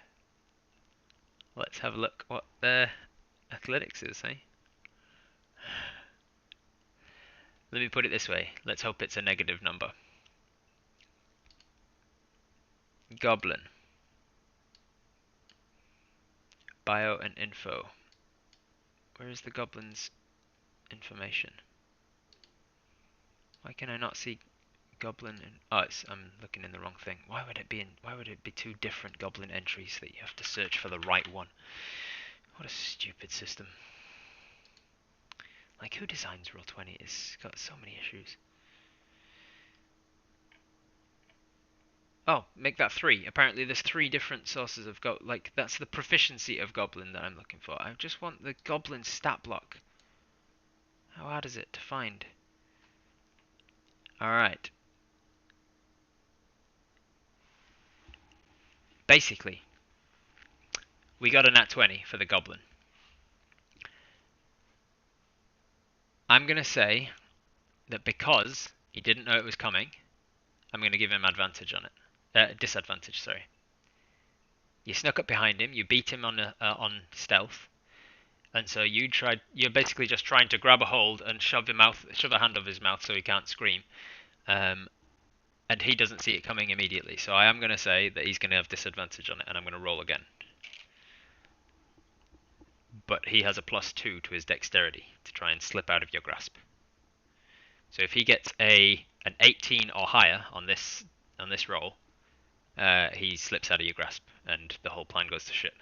Let's have a look what their athletics is, eh? Let me put it this way. Let's hope it's a negative number. Goblin. Bio and info. Where is the goblin's information? Why can I not see goblin and I'm looking in the wrong thing. Why would it be two different goblin entries that you have to search for the right one? What a stupid system. Like, who designs Roll20? It's got so many issues. Oh, make that 3. Apparently there's 3 different sources of like, that's the proficiency of goblin that I'm looking for. I just want the goblin stat block. How hard is it to find? Alright. Basically, we got a nat 20 for the goblin. I'm going to say that because he didn't know it was coming, I'm going to give him advantage on it. Disadvantage, sorry. You snuck up behind him, you beat him on stealth, and so you're basically just trying to grab a hold and shove a hand over his mouth so he can't scream. And he doesn't see it coming immediately, so I am going to say that he's going to have disadvantage on it, and I'm going to roll again. But he has a +2 to his dexterity to try and slip out of your grasp. So if he gets an 18 or higher on this roll, he slips out of your grasp, and the whole plan goes to shit.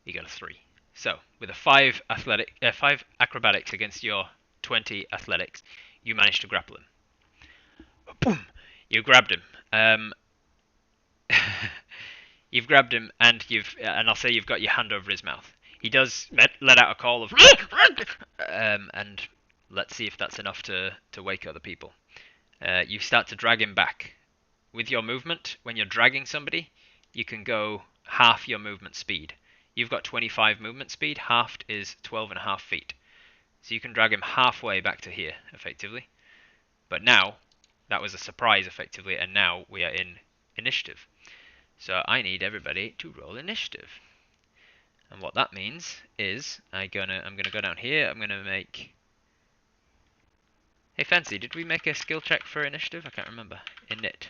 You got a 3. So with a 5 acrobatics against your 20 athletics, you manage to grapple him. Boom! You grabbed him. You've grabbed him, and I'll say you've got your hand over his mouth. He does let out a call of and let's see if that's enough to wake other people. You start to drag him back. With your movement, when you're dragging somebody, you can go half your movement speed. You've got 25 movement speed, halved is 12.5 feet. So you can drag him halfway back to here, effectively. But now, that was a surprise, effectively, and now we are in initiative. So I need everybody to roll initiative. And what that means is I'm gonna go down here. I'm gonna make. Hey Fancy, did we make a skill check for initiative? I can't remember. Init.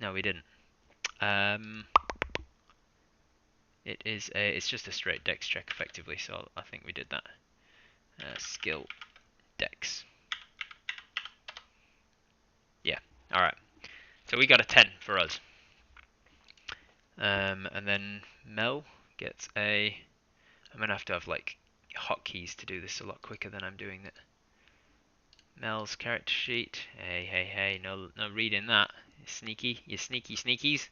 No, we didn't. It's just a straight dex check effectively. So I think we did that. Skill dex. Yeah. All right. So we got a 10 for us. And then Mel gets a. I'm gonna have to have like hotkeys to do this a lot quicker than I'm doing it. Mel's character sheet. Hey, no reading that. You sneaky sneakies.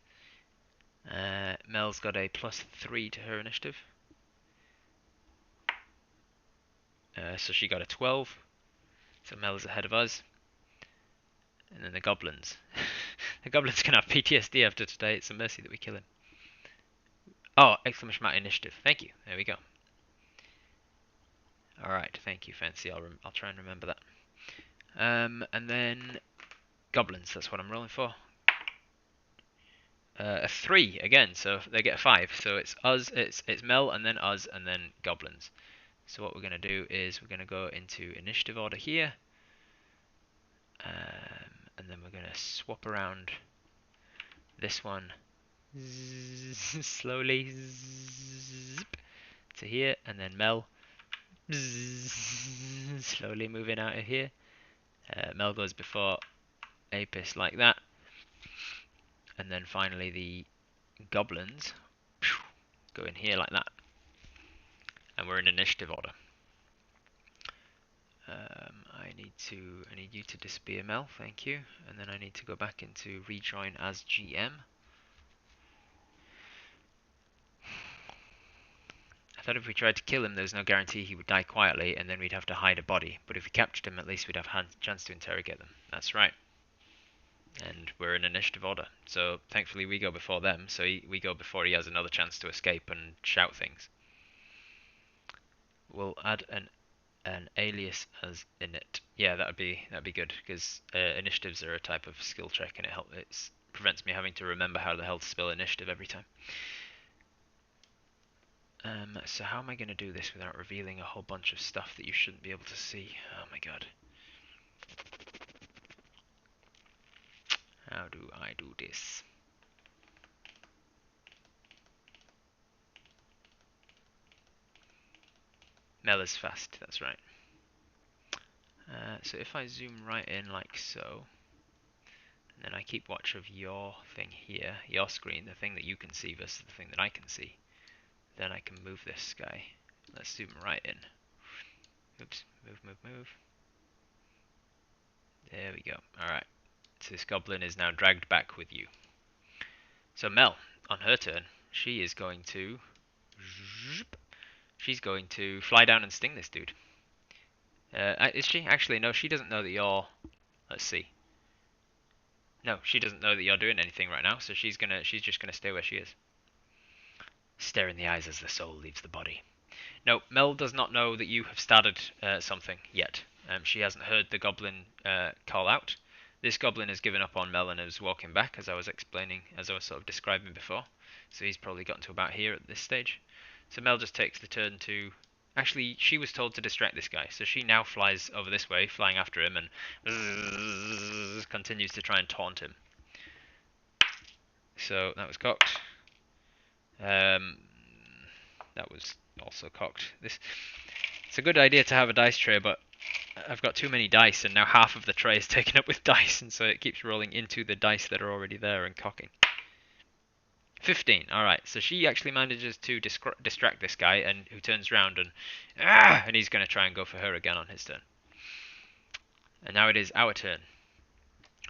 Mel's got a +3 to her initiative. So she got a 12. So Mel's ahead of us. And then the goblins. The goblins can have PTSD after today. It's a mercy that we kill him. Oh, exclamation mark initiative. Thank you. There we go. Alright, thank you, Fancy. I'll try and remember that. And then goblins, that's what I'm rolling for. A 3 again, so they get a 5. So it's us, it's Mel, and then us, and then goblins. So what we're going to do is we're going to go into initiative order here. And then we're going to swap around this one slowly to here, and then Mel slowly moving out of here. Mel goes before Apis like that, and then finally the goblins go in here like that, and we're in initiative order. I need you to disappear, Mel, thank you, and then I need to go back into rejoin as GM. I thought if we tried to kill him, there's no guarantee he would die quietly, and then we'd have to hide a body. But if we captured him, at least we'd have a chance to interrogate them. That's right. And we're in initiative order. So thankfully we go before them, so we go before he has another chance to escape and shout things. We'll add an alias as init. Yeah, that'd be good, because initiatives are a type of skill check, and it prevents me having to remember how the hell to spell initiative every time. So how am I going to do this without revealing a whole bunch of stuff that you shouldn't be able to see? Oh my god. How do I do this? Mel is fast, that's right. So if I zoom right in like so, and then I keep watch of your thing here, your screen, the thing that you can see versus the thing that I can see, then I can move this guy. Let's zoom right in. Oops, move, move, move. There we go. Alright, so this goblin is now dragged back with you. So Mel, on her turn, she is going to... She's going to fly down and sting this dude. Is she? Actually, no, she doesn't know that you're... Let's see. No, she doesn't know that you're doing anything right now, so she's just gonna stay where she is. Stare in the eyes as the soul leaves the body. No, Mel does not know that you have started something yet. She hasn't heard the goblin call out. This goblin has given up on Mel and is walking back, as I was explaining, as I was sort of describing before. So he's probably gotten to about here at this stage. So Mel just takes the turn to... Actually, she was told to distract this guy, so she now flies over this way, flying after him, and continues to try and taunt him. So that was cocked. That was also cocked. It's a good idea to have a dice tray, but I've got too many dice, and now half of the tray is taken up with dice, and so it keeps rolling into the dice that are already there and cocking. 15. Alright, so she actually manages to distract this guy, and who turns around and he's going to try and go for her again on his turn. And now it is our turn.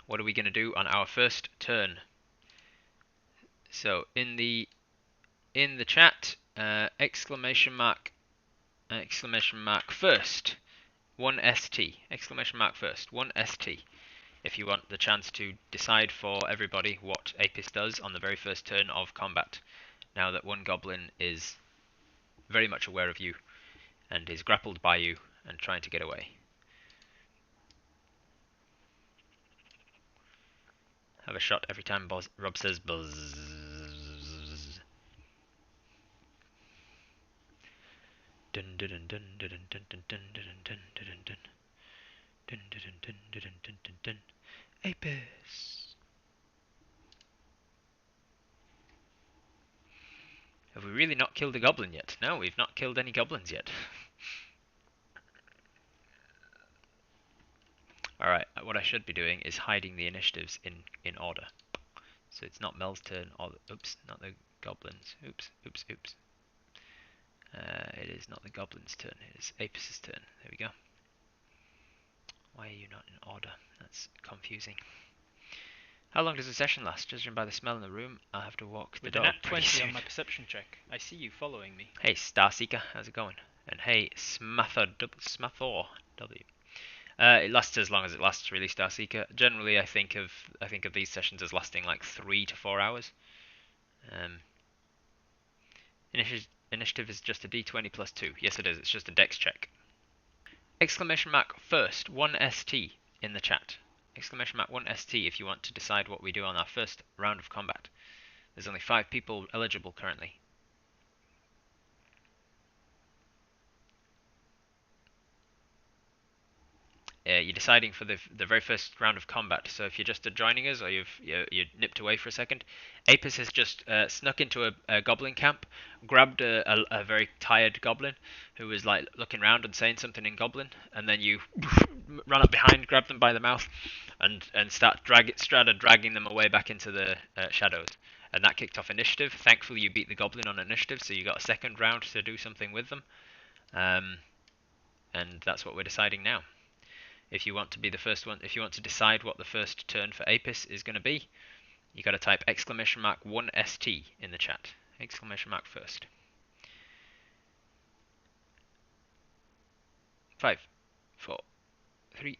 What are we going to do on our first turn? So in the chat, exclamation mark first, 1 ST, exclamation mark first, 1 ST. If you want the chance to decide for everybody what Apis does on the very first turn of combat, now that one goblin is very much aware of you and is grappled by you and trying to get away. Have a shot every time Rob says buzz. Dun dun dun dun dun dun dun dun dun dun dun dun dun dun dun dun dun dun dun. Apis. Have we really not killed a goblin yet? No, we've not killed any goblins yet. Alright, what I should be doing is hiding the initiatives in order. So it's not Mel's turn, or oops, not the goblins. Oops, oops, oops. It is not the goblin's turn, it is Apis' turn. There we go. Why are you not in order? That's confusing. How long does the session last? Judging by the smell in the room, I'll have to walk the With dog a nat pretty 20 soon. on my perception check, I see you following me. Hey, Starseeker, how's it going? And hey, Smathor W. It lasts as long as it lasts, really, Starseeker. Generally, I think of these sessions as lasting like 3 to 4 hours. Initiative is just a D20 plus 2. Yes, it is. It's just a dex check. Exclamation mark first, 1 ST in the chat. Exclamation mark 1 ST if you want to decide what we do on our first round of combat. There's only 5 people eligible currently. You're deciding for the very first round of combat. So if you're just joining us, or you're nipped away for a second, Apis has just snuck into a goblin camp, grabbed a very tired goblin who was like looking around and saying something in goblin, and then you run up behind, grab them by the mouth, and started dragging them away back into the shadows. And that kicked off initiative. Thankfully, you beat the goblin on initiative, so you got a second round to do something with them. And that's what we're deciding now. If you want to be the first one, if you want to decide what the first turn for Apis is going to be, you got to type exclamation mark 1 ST in the chat. Exclamation mark first. 5, 4, 3,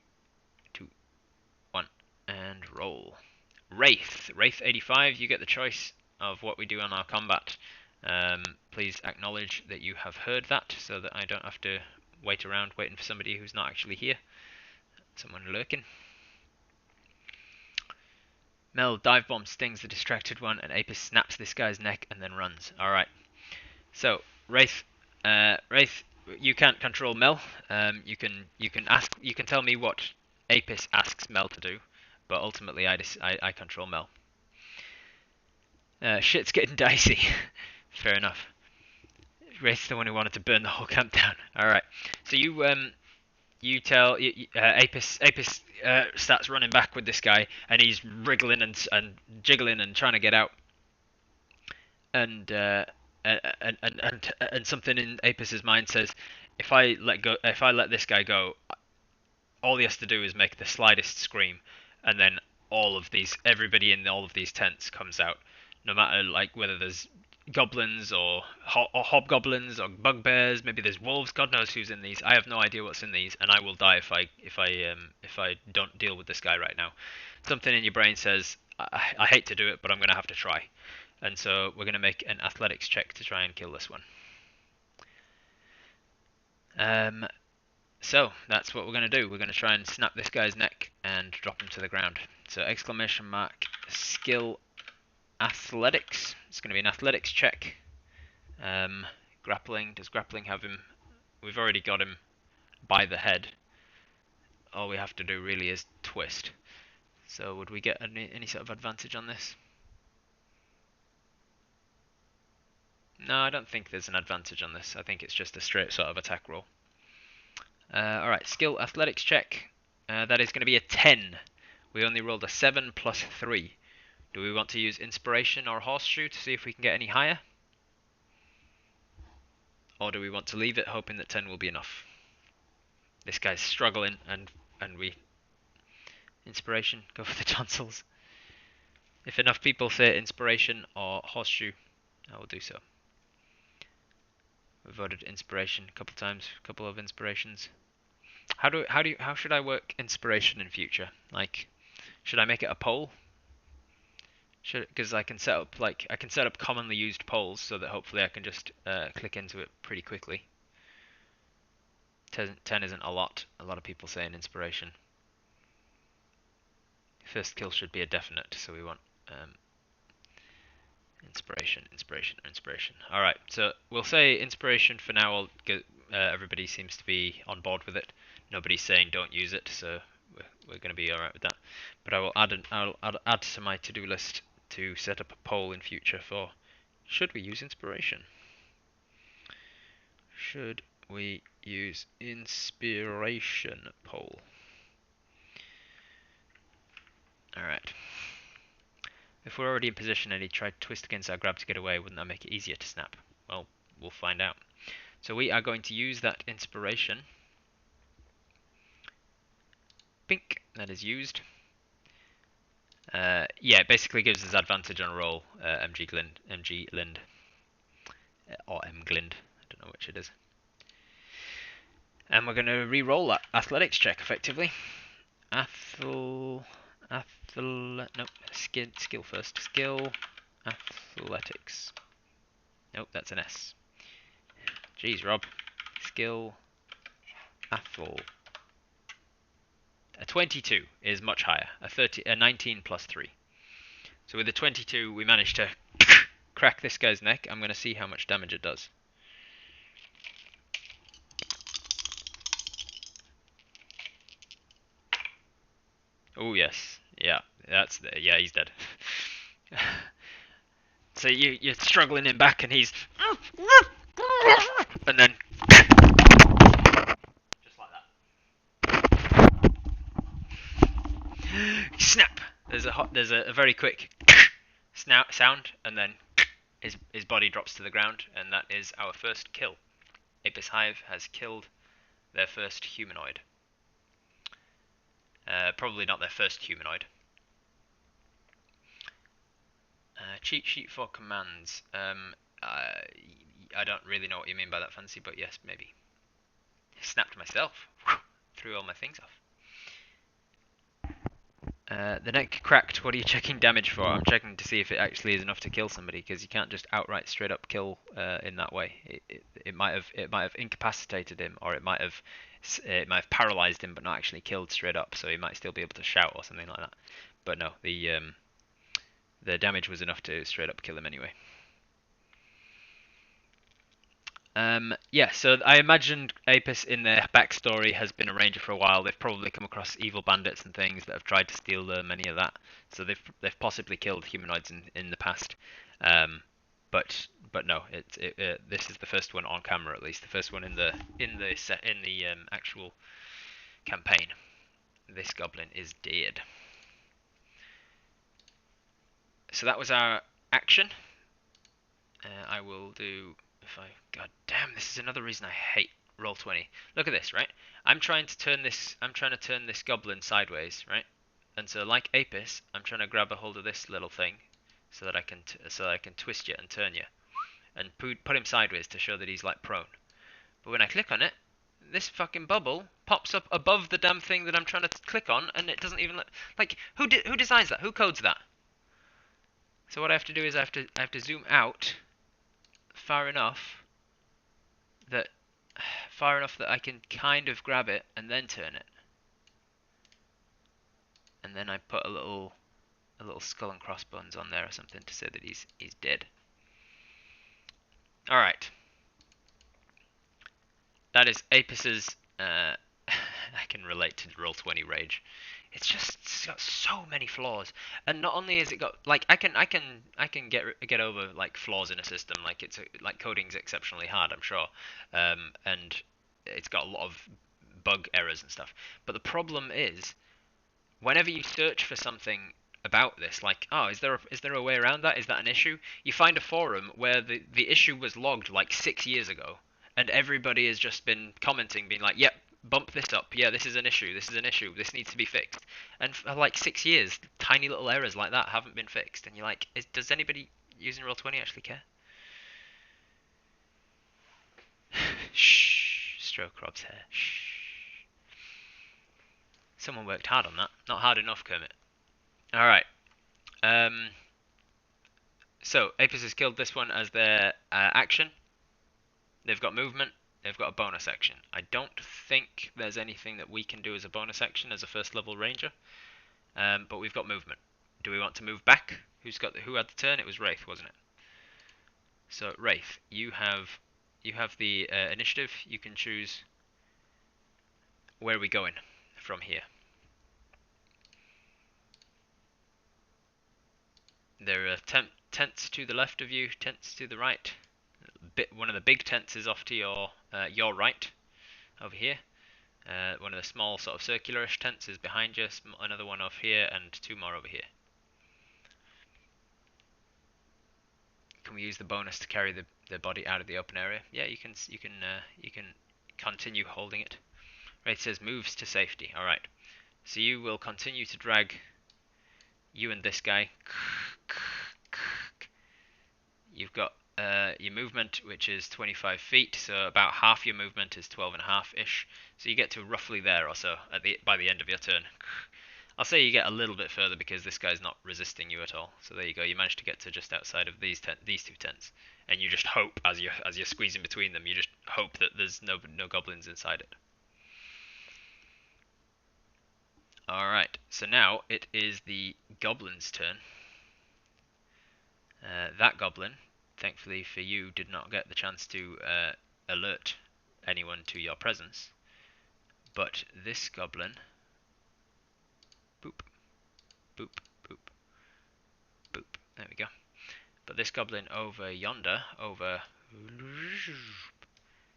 2, 1, and roll. Wraith 85. You get the choice of what we do on our combat. Please acknowledge that you have heard that, so that I don't have to wait around waiting for somebody who's not actually here. Someone lurking. Mel dive bomb stings the distracted one, and Apis snaps this guy's neck and then runs. Alright. So, Wraith, Wraith, you can't control Mel. You can tell me what Apis asks Mel to do, but ultimately I control Mel. Shit's getting dicey. Fair enough. Wraith's the one who wanted to burn the whole camp down. All right. So you tell Apis starts running back with this guy, and he's wriggling and jiggling and trying to get out. And something in Apis's mind says, if I let this guy go, all he has to do is make the slightest scream, and then everybody in all of these tents comes out, no matter like whether there's goblins or hobgoblins or bugbears. Maybe there's wolves. God knows who's in these. I have no idea what's in these, and I will die if I don't deal with this guy right now. Something in your brain says, I hate to do it, but I'm gonna have to try. And so we're gonna make an athletics check to try and kill this one. So that's what we're gonna do. We're gonna try and snap this guy's neck and drop him to the ground. So exclamation mark skill athletics. It's going to be an athletics check. Grappling. Does grappling have him? We've already got him by the head. All we have to do really is twist. So would we get any sort of advantage on this? No, I don't think there's an advantage on this. I think it's just a straight sort of attack roll. Alright, skill athletics check. That is going to be a 10. We only rolled a 7 plus 3. Do we want to use Inspiration or Horseshoe to see if we can get any higher? Or do we want to leave it hoping that 10 will be enough? This guy's struggling and we... Inspiration, go for the tonsils. If enough people say Inspiration or Horseshoe, I will do so. We voted Inspiration a couple times, a couple of inspirations. How should I work Inspiration in future? Like, should I make it a poll? Because I can set up commonly used polls so that hopefully I can just click into it pretty quickly. 10 isn't a lot. A lot of people say an inspiration. First kill should be a definite, so we want inspiration, inspiration, inspiration. All right, so we'll say inspiration for now. Everybody seems to be on board with it. Nobody's saying don't use it, so we're going to be all right with that. But I will add to my to-do list to set up a poll in future for should we use inspiration? Should we use inspiration poll? Alright. If we're already in position and he tried to twist against our grab to get away, wouldn't that make it easier to snap? Well, we'll find out. So we are going to use that inspiration. Pink, that is used. Yeah, it basically gives us advantage on a roll, MG Lind. Or M Glind, I don't know which it is. And we're going to re-roll that athletics check effectively. Nope, skill first. Skill, athletics. Nope, that's an S. Jeez, Rob. Skill, a 22 is much higher. A 19 plus 3. So with a 22, we managed to crack this guy's neck. I'm going to see how much damage it does. Oh yes, yeah, yeah, he's dead. So you're struggling him back, and he's, and then just like that. Snap. There's a very quick sound, and then his body drops to the ground, and that is our first kill. Apis Hive has killed their first humanoid. Probably not their first humanoid. Cheat sheet for commands. I don't really know what you mean by that, Fancy, but yes, maybe. Snapped myself. Threw all my things off. The neck cracked. What are you checking damage for? I'm checking to see if it actually is enough to kill somebody, because you can't just outright straight up kill in that way. It might have incapacitated him, or it might have paralyzed him, but not actually killed straight up. So he might still be able to shout or something like that. But no, the damage was enough to straight up kill him anyway. Yeah, so I imagined Apis in their backstory has been a ranger for a while. They've probably come across evil bandits and things that have tried to steal many of that. So they've possibly killed humanoids in the past. Um, but no, this is the first one on camera, at least the first one in the actual campaign. This goblin is dead. So that was our action. I will do if I god damn, this is another reason I hate Roll20. Look at this, right? I'm trying to turn this goblin sideways, right? And so like Apis, I'm trying to grab a hold of this little thing so that I can twist you and turn you and put him sideways to show that he's like prone. But when I click on it, this fucking bubble pops up above the damn thing that I'm trying to click on, and it doesn't even like who designs that? Who codes that? So what I have to do is I have to zoom out far enough that I can kind of grab it and then turn it. And then I put a little skull and crossbones on there or something to say that he's dead. All right. That is Apis's I can relate to Roll20 rage. It's got so many flaws, and not only has it got like I can get over like flaws in a system, like like coding's exceptionally hard, I'm sure, and it's got a lot of bug errors and stuff. But the problem is, whenever you search for something about this, like, oh, is there a way around that? Is that an issue? You find a forum where the issue was logged like 6 years ago, and everybody has just been commenting, being like, yep, bump this up. Yeah, this is an issue. This is an issue. This needs to be fixed. And for like 6 years, tiny little errors like that haven't been fixed. And you're like, does anybody using Roll20 actually care? Shh. Stroke Rob's hair. Shh. Someone worked hard on that. Not hard enough, Kermit. Alright. So, Apis has killed this one as their action. They've got movement. They've got a bonus action. I don't think there's anything that we can do as a bonus action as a first level ranger. But we've got movement. Do we want to move back? Who had the turn? It was Wraith, wasn't it? So Wraith, you have the initiative. You can choose where are we going from here. There are tents to the left of you, tents to the right. One of the big tents is off to your right, over here. One of the small sort of circular-ish tents is behind you. Another one off here, and two more over here. Can we use the bonus to carry the body out of the open area? Yeah, you can continue holding it. Right, it says moves to safety. All right, so you will continue to drag you and this guy. You've got your movement, which is 25 feet, so about half your movement is 12 and a half-ish. So you get to roughly there or so by the end of your turn. I'll say you get a little bit further because this guy's not resisting you at all. So there you go. You managed to get to just outside of these two tents, and you just hope as you're squeezing between them, you just hope that there's no goblins inside it. All right. So now it is the goblin's turn. That goblin, thankfully for you, did not get the chance to alert anyone to your presence. But this goblin, boop, boop, boop, boop, there we go. But this goblin over yonder,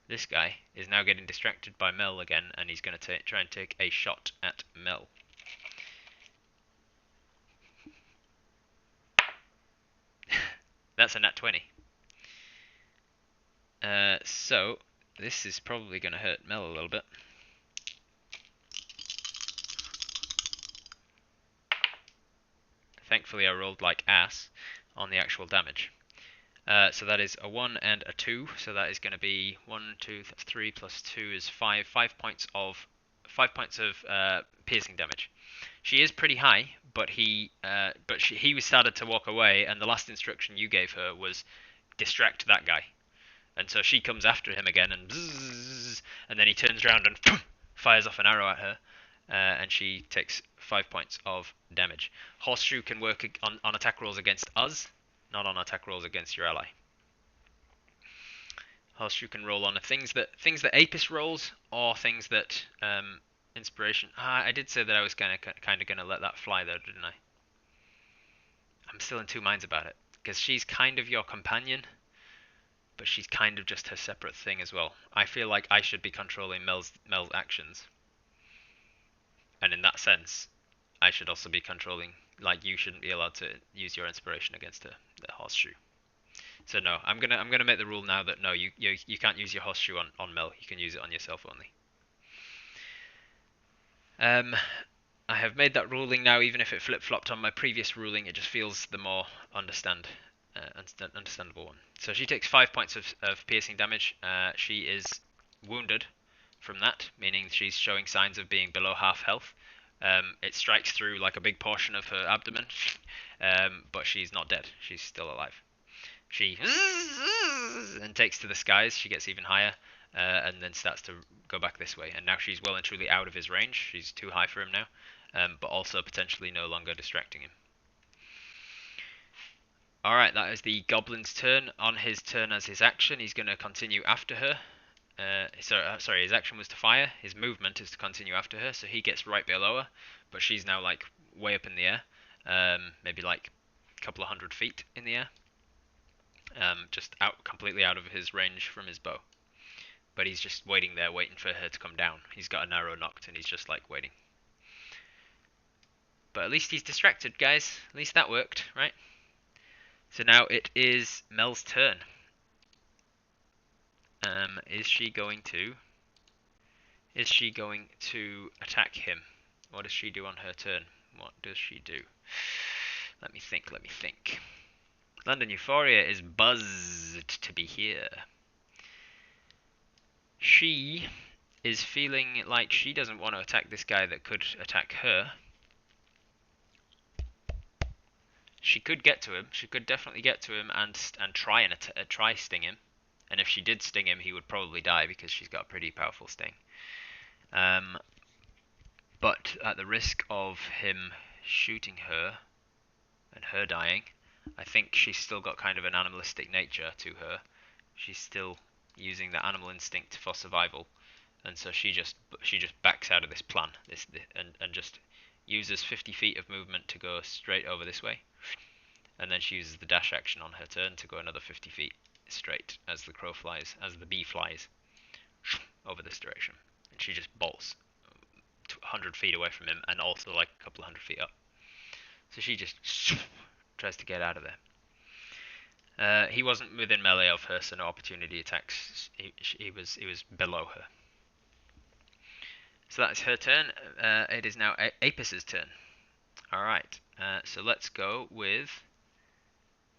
this guy, is now getting distracted by Mel again, and he's going to try and take a shot at Mel. That's a nat 20. So, this is probably going to hurt Mel a little bit. Thankfully I rolled like ass on the actual damage. So that is a 1 and a 2, so that is going to be 1, 2, 3 plus 2 is 5. 5 points of piercing damage. She is pretty high, but he started to walk away, and the last instruction you gave her was distract that guy. And so she comes after him again, and bzzz, and then he turns around and fires off an arrow at her, and she takes 5 points of damage. Horseshoe can work on attack rolls against us, not on attack rolls against your ally. Horseshoe can roll on things that Apis rolls, or things that inspiration. I did say that I was kind of gonna let that fly though, didn't I? I'm still in two minds about it because she's kind of your companion, but she's kind of just her separate thing as well. I feel like I should be controlling Mel's actions, and in that sense, I should also be controlling. Like you shouldn't be allowed to use your inspiration against her, the horseshoe. So no, I'm gonna make the rule now that no, you can't use your horseshoe on Mel. You can use it on yourself only. I have made that ruling now. Even if it flip-flopped on my previous ruling, it just feels the more understandable one. So she takes 5 points of piercing damage. She is wounded from that, meaning she's showing signs of being below half health. It strikes through like a big portion of her abdomen, but she's not dead. She's still alive. She and takes to the skies. She gets even higher, and then starts to go back this way. And now she's well and truly out of his range. She's too high for him now, but also potentially no longer distracting him. Alright, that is the Goblin's turn. On his turn as his action, he's going to continue after her. Sorry, his action was to fire. His movement is to continue after her, so he gets right below her, but she's now like way up in the air, maybe like a couple of 100 feet in the air, just completely out of his range from his bow. But he's just waiting there, waiting for her to come down. He's got an arrow knocked, and he's just like waiting. But at least he's distracted, guys. At least that worked, right? So now it is Mel's turn. Is she going to attack him? What does she do on her turn? What does she do? Let me think. London Euphoria is buzzed to be here. She is feeling like she doesn't want to attack this guy that could attack her. She could get to him. She could definitely get to him and try sting him. And if she did sting him, he would probably die because she's got a pretty powerful sting. But at the risk of him shooting her and her dying, I think she's still got kind of an animalistic nature to her. She's still using the animal instinct for survival, and so she just backs out of this plan, and just uses 50 feet of movement to go straight over this way, and then she uses the dash action on her turn to go another 50 feet straight as the bee flies over this direction, and she just bolts 100 feet away from him, and also like a couple of 100 feet up. So she just tries to get out of there. He wasn't within melee of her, so no opportunity attacks. He was below her. So that's her turn. It is now Apis' turn. Alright, so let's go with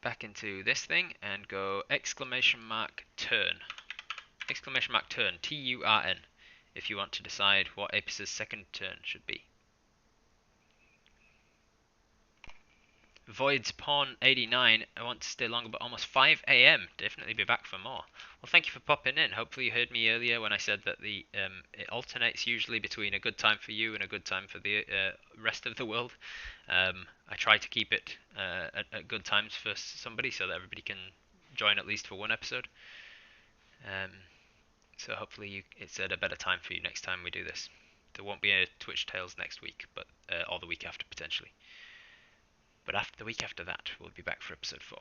back into this thing and go exclamation mark turn. Exclamation mark turn, T-U-R-N, if you want to decide what Apis' second turn should be. Void's Pawn 89, I want to stay longer, but almost 5 AM. Definitely be back for more. Well, thank you for popping in. Hopefully you heard me earlier when I said that it alternates usually between a good time for you and a good time for the rest of the world. I try to keep it at good times for somebody so that everybody can join at least for one episode. So hopefully it's at a better time for you next time we do this. There won't be a Twitch Tales next week, but or the week after potentially. But after the week after that, we'll be back for episode 4.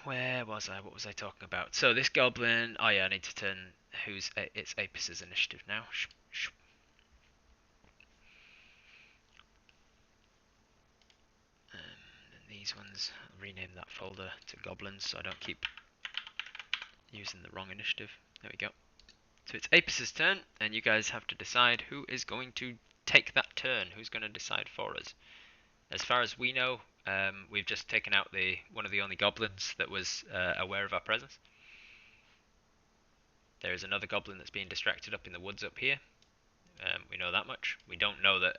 Where was I? What was I talking about? So this goblin. Oh yeah, I need to turn. It's Apis' initiative now. And these ones. I'll rename that folder to goblins so I don't keep using the wrong initiative. There we go. So it's Apis' turn, and you guys have to decide who is going to take that turn. Who's going to decide for us? As far as we know, we've just taken out one of the only goblins that was aware of our presence. There is another goblin that's being distracted up in the woods up here. We know that much. We don't know that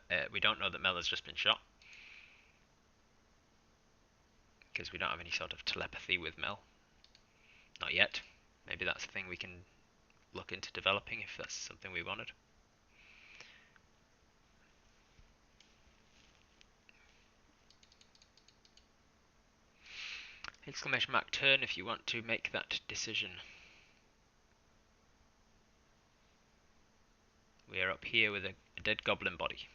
Mel has just been shot because we don't have any sort of telepathy with Mel. Not yet. Maybe that's a thing we can look into developing if that's something we wanted. Exclamation mark turn if you want to make that decision. We are up here with a dead goblin body.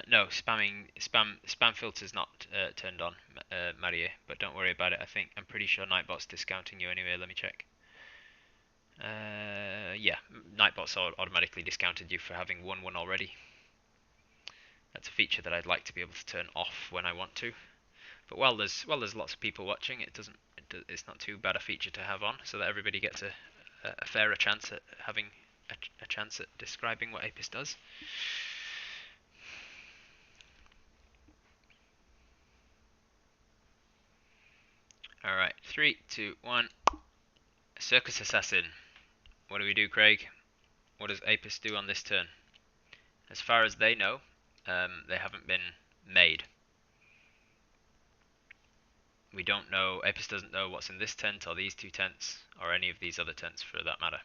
No, spam filter's not turned on, Maria, but don't worry about it. I'm pretty sure Nightbot's discounting you anyway. Let me check. Yeah, Nightbot's automatically discounted you for having won one already. That's a feature that I'd like to be able to turn off when I want to. But while there's lots of people watching, it's not too bad a feature to have on, so that everybody gets a fairer chance at having a chance at describing what Apis does. Alright, 3, 2, 1. Circus Assassin. What do we do, Craig? What does Apis do on this turn? As far as they know, they haven't been made. We don't know, Apis doesn't know what's in this tent, or these two tents, or any of these other tents for that matter.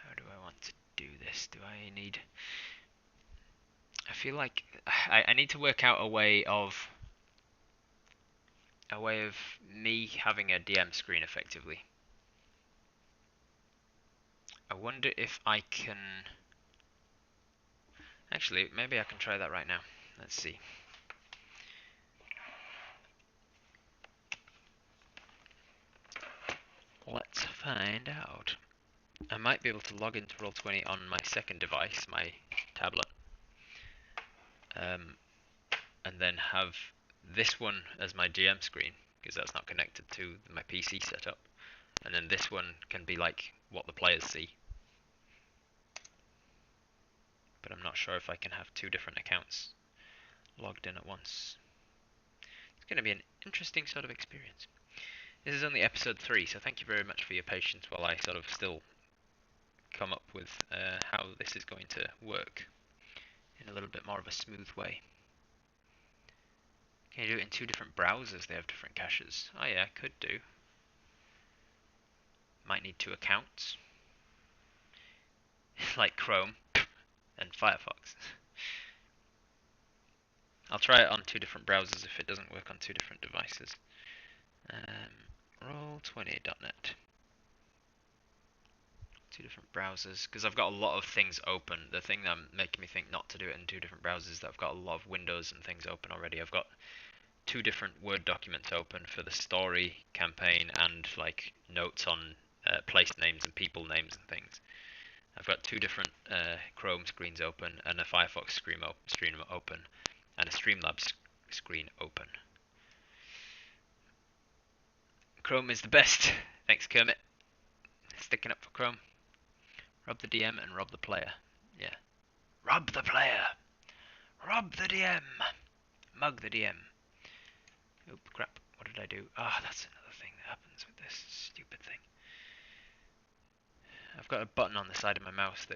How do I want to do this? Do I need... I feel like I need to work out a way of me having a DM screen effectively. I wonder if I can... Actually, maybe I can try that right now. Let's see. Let's find out. I might be able to log into Roll20 on my second device, my tablet, and then have this one as my GM screen, because that's not connected to my PC setup, and then this one can be like what the players see. But I'm not sure if I can have two different accounts logged in at once. It's going to be an interesting sort of experience. This is only episode 3, so thank you very much for your patience while I sort of still come up with how this is going to work in a little bit more of a smooth way. Can you do it in two different browsers? They have different caches. Oh yeah, could do. Might need two accounts. Like Chrome and Firefox. I'll try it on two different browsers if it doesn't work on two different devices. Roll20.net. Two different browsers, because I've got a lot of things open. The thing that making me think not to do it in two different browsers is that I've got a lot of windows and things open already. I've got two different Word documents open for the story campaign and like notes on place names and people names and things. I've got two different Chrome screens open and a Firefox screen open and a Streamlabs screen open. Chrome is the best. Thanks, Kermit. Sticking up for Chrome. Rob the DM and rob the player. Yeah. Rob the player. Rob the DM. Mug the DM. Oop, crap. What did I do? Ah, that's another thing that happens with this stupid thing. I've got a button on the side of my mouse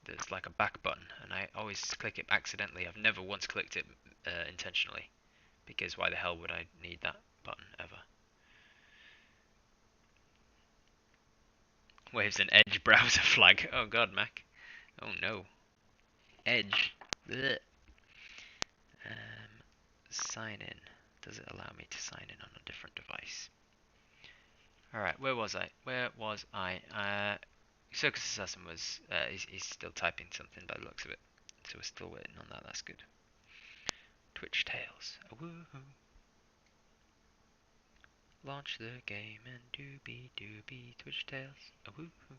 that's like a back button, and I always click it accidentally. I've never once clicked it intentionally, because why the hell would I need that button ever? Waves an Edge browser flag. Oh god, Mac. Oh no. Edge. Blech. Sign in. Does it allow me to sign in on a different device? Alright, where was I? Circus Assassin was, he's still typing something by the looks of it. So we're still waiting on that, that's good. Twitch Tales. Woohoo. Launch the game and doobie doobie Twitch Tales. Woohoo.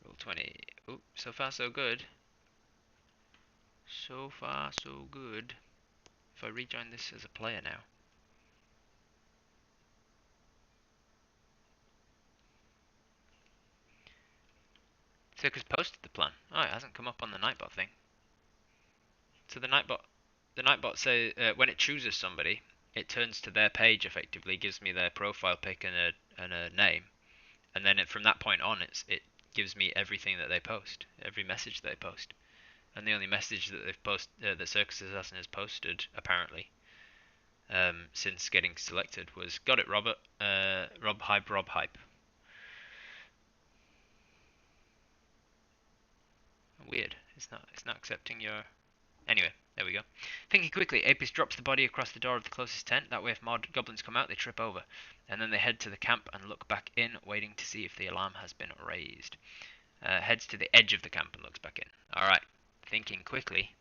Roll20. Oh, so far so good. So far so good. If I rejoin this as a player now. Circus posted the plan. Oh, it hasn't come up on the Nightbot thing. So the Nightbot says when it chooses somebody, it turns to their page effectively, gives me their profile pic and a name, and then from that point on, it gives me everything that they post, every message they post. And the only message that they've that Circus Assassin has posted, apparently, since getting selected was "Got it, Robert. Rob hype, Rob hype." Weird. It's not accepting your. Anyway, there we go. Thinking quickly, Apis drops the body across the door of the closest tent. That way, if more goblins come out, they trip over, and then they head to the camp and look back in, waiting to see if the alarm has been raised. Heads to the edge of the camp and looks back in. All right. Thinking quickly.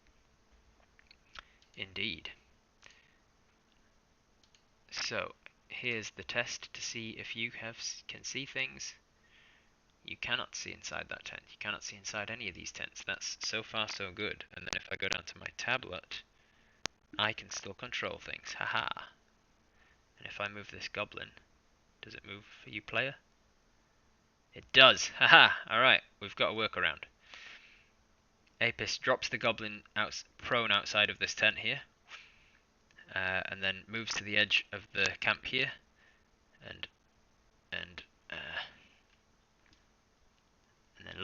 Indeed. So, here's the test to see if you can see things. You cannot see inside that tent. You cannot see inside any of these tents. That's so far so good. And then if I go down to my tablet, I can still control things. Haha. And if I move this goblin, does it move for you, player? It does. Haha. Alright, we've got a workaround. Apis drops the goblin prone outside of this tent here. And then moves to the edge of the camp here. And then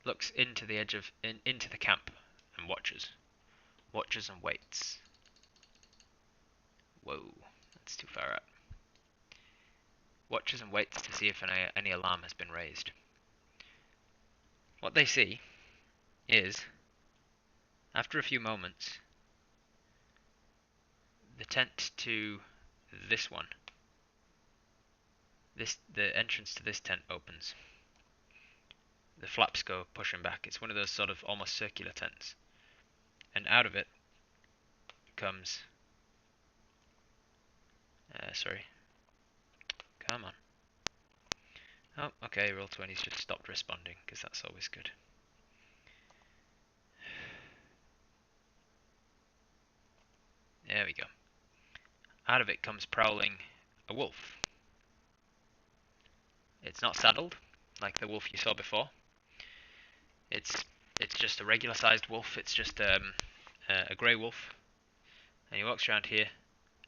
looks into the edge of into the camp and watches and waits. Whoa, that's too far out. Watches and waits to see if any alarm has been raised. What they see is, after a few moments, the tent to this one, the entrance to this tent opens. The flaps go pushing back. It's one of those sort of almost circular tents. And out of it comes... sorry. Come on. Oh, okay, Roll20's just stopped responding, because that's always good. There we go. Out of it comes prowling a wolf. It's not saddled, like the wolf you saw before. It's just a regular sized wolf. It's just a grey wolf, and he walks around here,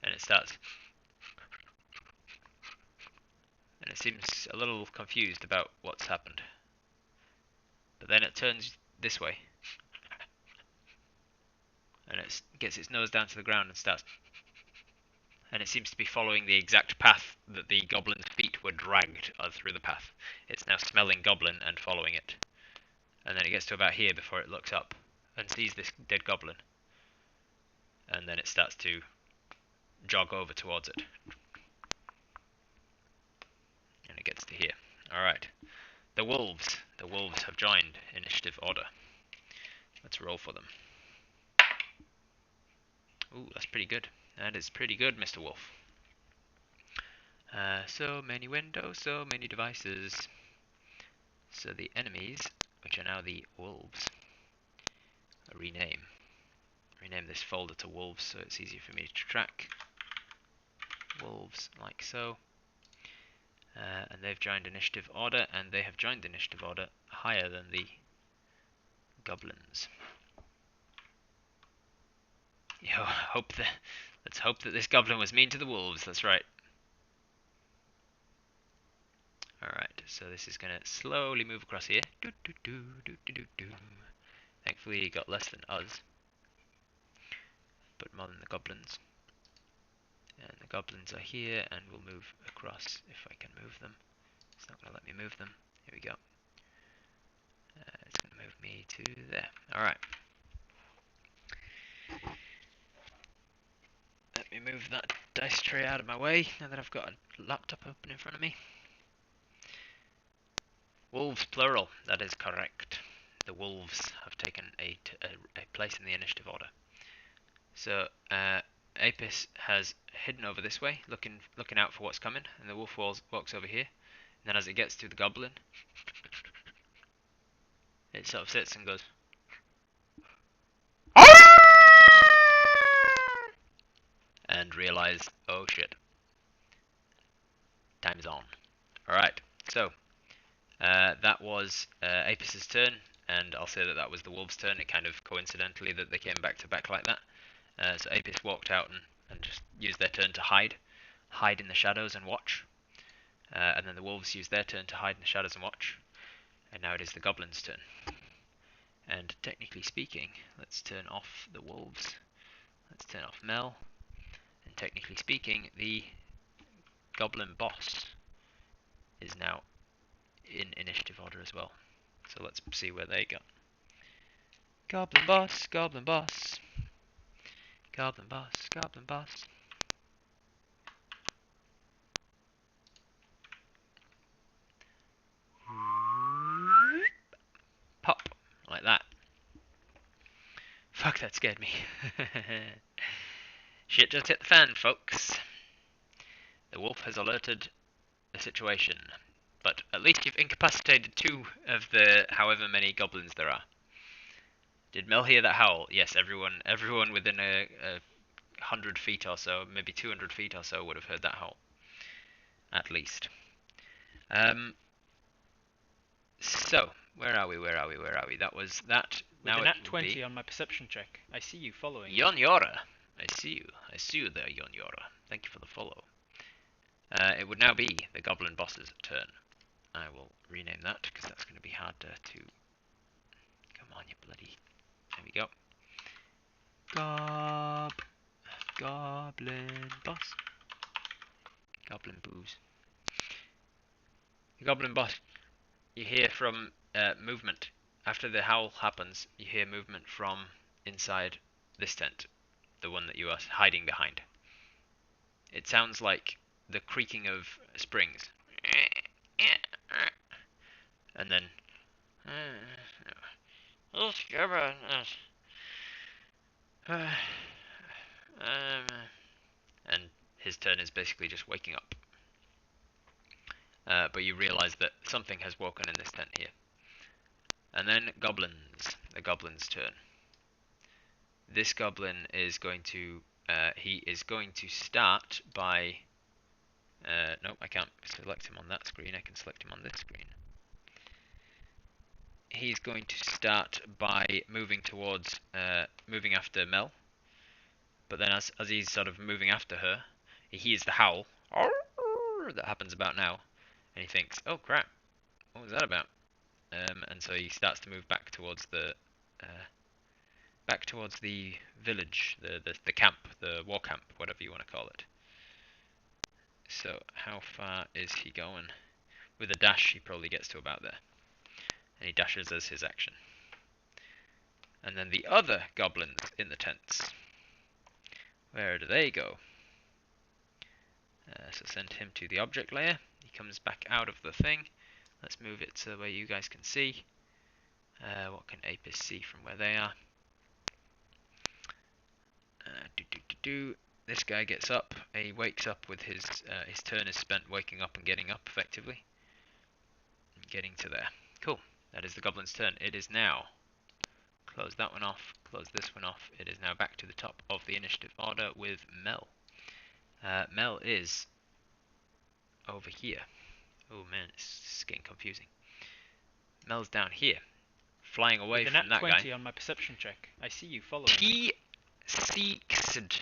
and it starts, and it seems a little confused about what's happened. But then it turns this way, and it gets its nose down to the ground and starts, and it seems to be following the exact path that the goblin's feet were dragged through the path. It's now smelling goblin and following it. And then it gets to about here before it looks up and sees this dead goblin. And then it starts to jog over towards it. And it gets to here. Alright. The wolves. The wolves have joined initiative order. Let's roll for them. Ooh, that's pretty good. That is pretty good, Mr. Wolf. So many windows, so many devices. So the enemies, which are now the wolves, rename this folder to wolves so it's easier for me to track. Wolves, like so. And they've joined initiative order, and they have joined the initiative order higher than the goblins. Yo, let's hope that this goblin was mean to the wolves. That's right. Alright, so this is going to slowly move across here. Thankfully he got less than us, but more than the goblins. And the goblins are here, and we'll move across if I can move them. It's not going to let me move them. Here we go. It's going to move me to there. Alright. Let me move that dice tray out of my way, now that I've got a laptop open in front of me. Wolves, plural. That is correct. The wolves have taken a place in the initiative order. So, Apis has hidden over this way, looking out for what's coming, and the wolf walks over here. And then as it gets to the goblin, it sort of sits and goes, and realize, oh shit, time's on. Alright, so that was Apis's turn, and I'll say that was the wolf's turn. It kind of coincidentally that they came back to back like that. So Apis walked out and just used their turn to hide in the shadows and watch. And then the wolves used their turn to hide in the shadows and watch. And now it is the Goblin's turn. And technically speaking, let's turn off the wolves. Let's turn off Mel. And technically speaking, the Goblin boss is now in initiative order as well. So let's see where they go. Goblin boss, Goblin boss. Goblin boss, Goblin boss. Pop, like that. Fuck, that scared me. Shit just hit the fan, folks. The wolf has alerted the situation, but at least you've incapacitated 2 of the however many goblins there are. Did Mel hear that howl? Yes, everyone within a 100 feet or so, maybe 200 feet or so, would have heard that howl. At least. So, where are we? That was that. With Now an it at will 20 be on my perception check, I see you following me. Yonyora. I see you there, Yonyora. Thank you for the follow. It would now be the Goblin boss's turn. I will rename that, because that's going to be harder to... Come on, you bloody... There we go. Goblin boss. Goblin booze. The Goblin boss. You hear from movement. After the howl happens, you hear movement from inside this tent. The one that you are hiding behind. It sounds like the creaking of springs. And then... and his turn is basically just waking up. But you realise that something has woken in this tent here. And then goblins. The goblin's turn. This goblin is going to... he is going to start by... no, I can't select him on that screen. I can select him on this screen. He's going to start by moving towards... moving after Mel. But then as he's sort of moving after her, he hears the howl that happens about now. And he thinks, oh crap, what was that about? And so he starts to move back towards the village, the camp, the war camp, whatever you want to call it. So how far is he going? With a dash, he probably gets to about there. And he dashes as his action. And then the other goblins in the tents. Where do they go? So send him to the object layer. He comes back out of the thing. Let's move it so where you guys can see. What can Apis see from where they are? This guy gets up. He wakes up with his turn is spent waking up and getting up effectively. And getting to there. Cool. That is the goblin's turn. It is now. Close that one off. Close this one off. It is now back to the top of the initiative order with Mel. Mel is over here. Oh man, it's getting confusing. Mel's down here, flying away from that guy. With an at 20 on my perception check, I see you following me. T-Seekst.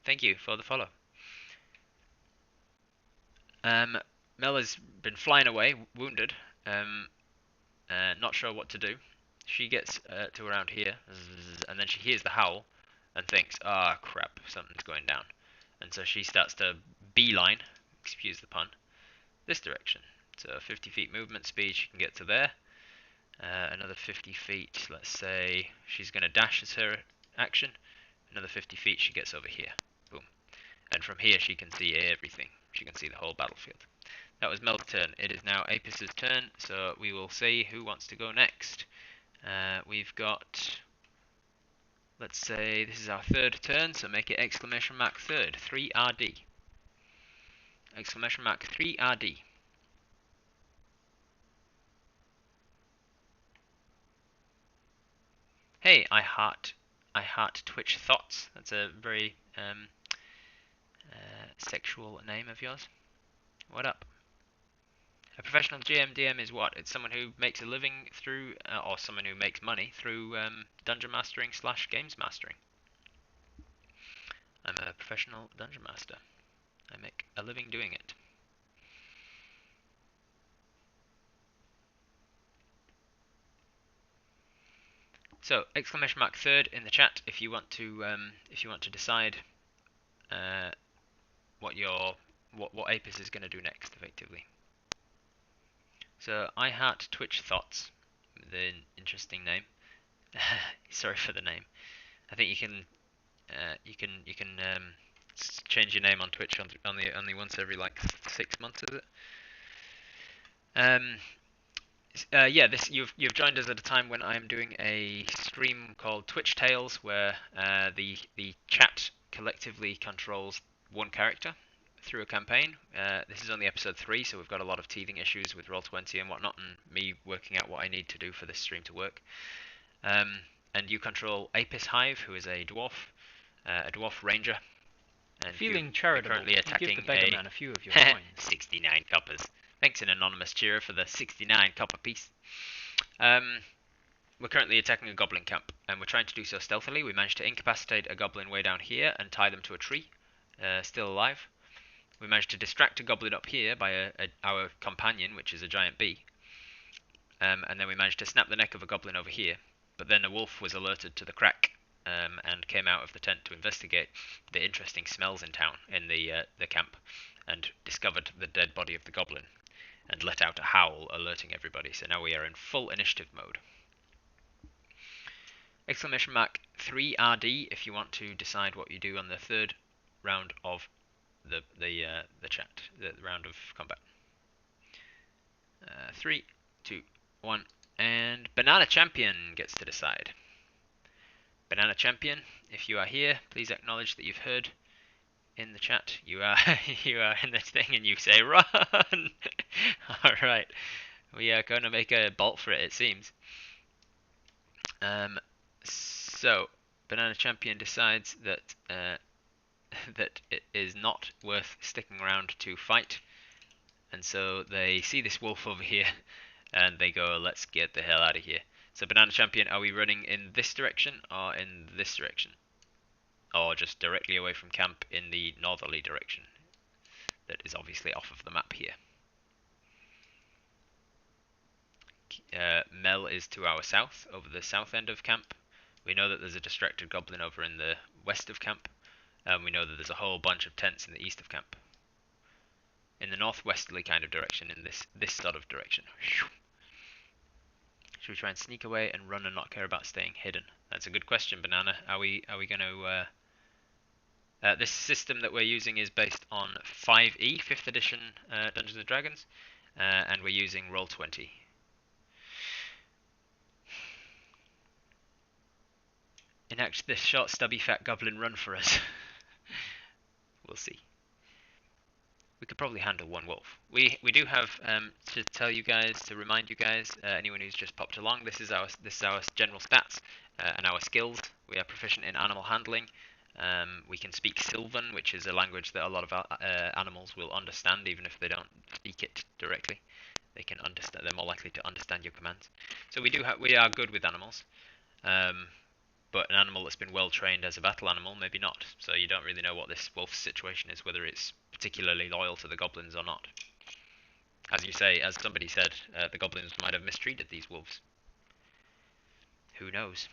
Thank you for the follow. Mel has been flying away, wounded, not sure what to do. She gets to around here, and then she hears the howl, and thinks, ah, crap, something's going down. And so she starts to beeline, excuse the pun, this direction. So 50 feet movement speed, she can get to there. Another 50 feet, let's say she's going to dash as her action. Another 50 feet, she gets over here. Boom. And from here, she can see everything. She can see the whole battlefield. That was Mel's turn. It is now Apis' turn, so we will see who wants to go next. We've got... Let's say this is our third turn, so make it exclamation mark third. 3RD. Exclamation mark 3RD. Hey, I heart Twitch thoughts. That's a very sexual name of yours. What up? A professional GM/DM is what? It's someone who makes a living through, or someone who makes money through dungeon mastering / games mastering. I'm a professional dungeon master. I make a living doing it. So exclamation mark third in the chat if you want to decide what Apis is going to do next, effectively. So I heart Twitch thoughts, the interesting name. Sorry for the name. I think you can change your name on Twitch only once every like 6 months, is it? Yeah, you've joined us at a time when I am doing a stream called Twitch Tales, where the chat collectively controls one character through a campaign. This is only episode 3, so we've got a lot of teething issues with Roll20 and whatnot, and me working out what I need to do for this stream to work. And you control Apis Hive, who is a dwarf ranger. And Feeling charitable, currently attacking give the beggar man a few of your coins. 69 coppers. Thanks, an anonymous cheerer, for the 69 copper piece. We're currently attacking a goblin camp, and we're trying to do so stealthily. We managed to incapacitate a goblin way down here and tie them to a tree, still alive. We managed to distract a goblin up here by our companion, which is a giant bee. And then we managed to snap the neck of a goblin over here. But then a wolf was alerted to the crack and came out of the tent to investigate the interesting smells in town, in the camp, and discovered the dead body of the goblin, and let out a howl, alerting everybody. So now we are in full initiative mode. Exclamation mark 3RD if you want to decide what you do on the third round of the chat, the round of combat. 3, 2, 1, and Banana Champion gets to decide. Banana Champion, if you are here, please acknowledge that you've heard in the chat. You are in this thing, and you say run. All right, we are going to make a bolt for it. It seems. So Banana Champion decides that that it is not worth sticking around to fight, and so they see this wolf over here, and they go, "Let's get the hell out of here." So Banana Champion, are we running in this direction or in this direction? Or just directly away from camp in the northerly direction? That is obviously off of the map here. Mel is to our south, over the south end of camp. We know that there's a distracted goblin over in the west of camp. And we know that there's a whole bunch of tents in the east of camp. In the northwesterly kind of direction, in this sort of direction. Should we try and sneak away and run and not care about staying hidden? That's a good question, Banana. Are we going to... this system that we're using is based on 5e, 5th edition Dungeons & Dragons, and we're using Roll20. Enact this short, stubby, fat goblin run for us. We'll see. We could probably handle one wolf. We do have to tell you guys, to remind you guys, anyone who's just popped along, this is our general stats and our skills. We are proficient in animal handling. We can speak Sylvan, which is a language that a lot of animals will understand, even if they don't speak it directly. They can understand. They're more likely to understand your commands. So we are good with animals. But an animal that's been well trained as a battle animal, maybe not. So you don't really know what this wolf's situation is, whether it's particularly loyal to the goblins or not. As you say, as somebody said, the goblins might have mistreated these wolves. Who knows?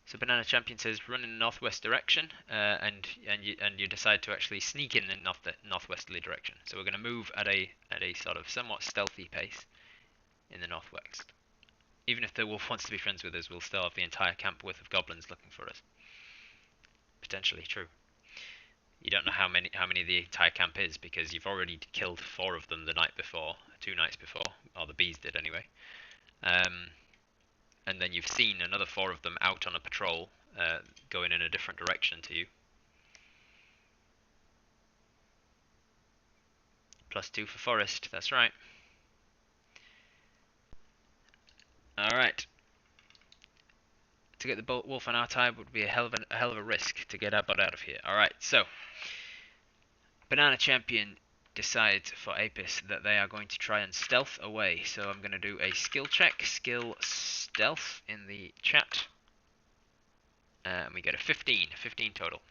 So Banana Champion says run in the northwest direction, and you decide to actually sneak in the northwesterly direction. So we're going to move at a sort of somewhat stealthy pace in the northwest. Even if the wolf wants to be friends with us, we'll still have the entire camp worth of goblins looking for us. Potentially true. You don't know how many the entire camp is, because you've already killed 4 of them the night before, 2 nights before, or the bees did anyway. And then you've seen another 4 of them out on a patrol, going in a different direction to you. +2 for forest, that's right. Alright. To get the wolf on our side would be a hell of a risk to get our butt out of here. Alright, so Banana Champion decides for Apis that they are going to try and stealth away. So I'm going to do a skill check, skill stealth in the chat. And we get a 15 total.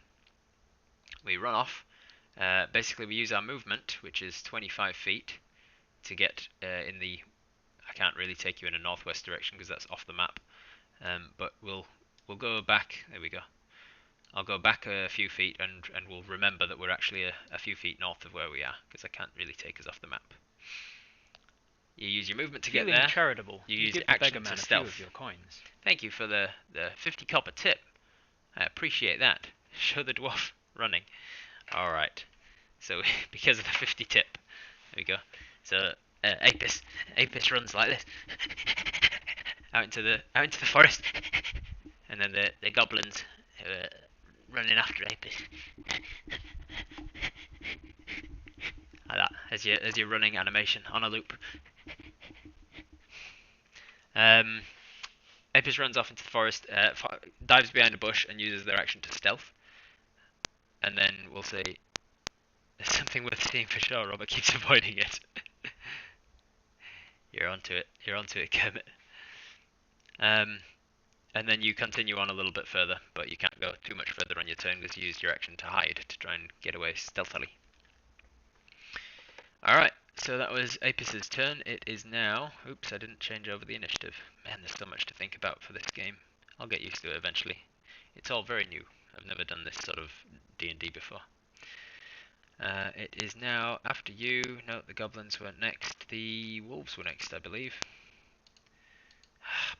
We run off. Basically we use our movement, which is 25 feet, to get in the... I can't can't really take you in a northwest direction because that's off the map. But we'll go back. There we go. I'll go back a few feet and we'll remember that we're actually a few feet north of where we are because I can't really take us off the map. You use your movement to get Feeling there. charitable, You you use give the action beggar man to a few stealth. of your coins. Thank you for the 50 copper tip. I appreciate that. Show the dwarf running. Alright. So, because of the 50 tip. There we go. So, Apis runs like this. out into the forest. And then the goblins who are running after Apis. Like that, as you're running animation on a loop. Apis runs off into the forest, dives behind a bush, and uses their action to stealth. And then we'll say, there's something worth seeing for sure. Robert keeps avoiding it. You're onto it, Kermit. And then you continue on a little bit further, but you can't go too much further on your turn because you used your action to hide to try and get away stealthily. Alright, so that was Apis's turn. It is now... Oops, I didn't change over the initiative. Man, there's so much to think about for this game. I'll get used to it eventually. It's all very new. I've never done this sort of D&D before. It is now after you. No, the goblins weren't next. The wolves were next, I believe.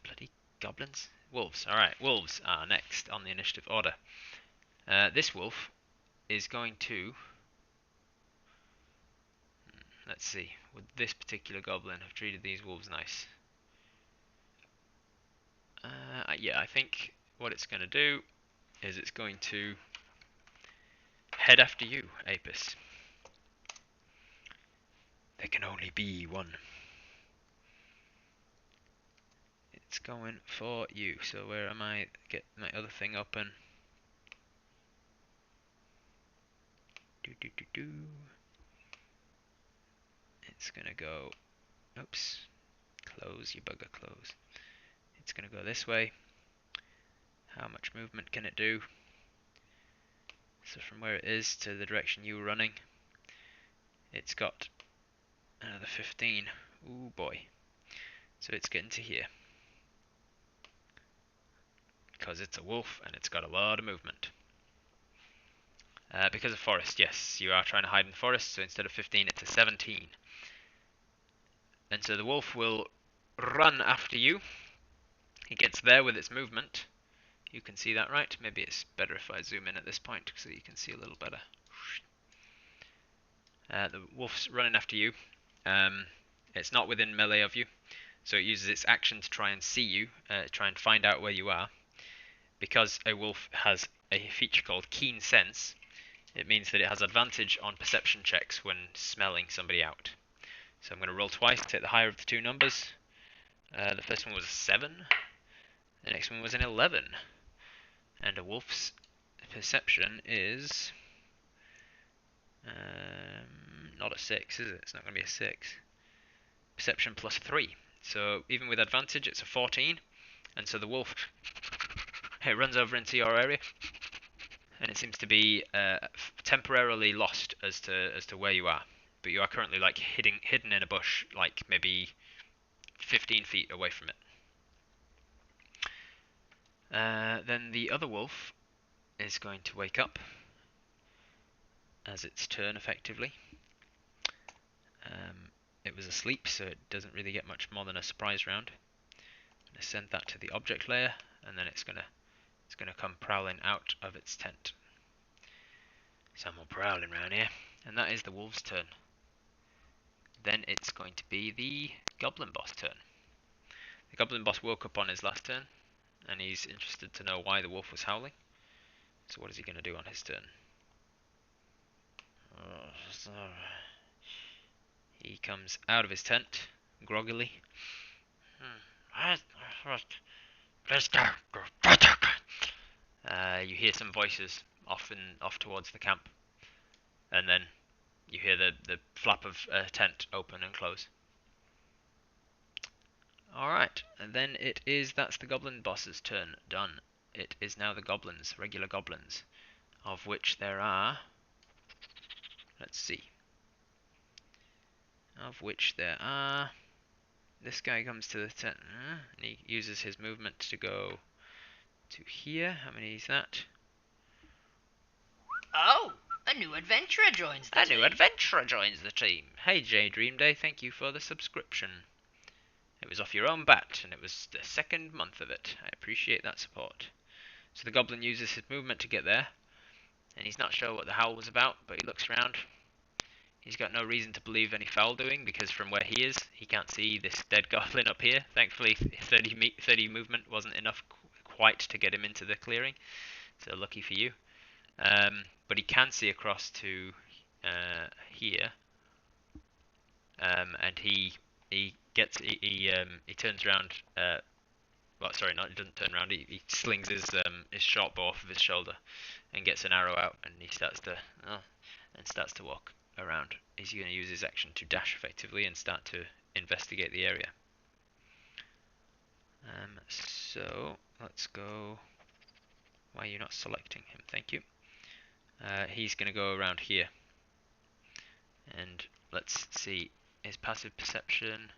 Bloody goblins. Wolves. Alright, wolves are next on the initiative order. This wolf is going to... Let's see. Would this particular goblin have treated these wolves nice? Yeah, I think what it's going to do is it's going to head after you, Apis. There can only be one. It's going for you. So where am I? Get my other thing open. It's gonna go. Oops. Close, you bugger, close. It's gonna go this way. How much movement can it do? So from where it is to the direction you were running, it's got another 15. Ooh boy. So it's getting to here. Because it's a wolf and it's got a lot of movement. Because of forest, yes, you are trying to hide in the forest, so instead of 15 it's a 17. And so the wolf will run after you. It gets there with its movement. You can see that, right? Maybe it's better if I zoom in at this point so you can see a little better. The wolf's running after you. It's not within melee of you, so it uses its action to try and see you, try and find out where you are. Because a wolf has a feature called Keen Sense, it means that it has advantage on perception checks when smelling somebody out. So I'm going to roll twice, take the higher of the two numbers. The first one was a 7, the next one was an 11. And a wolf's perception is... not a 6, is it? It's not going to be a 6. Perception plus 3. So even with advantage, it's a 14. And so the wolf... it runs over into your area. And it seems to be temporarily lost as to where you are. But you are currently like hidden in a bush, like maybe 15 feet away from it. Then the other wolf is going to wake up as its turn, effectively. It was asleep, so it doesn't really get much more than a surprise round. I'm going to send that to the object layer, and then it's gonna come prowling out of its tent. Some more prowling around here, and that is the wolf's turn. Then it's going to be the goblin boss turn. The goblin boss woke up on his last turn, and he's interested to know why the wolf was howling. So what is he going to do on his turn? He comes out of his tent, groggily. Please go. You hear some voices off towards the camp, and then you hear the flap of a tent open and close. Alright, and then that's the goblin boss's turn done. It is now the goblins, regular goblins, of which there are... Let's see. Of which there are... this guy comes to the tent, and he uses his movement to go to here. How many is that? Oh, a new adventurer joins the A team. new adventurer joins the team. Hey J Dream Day, thank you for the subscription. It was off your own bat, and it was the second month of it. I appreciate that support. So the goblin uses his movement to get there, and he's not sure what the howl was about, but he looks around. He's got no reason to believe any foul doing, because from where he is, he can't see this dead goblin up here. Thankfully, 30 movement wasn't enough quite to get him into the clearing, so lucky for you. But he can see across to here, and he turns around. Well, sorry, not he doesn't turn around. He slings his short bow off of his shoulder, and gets an arrow out, and he starts to walk around. He's going to use his action to dash effectively and start to investigate the area. So let's go. Why are you not selecting him? Thank you. He's going to go around here, and let's see his passive perception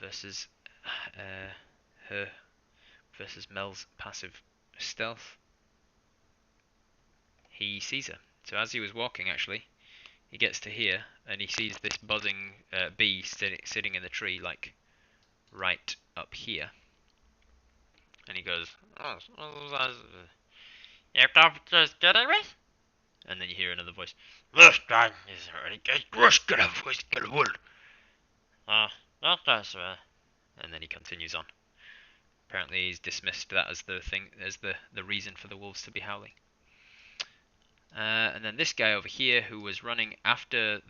versus her versus Mel's passive stealth. He sees her. So as he was walking, actually, he gets to here, and he sees this buzzing bee sitting in the tree, like right up here. And he goes, "Oh, You don't just get it with? and then you hear another voice. This guy is already get wood. That does, And then he continues on. Apparently he's dismissed that as the reason for the wolves to be howling. And then this guy over here, who was running after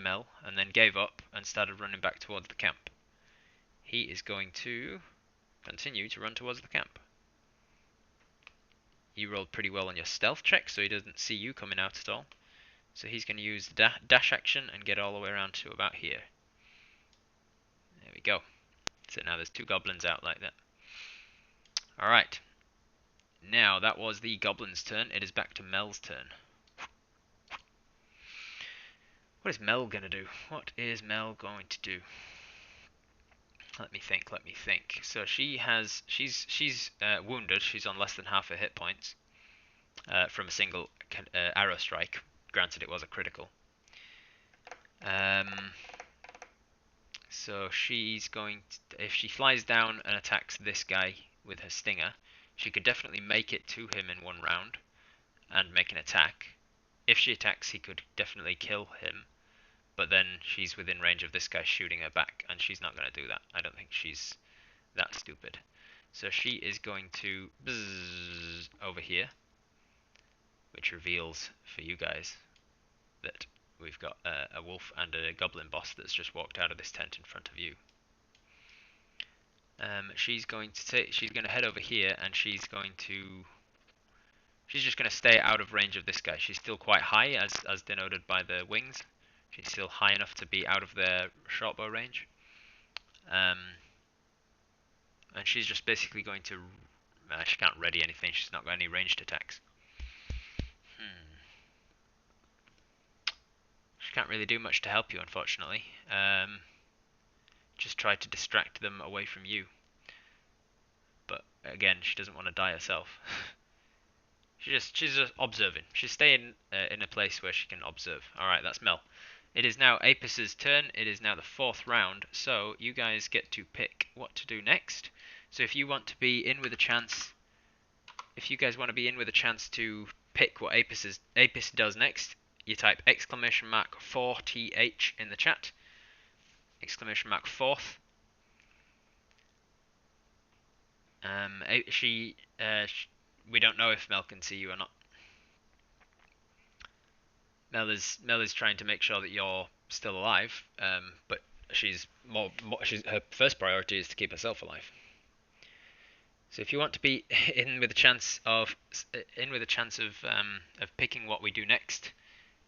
Mel, and then gave up and started running back towards the camp. He is going to continue to run towards the camp. You rolled pretty well on your stealth check, so he doesn't see you coming out at all. So he's going to use the dash action and get all the way around to about here. There we go. So now there's two goblins out like that. Alright. Now that was the goblin's turn. It is back to Mel's turn. What is Mel going to do? What is Mel going to do? Let me think. So she's wounded. She's on less than half her hit points from a single arrow strike. Granted, it was a critical. So she's going to, if she flies down and attacks this guy with her stinger, she could definitely make it to him in one round and make an attack. If she attacks, he could definitely kill him. But then she's within range of this guy shooting her back, and she's not going to do that. I don't think she's that stupid. So she is going to bzzz over here, which reveals for you guys that we've got a wolf and a goblin boss that's just walked out of this tent in front of you. She's going to head over here, and she's just going to stay out of range of this guy. She's still quite high, as denoted by the wings. She's still high enough to be out of their short bow range. And she's just basically going to... she can't ready anything, she's not got any ranged attacks. She can't really do much to help you, unfortunately. Just try to distract them away from you. But again, she doesn't want to die herself. she's just observing. She's staying in a place where she can observe. Alright, that's Mel. It is now Apus's turn. It is now the 4th round, so you guys get to pick what to do next. So if you want to be in with a chance, if you guys want to be in with a chance to pick what Apus does next, you type !4th in the chat. !4th. We don't know if Mel can see you or not. Mel is trying to make sure that you're still alive, but her first priority is to keep herself alive. So if you want to be in with a chance of picking what we do next,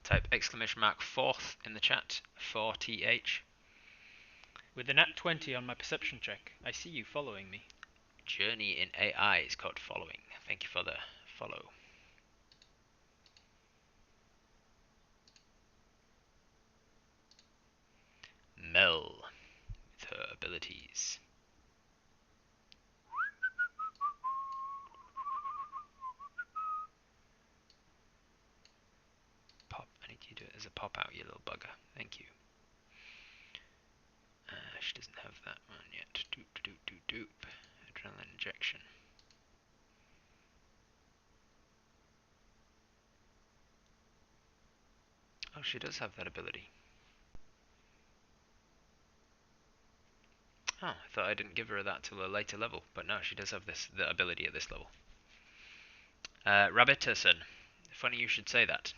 type !4th in the chat. 4th. With a nat 20 on my perception check, I see you following me. Journey in AI is called following. Thank you for the follow. Mel with her abilities. Pop. I need you to do it as a pop out, you little bugger. Thank you. She doesn't have that one yet. Doop, doop, doop, doop. Adrenaline injection. Oh, she does have that ability. Oh, I thought I didn't give her that till a later level, but no, she does have the ability at this level. Rabbiterson. Funny you should say that.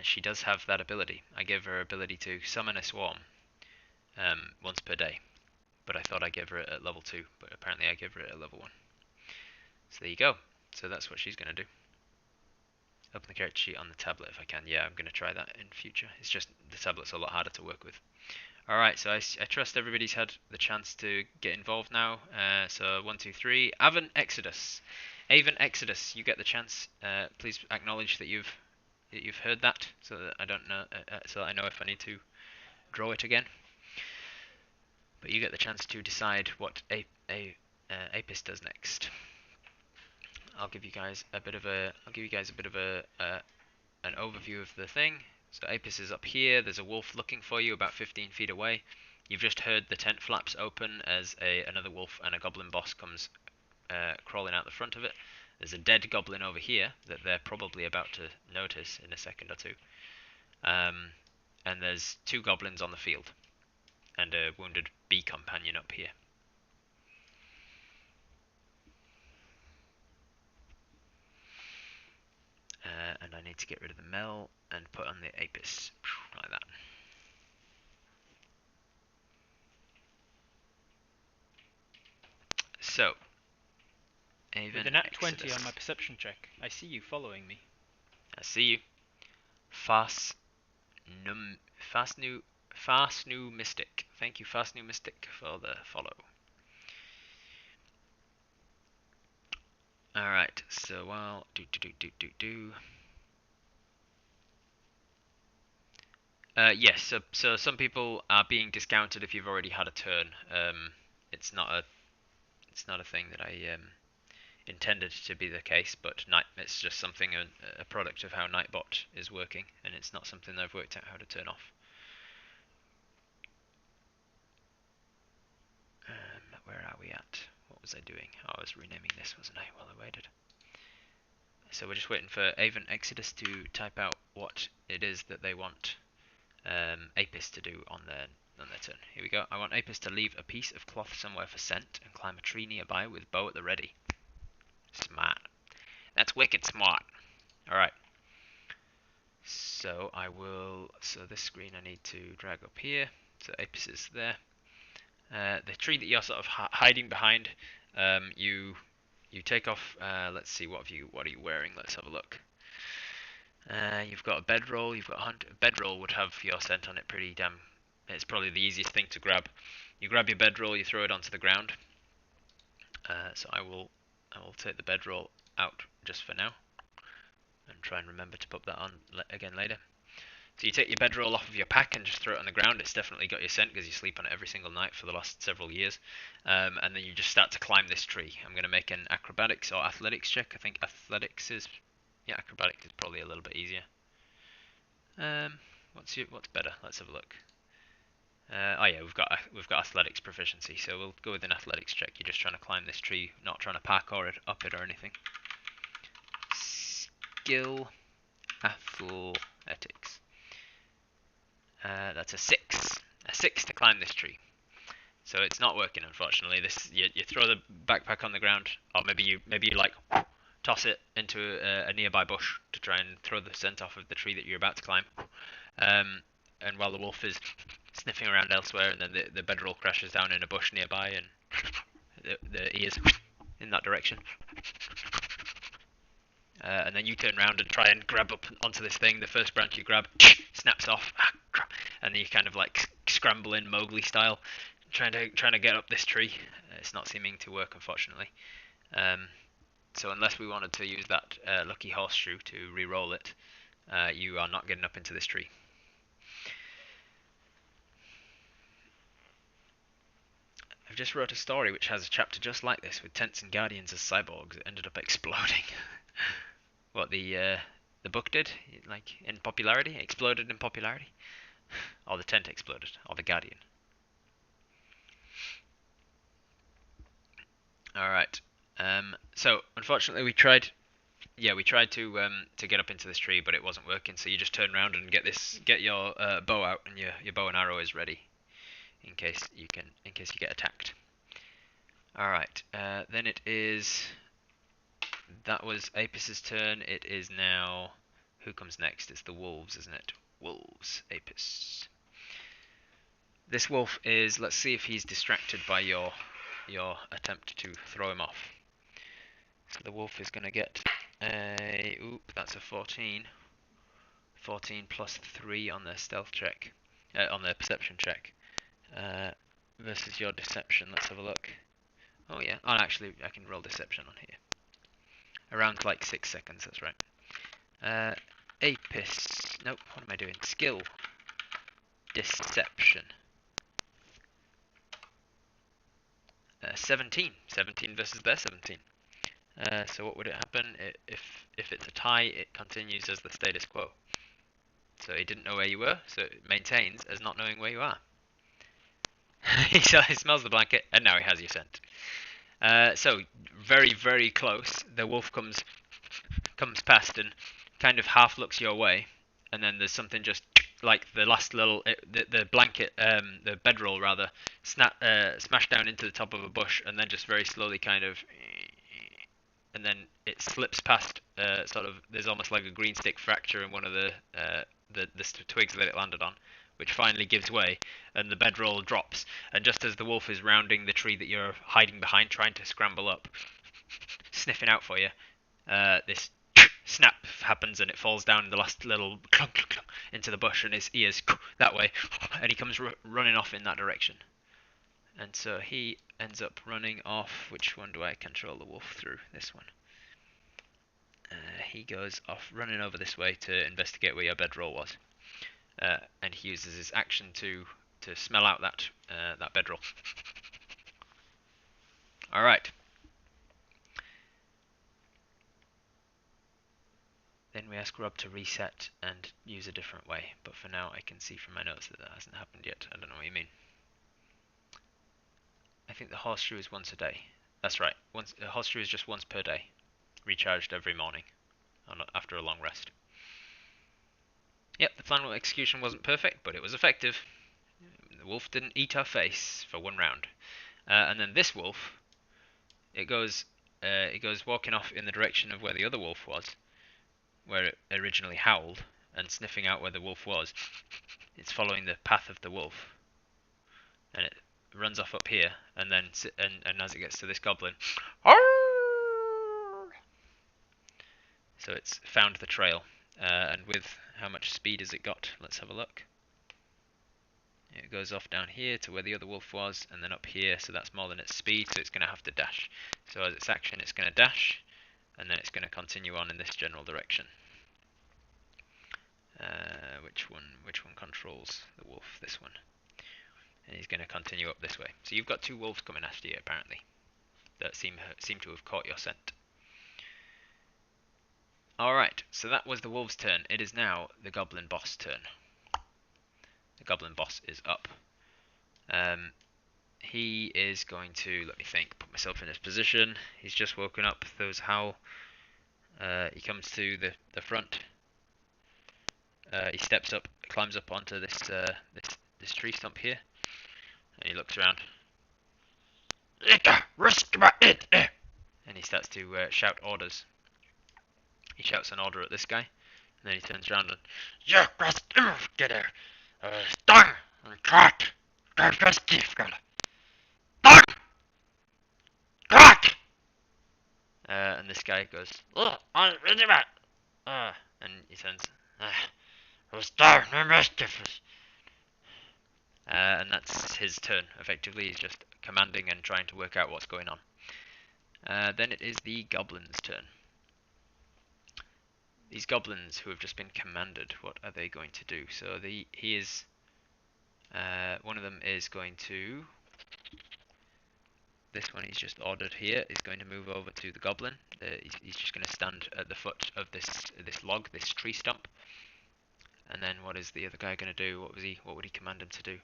She does have that ability. I gave her ability to summon a swarm once per day, but I thought I gave her it at level 2, but apparently I gave her it at level 1. So there you go. So that's what she's going to do. Open the character sheet on the tablet if I can. Yeah, I'm going to try that in future. It's just the tablet's a lot harder to work with. Alright, so I trust everybody's had the chance to get involved now. So 1, 2, 3. Avon Exodus. Avon Exodus, you get the chance. Please acknowledge that you've heard that, so that I don't know, so that I know if I need to draw it again. But you get the chance to decide what Apis does next. I'll give you guys a bit of an overview of the thing. So Apis is up here. There's a wolf looking for you about 15 feet away. You've just heard the tent flaps open as another wolf and a goblin boss comes crawling out the front of it. There's a dead goblin over here that they're probably about to notice in a second or two. And there's 2 goblins on the field and a wounded bee companion up here. And I need to get rid of the Mel and put on the Apis, like that. So, Avon With a nat 20 Exodus. on my perception check, I see you following me. I see you. Fastnu Mystic. Thank you, Fastnu Mystic, for the follow. Alright, so while yes, so some people are being discounted if you've already had a turn. It's not a thing that I intended to be the case, but it's just something a product of how Nightbot is working, and it's not something that I've worked out how to turn off. Where are we at? What was I doing? Oh, I was renaming this, wasn't I, while I waited? So we're just waiting for Avon Exodus to type out what it is that they want Apis to do on their turn. Here we go. I want Apis to leave a piece of cloth somewhere for scent and climb a tree nearby with bow at the ready. Smart. That's wicked smart. Alright. So this screen I need to drag up here. So Apis is there. The tree that you're sort of hiding behind, you take off. Let's see, what are you wearing? Let's have a look. You've got a bedroll. You've got a bedroll would have your scent on it pretty damn. It's probably the easiest thing to grab. You grab your bedroll, you throw it onto the ground. So I will take the bedroll out just for now, and try and remember to put that on again later. So you take your bedroll off of your pack and just throw it on the ground. It's definitely got your scent because you sleep on it every single night for the last several years. And then you just start to climb this tree. I'm going to make an acrobatics or athletics check. I think athletics is, yeah, acrobatics is probably a little bit easier. What's better? Let's have a look. Oh yeah, we've got athletics proficiency, so we'll go with an athletics check. You're just trying to climb this tree, not trying to parkour it up it or anything. Skill athletics. That's a 6. A 6 to climb this tree. So it's not working, unfortunately. You throw the backpack on the ground, or maybe you like toss it into a nearby bush to try and throw the scent off of the tree that you're about to climb. And while the wolf is sniffing around elsewhere, and then the bedroll crashes down in a bush nearby, and the ears in that direction. And then you turn around and try and grab up onto this thing. The first branch you grab snaps off, and then you kind of like scramble in Mowgli style, trying to get up this tree. It's not seeming to work, unfortunately. So unless we wanted to use that lucky horseshoe to re-roll it, you are not getting up into this tree. I've just wrote a story which has a chapter just like this, with tents and guardians as cyborgs. It ended up exploding. What the book did, like in popularity, exploded in popularity, or the tent exploded, or the guardian. All right. So unfortunately, we tried to get up into this tree, but it wasn't working. So you just turn around and get your bow out, and your bow and arrow is ready in case you get attacked. All right. Then it is. That was Apis's turn. It is now. Who comes next? It's the wolves, isn't it? Wolves. Apis. This wolf is. Let's see if he's distracted by your attempt to throw him off. So the wolf is going to get a. Oop, that's a 14. 14 plus 3 on their stealth check, on their perception check, versus your deception. Let's have a look. Oh yeah. Oh, actually, I can roll deception on here. Around like 6 seconds. That's right. Apis. Nope. What am I doing? Skill. Deception. 17. 17 versus their 17. So what would it happen if it's a tie? It continues as the status quo. So he didn't know where you were, so it maintains as not knowing where you are. He smells the blanket, and now he has you scent. So very, very close. The wolf comes past and kind of half looks your way, and then there's something just like the last little the blanket, the bedroll rather, smashed down into the top of a bush, and then just very slowly kind of. And then it slips past, sort of. There's almost like a green stick fracture in one of the twigs that it landed on, which finally gives way, and the bedroll drops. And just as the wolf is rounding the tree that you're hiding behind, trying to scramble up, sniffing out for you, this snap happens, and it falls down in the last little clunk, clunk, clunk into the bush, and his ears that way, and he comes running off in that direction. And so he ends up running off. Which one do I control the wolf through? This one. He goes off running over this way to investigate where your bedroll was. And he uses his action to smell out that bedroll. Alright. Then we ask Rob to reset and use a different way. But for now I can see from my notes that hasn't happened yet. I don't know what you mean. I think the horseshoe is once a day. That's right. The horseshoe is just once per day, recharged every morning, after a long rest. Yep, the plan of execution wasn't perfect, but it was effective. The wolf didn't eat our face for one round. And then this wolf, it goes walking off in the direction of where the other wolf was, where it originally howled, and sniffing out where the wolf was. It's following the path of the wolf, and it runs off up here, and then and as it gets to this goblin, so it's found the trail, and with how much speed has it got? Let's have a look. It goes off down here to where the other wolf was, and then up here, so that's more than its speed, so it's going to have to dash. So as its action, it's going to dash, and then it's going to continue on in this general direction. Which one controls the wolf? This one. And he's going to continue up this way. So you've got two wolves coming after you, apparently, that seem to have caught your scent. Alright, so that was the wolf's turn. It is now the goblin boss' turn. The goblin boss is up. He is going to, let me think, put myself in his position. He's just woken up. Those howl. He comes to the front. He steps up, climbs up onto this tree stump here. And he looks around. And he starts to shout orders. He shouts an order at this guy. And then he turns around and... and this guy goes... and he turns... and that's his turn, effectively. He's just commanding and trying to work out what's going on. Then it is the goblin's turn. These goblins who have just been commanded, what are they going to do? So one of them is going to this one he's just ordered here is going to move over to the goblin. He's just going to stand at the foot of this log, this tree stump. And then what is the other guy going to do? What would he command him to do?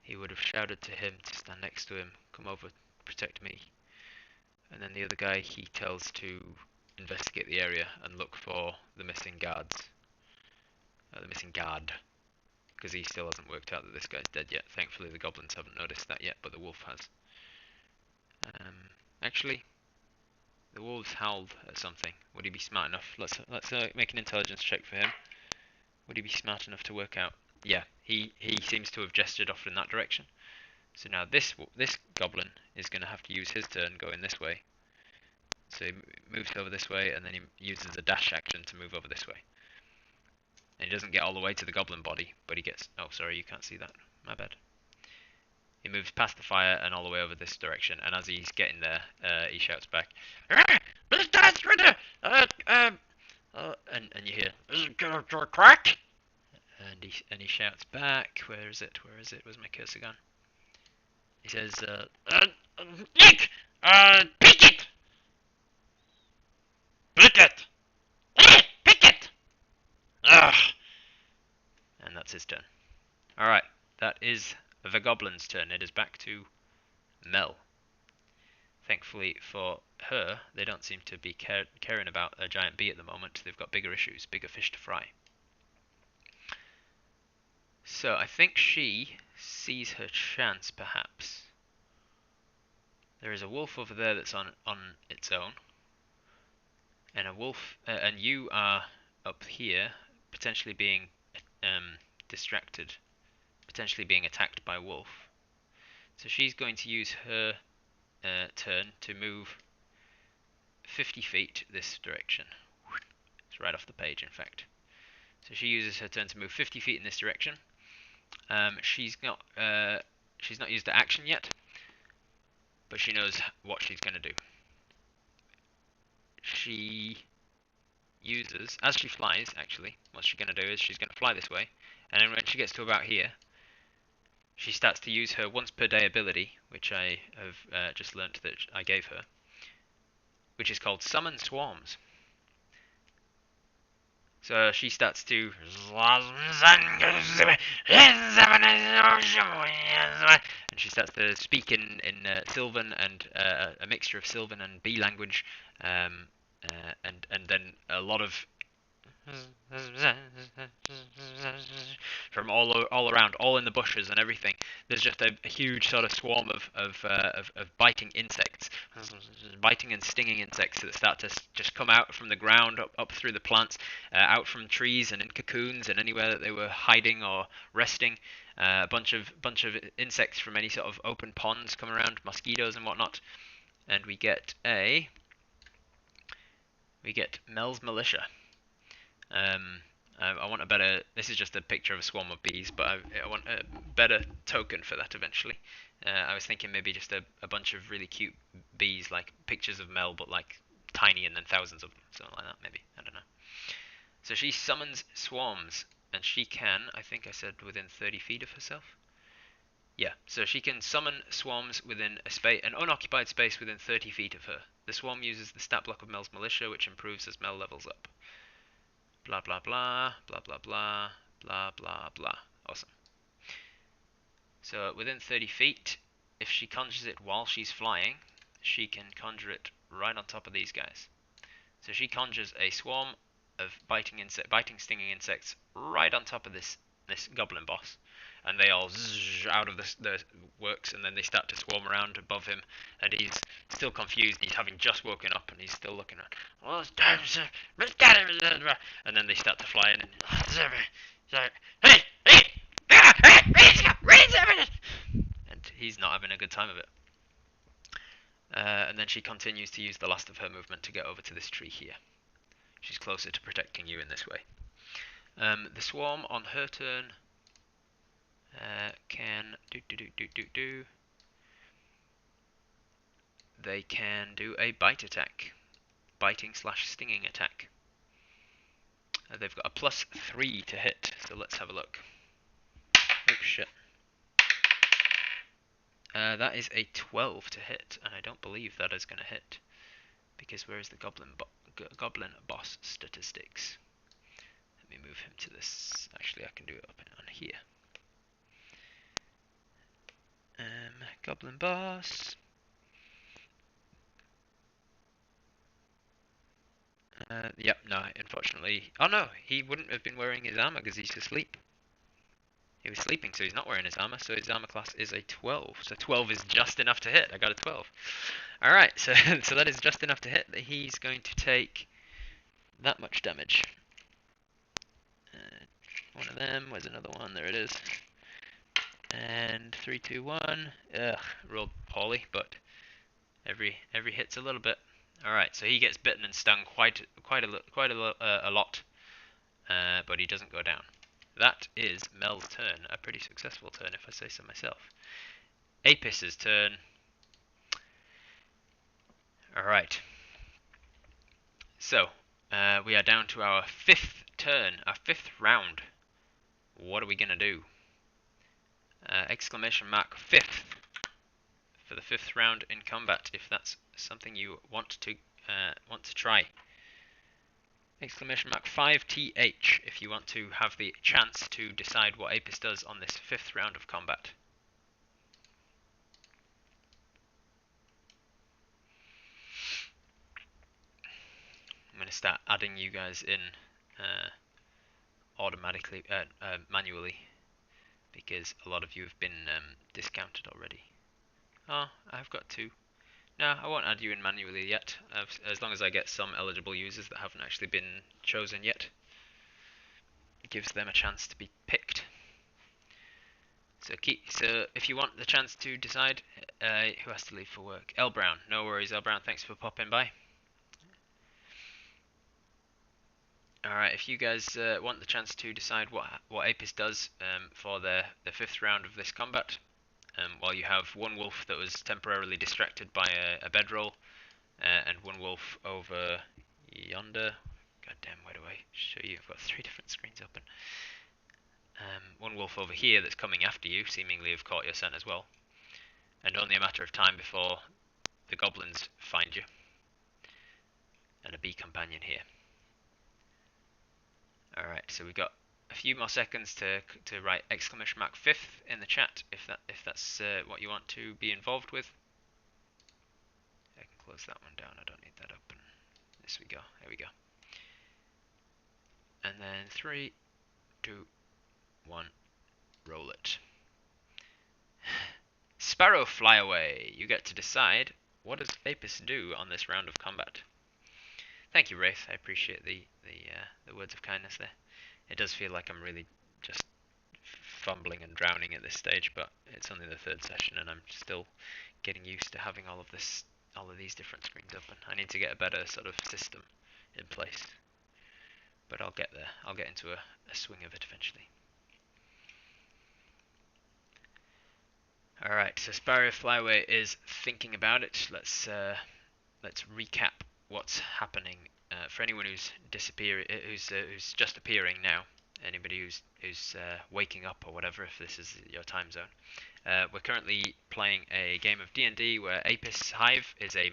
He would have shouted to him to stand next to him, come over, protect me. And then the other guy he tells to investigate the area and look for the missing guards. The missing guard. Because he still hasn't worked out that this guy's dead yet. Thankfully the goblins haven't noticed that yet, but the wolf has. Actually, the wolves howled at something. Would he be smart enough? Let's make an intelligence check for him. Would he be smart enough to work out? Yeah, he seems to have gestured off in that direction. So now this goblin is going to have to use his turn going this way. So he moves over this way, and then he uses a dash action to move over this way. And he doesn't get all the way to the goblin body, but he gets... Oh, sorry, you can't see that. My bad. He moves past the fire and all the way over this direction, and as he's getting there, he shouts back, and you hear, is it gonna crack? and he shouts back, where is it? Where's my cursor gone? He says, Nick! Pick it! Pick it! Pick it! Ugh. And that's his turn. Alright, that is the goblin's turn. It is back to Mel. Thankfully for her, they don't seem to be caring about a giant bee at the moment. They've got bigger issues, bigger fish to fry. So I think she sees her chance, perhaps. There is a wolf over there that's on its own, and a wolf, and you are up here, potentially being distracted, potentially being attacked by a wolf. So she's going to use her turn to move 50 feet this direction. It's right off the page, in fact. So she uses her turn to move 50 feet in this direction. She's not used the action yet, but she knows what she's going to do. She uses, as she flies, actually, what she's going to do is she's going to fly this way, and then when she gets to about here, she starts to use her once per day ability, which I have just learnt that I gave her, which is called Summon Swarms. So she starts to, and she starts to speak in Sylvan and a mixture of Sylvan and bee language, and then a lot of from all around, all in the bushes and everything. There's just a huge sort of swarm of biting insects, biting and stinging insects that start to just come out from the ground, up through the plants, out from trees and in cocoons and anywhere that they were hiding or resting. A bunch of insects from any sort of open ponds come around, mosquitoes and whatnot, and we get Mel's Militia. I want a better. This is just a picture of a swarm of bees, but I want a better token for that eventually. I was thinking maybe just a bunch of really cute bees, like pictures of Mel, but like tiny, and then thousands of them, something like that. Maybe, I don't know. So she summons swarms, and she can. I think I said within 30 feet of herself. Yeah, so she can summon swarms within an unoccupied space within 30 feet of her. The swarm uses the stat block of Mel's Militia, which improves as Mel levels up. Blah blah blah, blah blah blah, blah blah blah. Awesome. So within 30 feet, if she conjures it while she's flying, she can conjure it right on top of these guys. So she conjures a swarm of biting, stinging insects right on top of this goblin boss, and they all zzz out of the works, and then they start to swarm around above him, and he's still confused. He's having just woken up, and he's still looking around. And then they start to fly in, and and he's not having a good time of it. And then she continues to use the last of her movement to get over to this tree here. She's closer to protecting you in this way. The swarm on her turn can They can do a bite attack, biting/stinging attack. They've got a +3 to hit, so let's have a look. Oh shit. That is a 12 to hit, and I don't believe that is going to hit. Because where is the goblin boss statistics? Let me move him to this. Actually, I can do it up on here. Goblin boss. Yep, no, unfortunately. Oh no, he wouldn't have been wearing his armor because he's asleep. He was sleeping, so he's not wearing his armor, so his armor class is a 12. So 12 is just enough to hit. I got a 12. Alright, so so that is just enough to hit. He's going to take that much damage. One of them, where's another one? There it is. And 3, 2, 1. Ugh, rolled poorly, but every hit's a little bit. Alright, so he gets bitten and stung quite a lot, but he doesn't go down. That is Mel's turn, a pretty successful turn if I say so myself. Apis' turn. Alright. So, we are down to our 5th turn, our 5th round. What are we going to do? Exclamation mark 5th for the 5th round in combat, if that's something you want to try. Exclamation mark 5th if you want to have the chance to decide what Apis does on this 5th round of combat. I'm going to start adding you guys in automatically, manually, because a lot of you have been discounted already. Oh, I've got 2. No, I won't add you in manually yet, as long as I get some eligible users that haven't actually been chosen yet. It gives them a chance to be picked. So if you want the chance to decide who has to leave for work. L Brown, no worries L Brown, thanks for popping by. Alright, if you guys want the chance to decide what Apis does for the 5th round of this combat, while you have one wolf that was temporarily distracted by a bedroll, and one wolf over yonder. God damn, where do I show you? I've got 3 different screens open. One wolf over here that's coming after you, seemingly have caught your scent as well. And only a matter of time before the goblins find you. And a bee companion here. Alright, so we've got a few more seconds to write exclamation mark 5th in the chat if that's what you want to be involved with. I can close that one down, I don't need that open. This we go, here we go. And then 3, 2, 1, roll it. Sparrow fly away. You get to decide what does Apis do on this round of combat. Thank you, Wraith. I appreciate the words of kindness there. It does feel like I'm really just fumbling and drowning at this stage, but it's only the 3rd session, and I'm still getting used to having all of these different screens open. I need to get a better sort of system in place, but I'll get there. I'll get into a swing of it eventually. Alright, so Sparrow Flyway is thinking about it. Let's recap what's happening for anyone who's who's just appearing now. Anybody who's waking up or whatever, if this is your time zone. We're currently playing a game of D&D where Apis Hive is a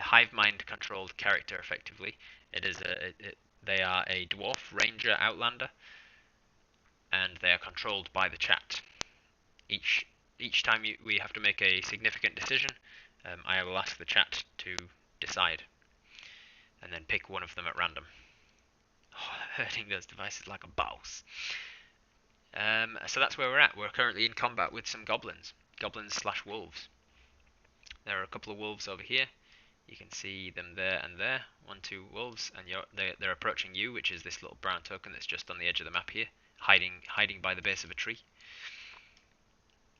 hive mind controlled character. Effectively, they are a dwarf ranger outlander, and they are controlled by the chat. Each time we have to make a significant decision, I will ask the chat to decide, and then pick one of them at random. Oh, hurting those devices like a boss. So that's where we're at. We're currently in combat with some goblins / wolves. There are a couple of wolves over here. You can see them there and there. 1, 2 wolves, and they're approaching you, which is this little brown token that's just on the edge of the map here, hiding by the base of a tree.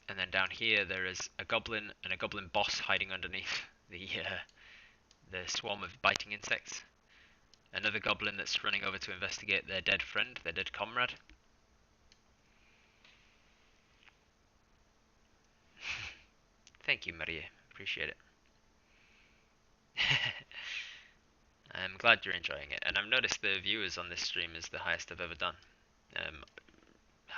And then down here there is a goblin and a goblin boss hiding underneath the swarm of biting insects. Another goblin that's running over to investigate their dead friend, their dead comrade. Thank you, Maria. Appreciate it. I'm glad you're enjoying it, and I've noticed the viewers on this stream is the highest I've ever done.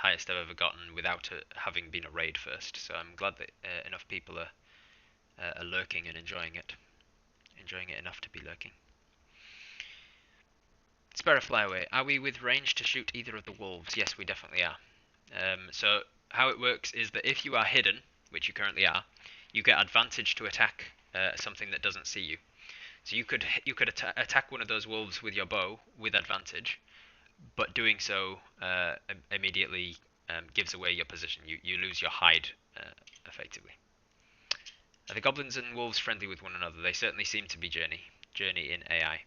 highest I've ever gotten without having been a raid first. So I'm glad that enough people are lurking and enjoying it enough to be lurking. Sparrow Flyaway. Are we with range to shoot either of the wolves? Yes, we definitely are. So how it works is that if you are hidden, which you currently are, you get advantage to attack something that doesn't see you. So you could attack one of those wolves with your bow with advantage, but doing so immediately gives away your position. You lose your hide effectively. Are the goblins and wolves friendly with one another? They certainly seem to be Journey in AI.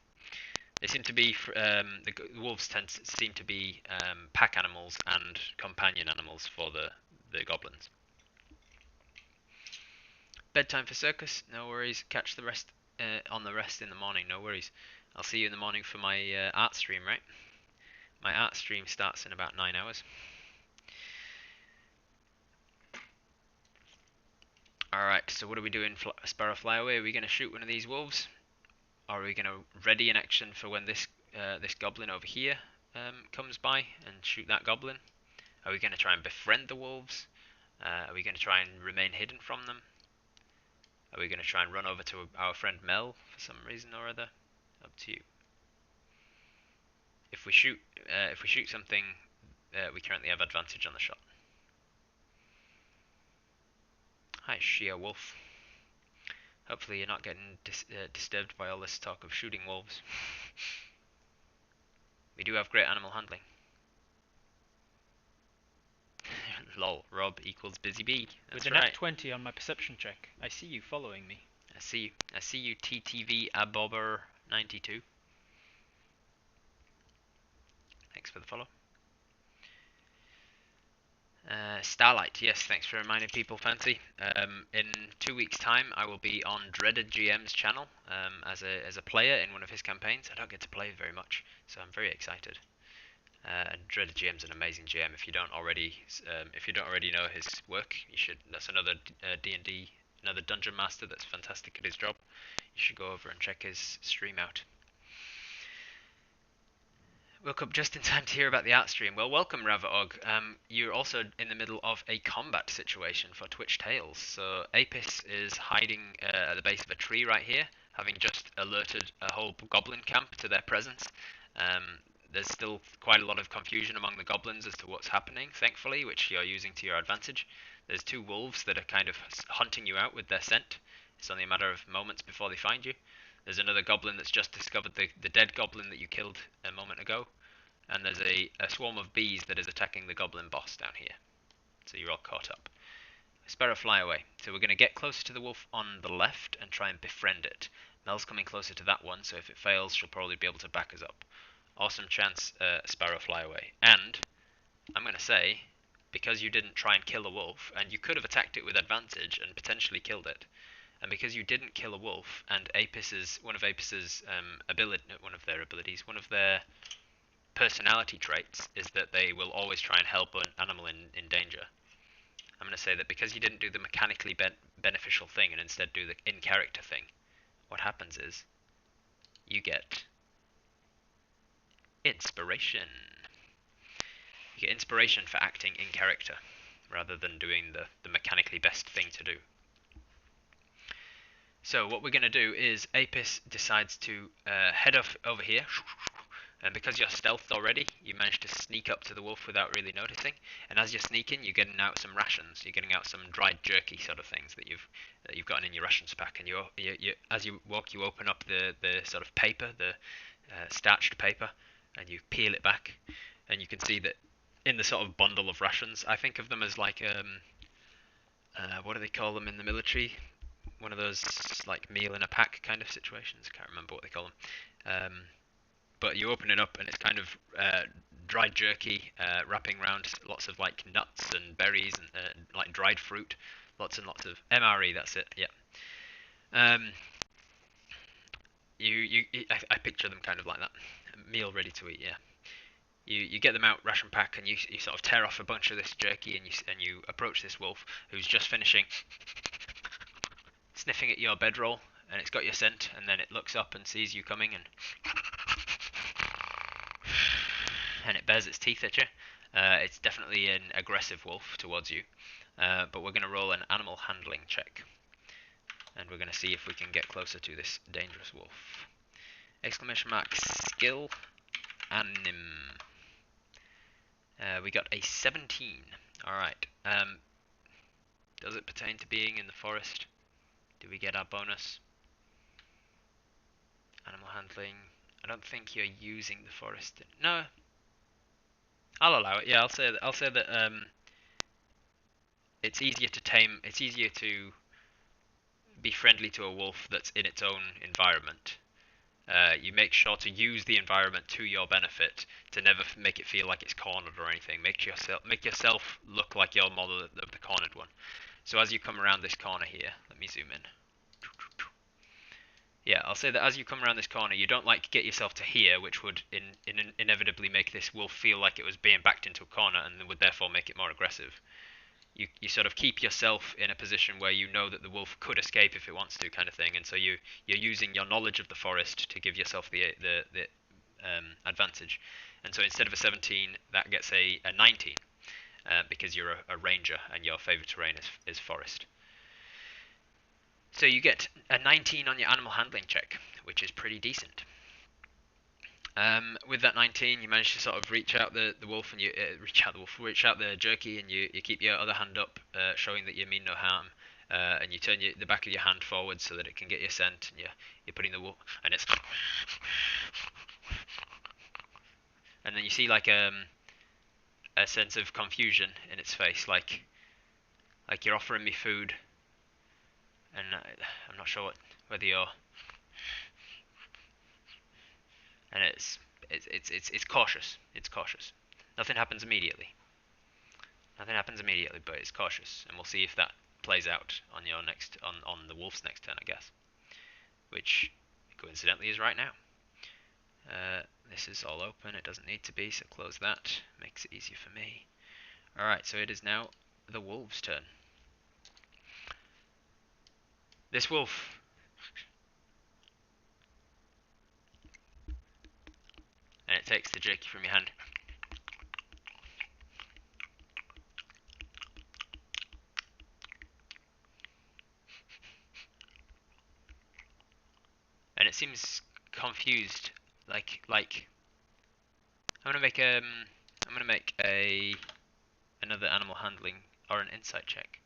They seem to be the wolves seem to be pack animals and companion animals for the goblins. Bedtime for circus? No worries. Catch the rest on the rest in the morning. No worries. I'll see you in the morning for my art stream, right? My art stream starts in about 9 hours. Alright, so what are we doing, Sparrow Flyaway? Are we going to shoot one of these wolves? Or are we going to ready an action for when this goblin over here comes by and shoot that goblin? Are we going to try and befriend the wolves? Are we going to try and remain hidden from them? Are we going to try and run over to our friend Mel for some reason or other? Up to you. If we shoot something, we currently have advantage on the shot. Hi, Shia Wolf. Hopefully you're not getting disturbed by all this talk of shooting wolves. We do have great animal handling. Lol, Rob equals busy bee. That's With right. a nat 20 on my perception check, I see you following me. I see you, TTV Abobber92. Thanks for the follow. Starlight, yes, thanks for reminding people, Fancy. In 2 weeks' time, I will be on Dreaded GM's channel as a player in one of his campaigns. I don't get to play very much, so I'm very excited. And Dreaded GM's an amazing GM. If you don't already know his work, you should. That's another D&D, another dungeon master that's fantastic at his job. You should go over and check his stream out. Woke up just in time to hear about the art stream. Well, welcome, Ravaog. You're also in the middle of a combat situation for Twitch Tales. So Apis is hiding at the base of a tree right here, having just alerted a whole goblin camp to their presence. There's still quite a lot of confusion among the goblins as to what's happening, thankfully, which you're using to your advantage. There's two wolves that are kind of hunting you out with their scent. It's only a matter of moments before they find you. There's another goblin that's just discovered the dead goblin that you killed a moment ago. And there's a swarm of bees that is attacking the goblin boss down here. So you're all caught up. Sparrow Flyaway. So we're going to get closer to the wolf on the left and try and befriend it. Mel's coming closer to that one, so if it fails, she'll probably be able to back us up. Awesome chance, Sparrow Flyaway. And I'm going to say, because you didn't try and kill a wolf, and you could have attacked it with advantage and potentially killed it, and because you didn't kill a wolf, and one of Apis' one of their personality traits is that they will always try and help an animal in danger. I'm going to say that because you didn't do the mechanically beneficial thing and instead do the in-character thing, what happens is you get inspiration. You get inspiration for acting in character rather than doing the mechanically best thing to do. So what we're going to do is Apis decides to head off over here, and because you're stealthed already, you manage to sneak up to the wolf without really noticing. And as you're sneaking, you're getting out some rations. You're getting out some dried jerky sort of things that you've gotten in your rations pack. And you as you walk, you open up the sort of paper, the starched paper, and you peel it back, and you can see that in the sort of bundle of rations, I think of them as like what do they call them in the military? One of those like meal in a pack kind of situations. Can't remember what they call them. But you open it up and it's kind of dried jerky wrapping around lots of like nuts and berries and like dried fruit, lots and lots of MRE. That's it. Yeah. I picture them kind of like that, a meal ready to eat. Yeah. You get them out ration pack and you sort of tear off a bunch of this jerky and you approach this wolf who's just finishing sniffing at your bedroll, and it's got your scent, and then it looks up and sees you coming and it bares its teeth at you, It's definitely an aggressive wolf towards you, but we're going to roll an animal handling check, and we're going to see if we can get closer to this dangerous wolf. Exclamation mark skill anim. We got a 17. Alright. Does it pertain to being in the forest? Do we get our bonus? Animal handling. I don't think you're using the forest. No. I'll allow it. Yeah, I'll say that it's easier to tame, it's easier to be friendly to a wolf that's in its own environment. You make sure to use the environment to your benefit, to never make it feel like it's cornered or anything. Make yourself look like you're more the cornered one. So as you come around this corner here, let me zoom in. Yeah, I'll say that as you come around this corner, you don't like get yourself to here, which would inevitably make this wolf feel like it was being backed into a corner, and would therefore make it more aggressive. You sort of keep yourself in a position where you know that the wolf could escape if it wants to, kind of thing, and so you're using your knowledge of the forest to give yourself the advantage. And so instead of a 17, that gets a 19, because you're a ranger and your favorite terrain is forest. So you get a 19 on your animal handling check, which is pretty decent. With that 19, you manage to sort of reach out the wolf, and you reach out the jerky, and you keep your other hand up, showing that you mean no harm. And you turn the back of your hand forward so that it can get your scent, and you're putting the wolf, and it's, and then you see like a sense of confusion in its face, like you're offering me food, and I'm not sure whether you're. And it's cautious. It's cautious. Nothing happens immediately. But it's cautious, and we'll see if that plays out on your next on the wolf's next turn, I guess. Which coincidentally is right now. This is all open. It doesn't need to be, so close that. Makes it easier for me. All right, so it is now the wolf's turn. This wolf. And it takes the jerky from your hand. And it seems confused, like I'm gonna make another animal handling or an insight check.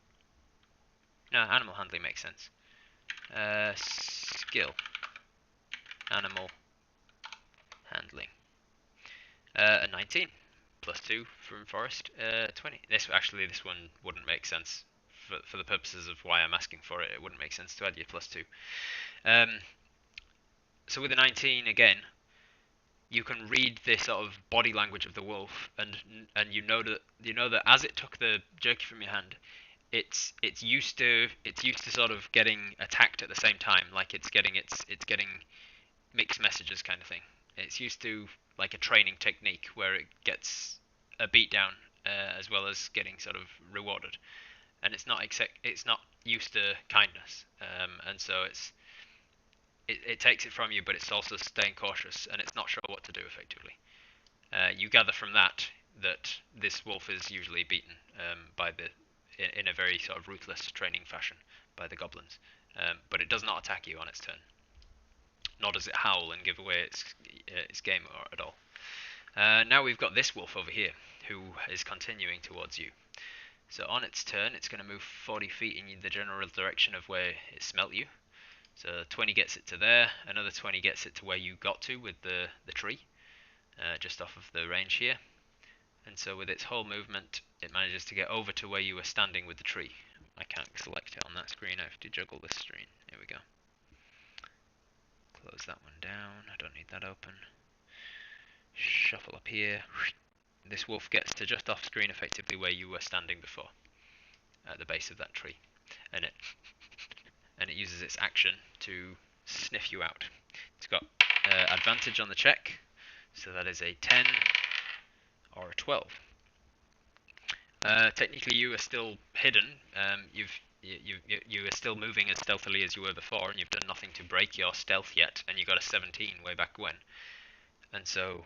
No, animal handling makes sense. Skill, animal handling. A 19 plus 2 from forest. 20. This one wouldn't make sense for the purposes of why I'm asking for it. It wouldn't make sense to add your plus 2. So with a 19 again, you can read the sort of body language of the wolf, and you know that as it took the jerky from your hand, it's used to sort of getting attacked at the same time, like it's getting mixed messages kind of thing. It's used to like a training technique where it gets a beat down as well as getting sort of rewarded, and it's not used to kindness, and so it takes it from you, but it's also staying cautious, and it's not sure what to do effectively. You gather from that this wolf is usually beaten in a very sort of ruthless training fashion by the goblins, but it does not attack you on its turn. Nor does it howl and give away its game at all. Now we've got this wolf over here, who is continuing towards you. So on its turn, it's going to move 40 feet in the general direction of where it smelt you. So 20 gets it to there, another 20 gets it to where you got to with the tree, just off of the range here. And so with its whole movement, it manages to get over to where you were standing with the tree. I can't select it on that screen, I have to juggle this screen. Here we go. Close that one down, I don't need that open. Shuffle up here. This wolf gets to just off screen effectively where you were standing before, at the base of that tree. And it uses its action to sniff you out. It's got advantage on the check, so that is a 10 or a 12. Technically, you are still hidden. You are still moving as stealthily as you were before, and you've done nothing to break your stealth yet. And you got a 17 way back when, and so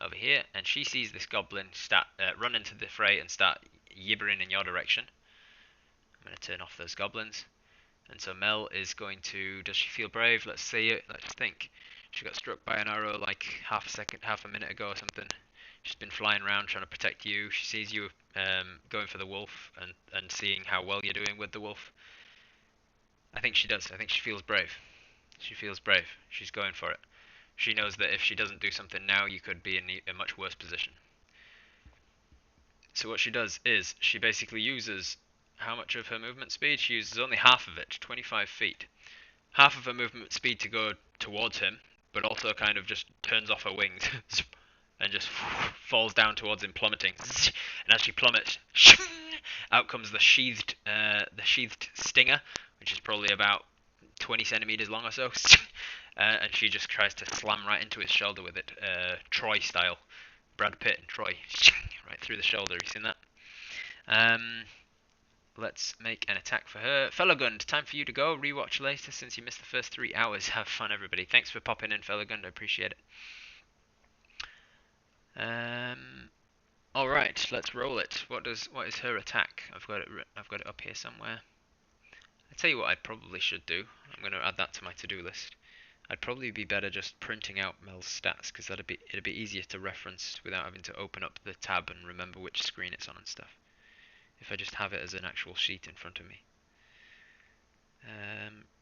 over here, and she sees this goblin run into the fray and start yibbering in your direction. I'm going to turn off those goblins. And so Mel is going to... Does she feel brave? Let's see it. Let's think. She got struck by an arrow like half a minute ago or something. She's been flying around trying to protect you. She sees you going for the wolf and seeing how well you're doing with the wolf. I think she does. I think she feels brave. She feels brave. She's going for it. She knows that if she doesn't do something now, you could be in a much worse position. So what she does is she basically uses... How much of her movement speed? She uses only half of it, 25 feet. Half of her movement speed to go towards him, but also kind of just turns off her wings and just falls down towards him, plummeting. And as she plummets, out comes the sheathed stinger, which is probably about 20 centimeters long or so. And she just tries to slam right into his shoulder with it, Troy style. Brad Pitt and Troy, right through the shoulder. You seen that? Let's make an attack for her. Felagund, time for you to go. Rewatch later since you missed the first 3 hours. Have fun, everybody. Thanks for popping in, Felagund. I appreciate it. All right, let's roll it. What is her attack? I've got it up here somewhere. I tell you what, I probably should do. I'm going to add that to my to-do list. I'd probably be better just printing out Mel's stats because it'd be easier to reference without having to open up the tab and remember which screen it's on and stuff. If I just have it as an actual sheet in front of me.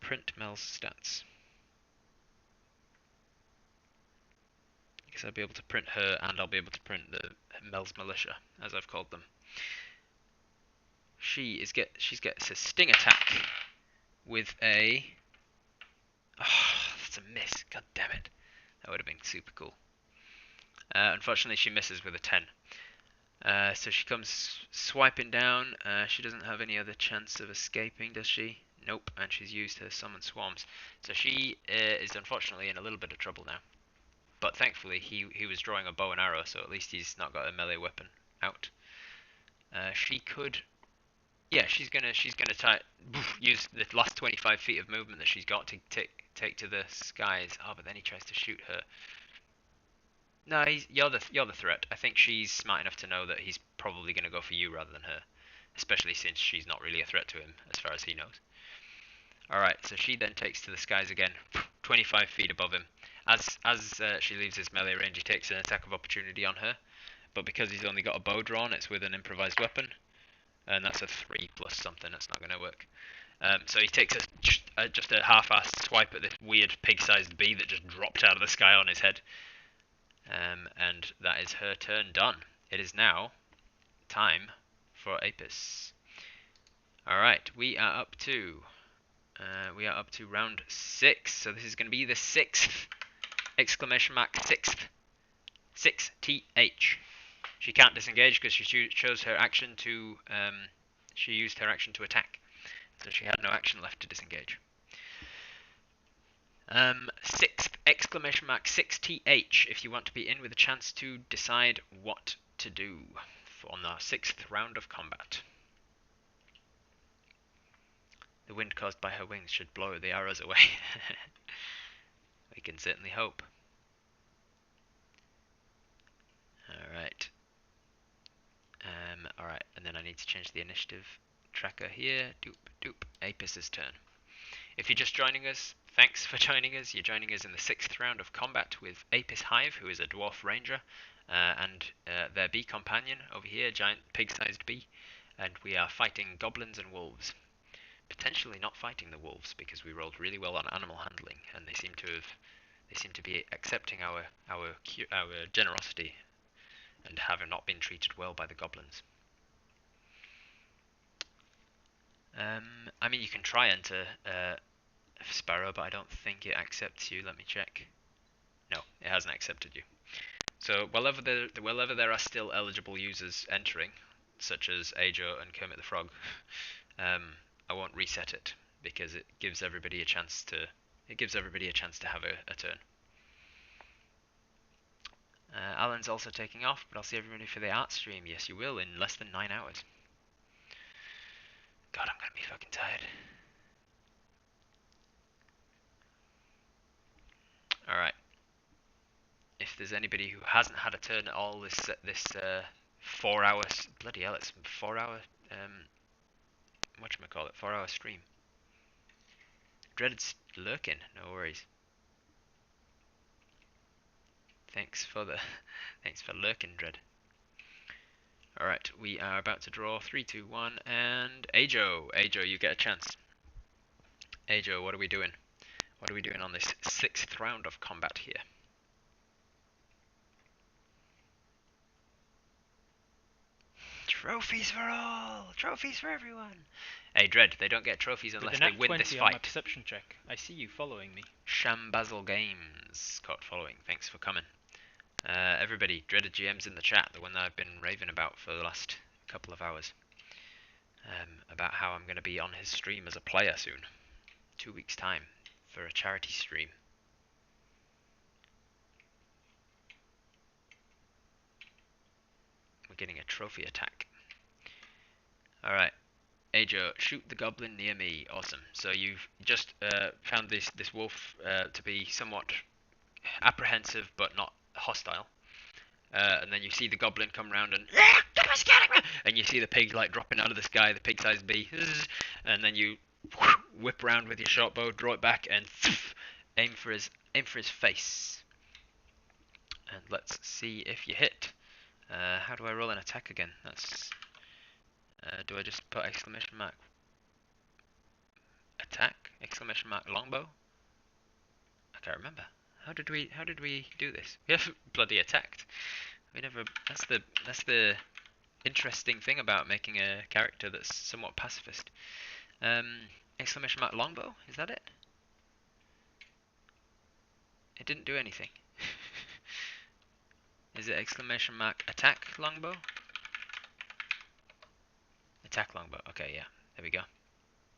Print Mel's stats. Because I'll be able to print her and I'll be able to print the Mel's militia, as I've called them. She gets a sting attack with a... Oh, that's a miss. God damn it. That would have been super cool. Unfortunately, she misses with a 10. So she comes swiping down. She doesn't have any other chance of escaping, does she? Nope, and she's used her summon swarms. So she is unfortunately in a little bit of trouble now. But thankfully he was drawing a bow and arrow, so at least he's not got a melee weapon out. She could... Yeah, she's gonna use the last 25 feet of movement that she's got to take to the skies. Oh, but then he tries to shoot her. No, you're the threat. I think she's smart enough to know that he's probably going to go for you rather than her, especially since she's not really a threat to him as far as he knows. Alright, so she then takes to the skies again, 25 feet above him. As she leaves his melee range, he takes an attack of opportunity on her, but because he's only got a bow drawn, it's with an improvised weapon, and that's a 3 plus something. That's not going to work. So he takes just a half-assed swipe at this weird pig-sized bee that just dropped out of the sky on his head. And that is her turn done. It is now time for Apis. Alright, we are up to round 6. So this is going to be the 6th exclamation mark 6th 6th. She can't disengage because she chose her action to she used her action to attack. So she had no action left to disengage. 6th exclamation mark 6th if you want to be in with a chance to decide what to do on the 6th round of combat. The wind caused by her wings should blow the arrows away. We can certainly hope. Alright. Alright, and then I need to change the initiative tracker here. Doop. Apis' turn. If you're just joining us, thanks for joining us. You're joining us in the 6th round of combat with Apis Hive, who is a dwarf ranger, and their bee companion over here, giant pig-sized bee, and we are fighting goblins and wolves. Potentially not fighting the wolves because we rolled really well on animal handling, and they seem to be accepting our generosity and have not been treated well by the goblins. I mean, you can try enter Sparrow, but I don't think it accepts you. Let me check. No, it hasn't accepted you. So wherever there are still eligible users entering, such as Ajo and Kermit the Frog, I won't reset it because it gives everybody a chance to have a turn. Alan's also taking off, but I'll see everybody for the art stream. Yes, you will, in less than 9 hours. God, I'm gonna be fucking tired. Alright. If if there's anybody who hasn't had a turn at all this 4 hours. Bloody hell, it's 4 hour. Whatchamacallit, 4 hour stream. Dread's lurking, no worries. Thanks for lurking, Dread. Alright, we are about to draw 3, 2, 1, and Ajo, you get a chance. Ajo, what are we doing? What are we doing on this 6th round of combat here? Trophies for all! Trophies for everyone! Hey, Dread, they don't get trophies unless they win this on my fight. perception check, I see you following me. Shambazzle Games, caught following. Thanks for coming. Everybody, Dreaded GM's in the chat, the one that I've been raving about for the last couple of hours. About how I'm going to be on his stream as a player soon. 2 weeks' time for a charity stream. We're getting a trophy attack. Alright. Ajo, shoot the goblin near me. Awesome. So you've just found this wolf to be somewhat apprehensive but not hostile. And then you see the goblin come round and you see the pig like dropping out of the sky, the pig-sized bee, and then you whip round with your short bow, draw it back, and aim for his face. And let's see if you hit. How do I roll an attack again? That's do I just put exclamation mark attack, exclamation mark longbow? I can't remember. How did we do this? We have bloody attacked. We never. That's the interesting thing about making a character that's somewhat pacifist. Exclamation mark longbow. Is that it? It didn't do anything. Is it exclamation mark attack longbow? Attack longbow. Okay, yeah. There we go.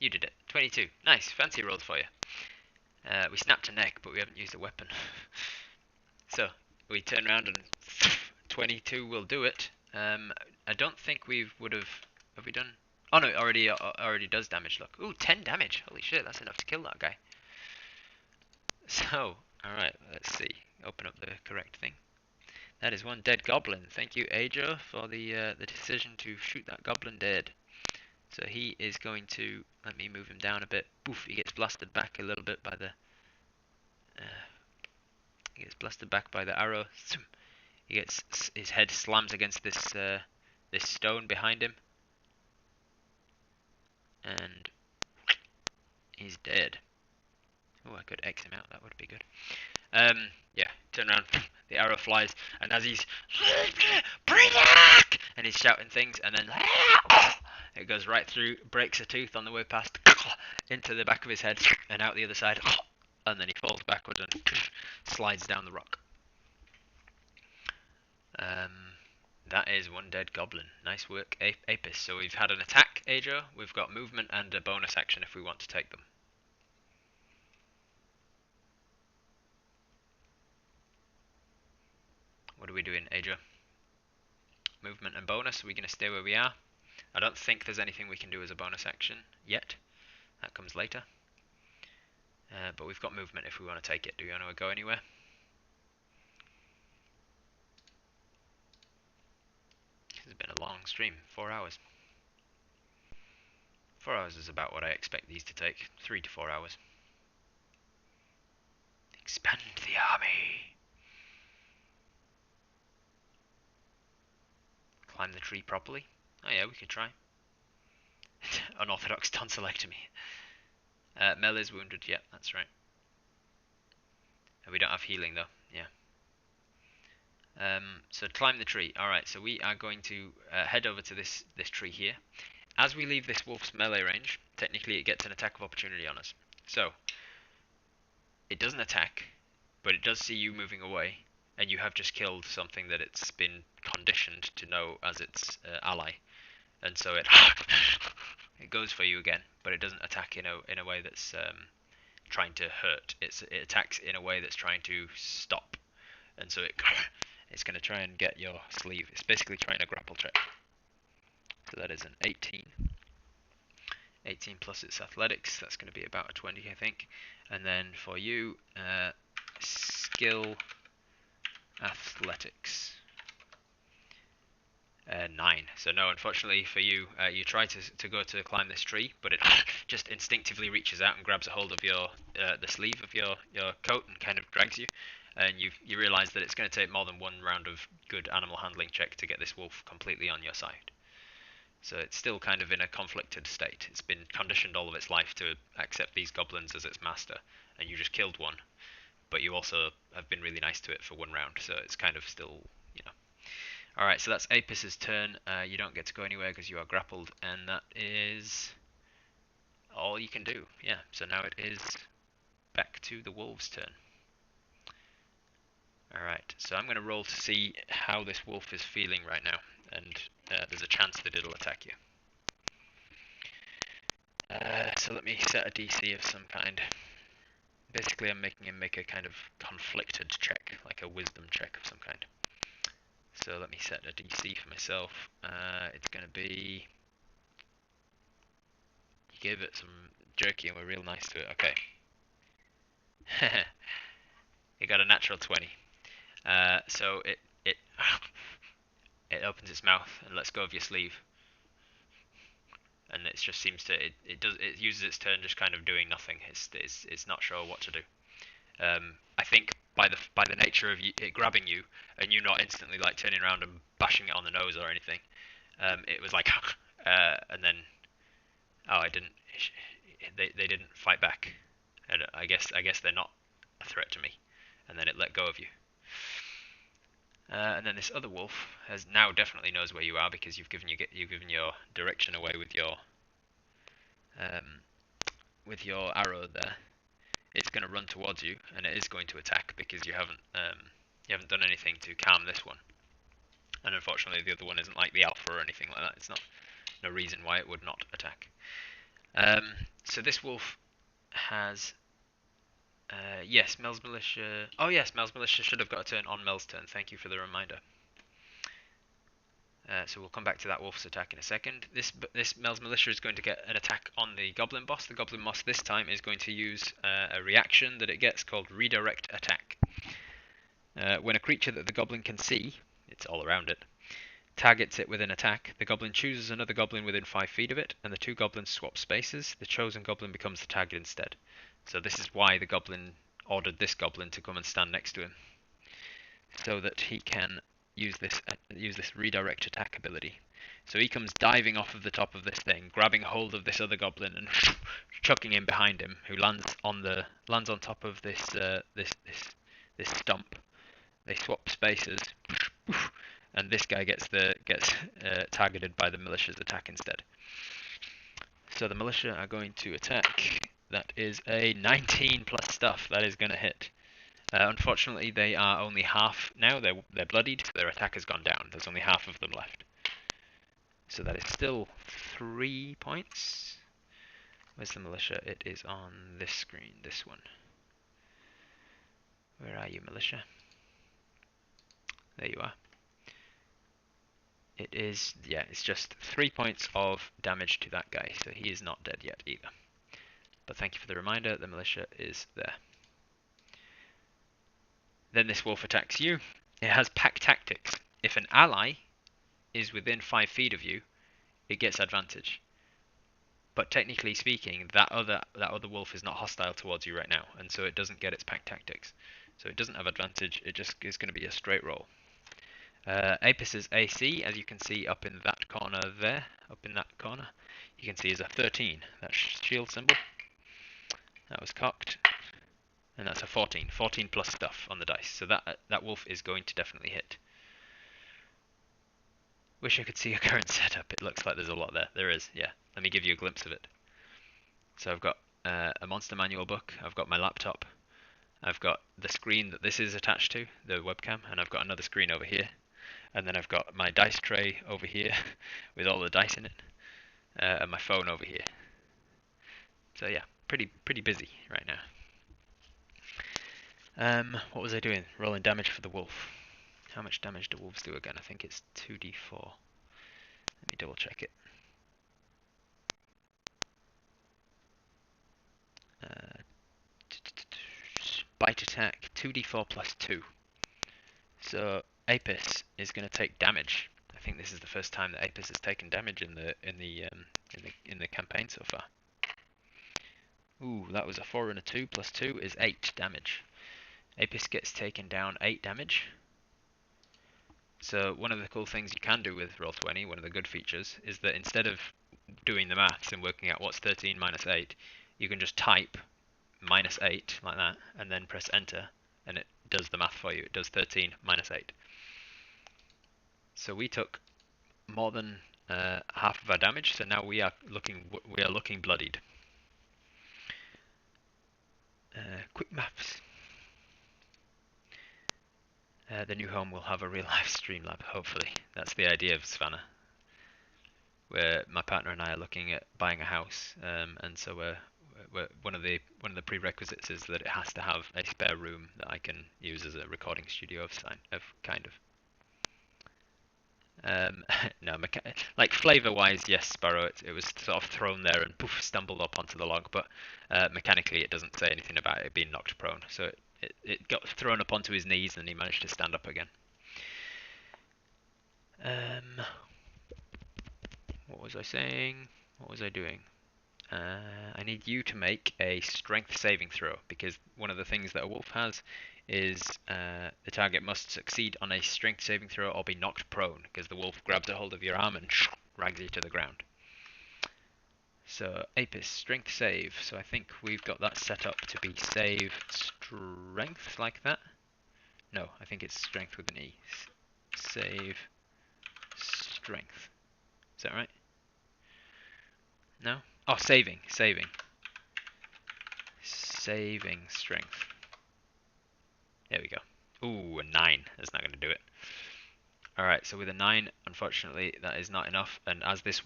You did it. 22. Nice. Fancy rolls for you. We snapped a neck, but we haven't used a weapon. So, we turn around and 22 will do it. I don't think we would have... Have we done... Oh no, it already does damage, look. Ooh, 10 damage. Holy shit, that's enough to kill that guy. So, alright, let's see. Open up the correct thing. That is one dead goblin. Thank you, Ajo, for the decision to shoot that goblin dead. So he is going to... Let me move him down a bit. Boof, he gets blasted back a little bit by the... he gets blasted back by the arrow. He gets... His head slams against this this stone behind him. And... he's dead. Oh, I could X him out. That would be good. Yeah, turn around, the arrow flies, and as he's bring back, and he's shouting things, and then it goes right through, breaks a tooth on the way past, into the back of his head, and out the other side, and then he falls backwards and slides down the rock. That is one dead goblin. Nice work, Apis. So we've had an attack, Ajo, we've got movement and a bonus action if we want to take them. What are we doing, Ajo? Movement and bonus, are we going to stay where we are? I don't think there's anything we can do as a bonus action yet. That comes later. But we've got movement if we want to take it. Do you want to go anywhere? This has been a long stream, 4 hours. 4 hours is about what I expect these to take. 3 to 4 hours. Expand the army. Climb the tree properly? Oh yeah, we could try. Unorthodox tonsillectomy. Mel is wounded, yeah, that's right. We don't have healing though, yeah. So climb the tree. Alright, so we are going to head over to this tree here. As we leave this wolf's melee range, technically it gets an attack of opportunity on us. So, it doesn't attack, but it does see you moving away. And you have just killed something that it's been conditioned to know as its ally, and so it it goes for you again, but it doesn't attack in a way that's trying to hurt. It attacks in a way that's trying to stop, and so it's going to try and get your sleeve. It's basically trying to grapple check. So that is an 18. 18 plus its athletics. That's going to be about a 20, I think. And then for you, skill. Athletics. 9. So no, unfortunately for you, you try to go to climb this tree, but it just instinctively reaches out and grabs a hold of your the sleeve of your coat and kind of drags you. And you realise that it's going to take more than one round of good animal handling check to get this wolf completely on your side. So it's still kind of in a conflicted state. It's been conditioned all of its life to accept these goblins as its master, and you just killed one. But you also have been really nice to it for one round, so it's kind of still, you know. Alright, so that's Apis' turn. You don't get to go anywhere because you are grappled, and that is all you can do. Yeah, so now it is back to the wolf's turn. Alright, so I'm going to roll to see how this wolf is feeling right now, and there's a chance that it'll attack you. So let me set a DC of some kind. Basically, I'm making him make a kind of conflicted check, like a wisdom check of some kind. So let me set a DC for myself. It's going to be... You gave it some jerky and we're real nice to it. Okay. It got a natural 20. So it it opens its mouth and lets go of your sleeve. And it just seems to it uses its turn just kind of doing nothing. It's not sure what to do. I think by the nature of it grabbing you and you not instantly like turning around and bashing it on the nose or anything, it was like and then I didn't. They didn't fight back, and I guess they're not a threat to me. And then it let go of you. And then this other wolf has now definitely knows where you are because you've given your direction away with your arrow there. It's going to run towards you, and it is going to attack because you haven't done anything to calm this one. And unfortunately, the other one isn't like the alpha or anything like that. It's not no reason why it would not attack. So this wolf has yes, Mel's Militia. Oh yes, Mel's Militia should have got a turn on Mel's turn. Thank you for the reminder. So we'll come back to that wolf's attack in a second. This Mel's Militia is going to get an attack on the Goblin Boss. The Goblin Boss this time is going to use a reaction that it gets called Redirect Attack. When a creature that the Goblin can see, it's all around it, targets it with an attack, the Goblin chooses another Goblin within 5 feet of it, and the two Goblins swap spaces. The chosen Goblin becomes the target instead. So this is why the Goblin ordered this Goblin to come and stand next to him, so that he can use this redirect attack ability. So he comes diving off of the top of this thing, grabbing hold of this other Goblin and chucking him behind him, who lands on top of this stump. They swap spaces, and this guy gets targeted by the militia's attack instead. So the militia are going to attack. That is a 19 plus stuff. That is going to hit. Unfortunately, they are only half now. They're bloodied. So their attack has gone down. There's only half of them left. So that is still 3 points. Where's the militia? It is on this screen. This one. Where are you, militia? There you are. It is, yeah, it's just 3 points of damage to that guy. So he is not dead yet either. But thank you for the reminder. The militia is there. Then this wolf attacks you. It has pack tactics. If an ally is within 5 feet of you, it gets advantage. But technically speaking, that other wolf is not hostile towards you right now, and so it doesn't get its pack tactics. So it doesn't have advantage. It just is going to be a straight roll. Apis' AC, as you can see up in that corner there, you can see is a 13. That shield symbol. That was cocked. And that's a 14. 14 plus stuff on the dice. So that wolf is going to definitely hit. Wish I could see your current setup. It looks like there's a lot there. There is, yeah. Let me give you a glimpse of it. So I've got a monster manual book. I've got my laptop. I've got the screen that this is attached to, the webcam, and I've got another screen over here. And then I've got my dice tray over here with all the dice in it, and my phone over here. So yeah, pretty busy right now. What was I doing? Rolling damage for the wolf. How much damage do wolves do again? I think it's 2d4. Let me double check it. Bite attack, 2d4 plus 2. So Apis is going to take damage. I think this is the first time that Apis has taken damage in the campaign so far. Ooh, that was a 4 and a 2 plus 2 is 8 damage. Apis gets taken down 8 damage. So one of the cool things you can do with Roll20, one of the good features, is that instead of doing the maths and working out what's 13 minus 8, you can just type minus 8 like that, and then press enter, and it does the math for you. It does 13 minus 8. So we took more than half of our damage, so now we are looking bloodied. Quick maps. The new home will have a real life stream lab, hopefully. That's the idea of Savannah. Where my partner and I are looking at buying a house, and so one of the prerequisites is that it has to have a spare room that I can use as a recording studio of kind of. No, like flavor-wise, yes, Sparrow. It was sort of thrown there and poof, stumbled up onto the log, but mechanically it doesn't say anything about it being knocked prone. So it got thrown up onto his knees and he managed to stand up again. What was I saying? What was I doing? I need you to make a strength saving throw, because one of the things that a wolf has is the target must succeed on a strength saving throw or be knocked prone, because the wolf grabs a hold of your arm and drags you to the ground. So Apis, strength save. So I think we've got that set up to be save strength like that. No, I think it's strength with an E. Save strength. Is that right? No? Oh, saving strength. There we go. Ooh, a 9. That's not going to do it. Alright, so with a 9, unfortunately, that is not enough. And as this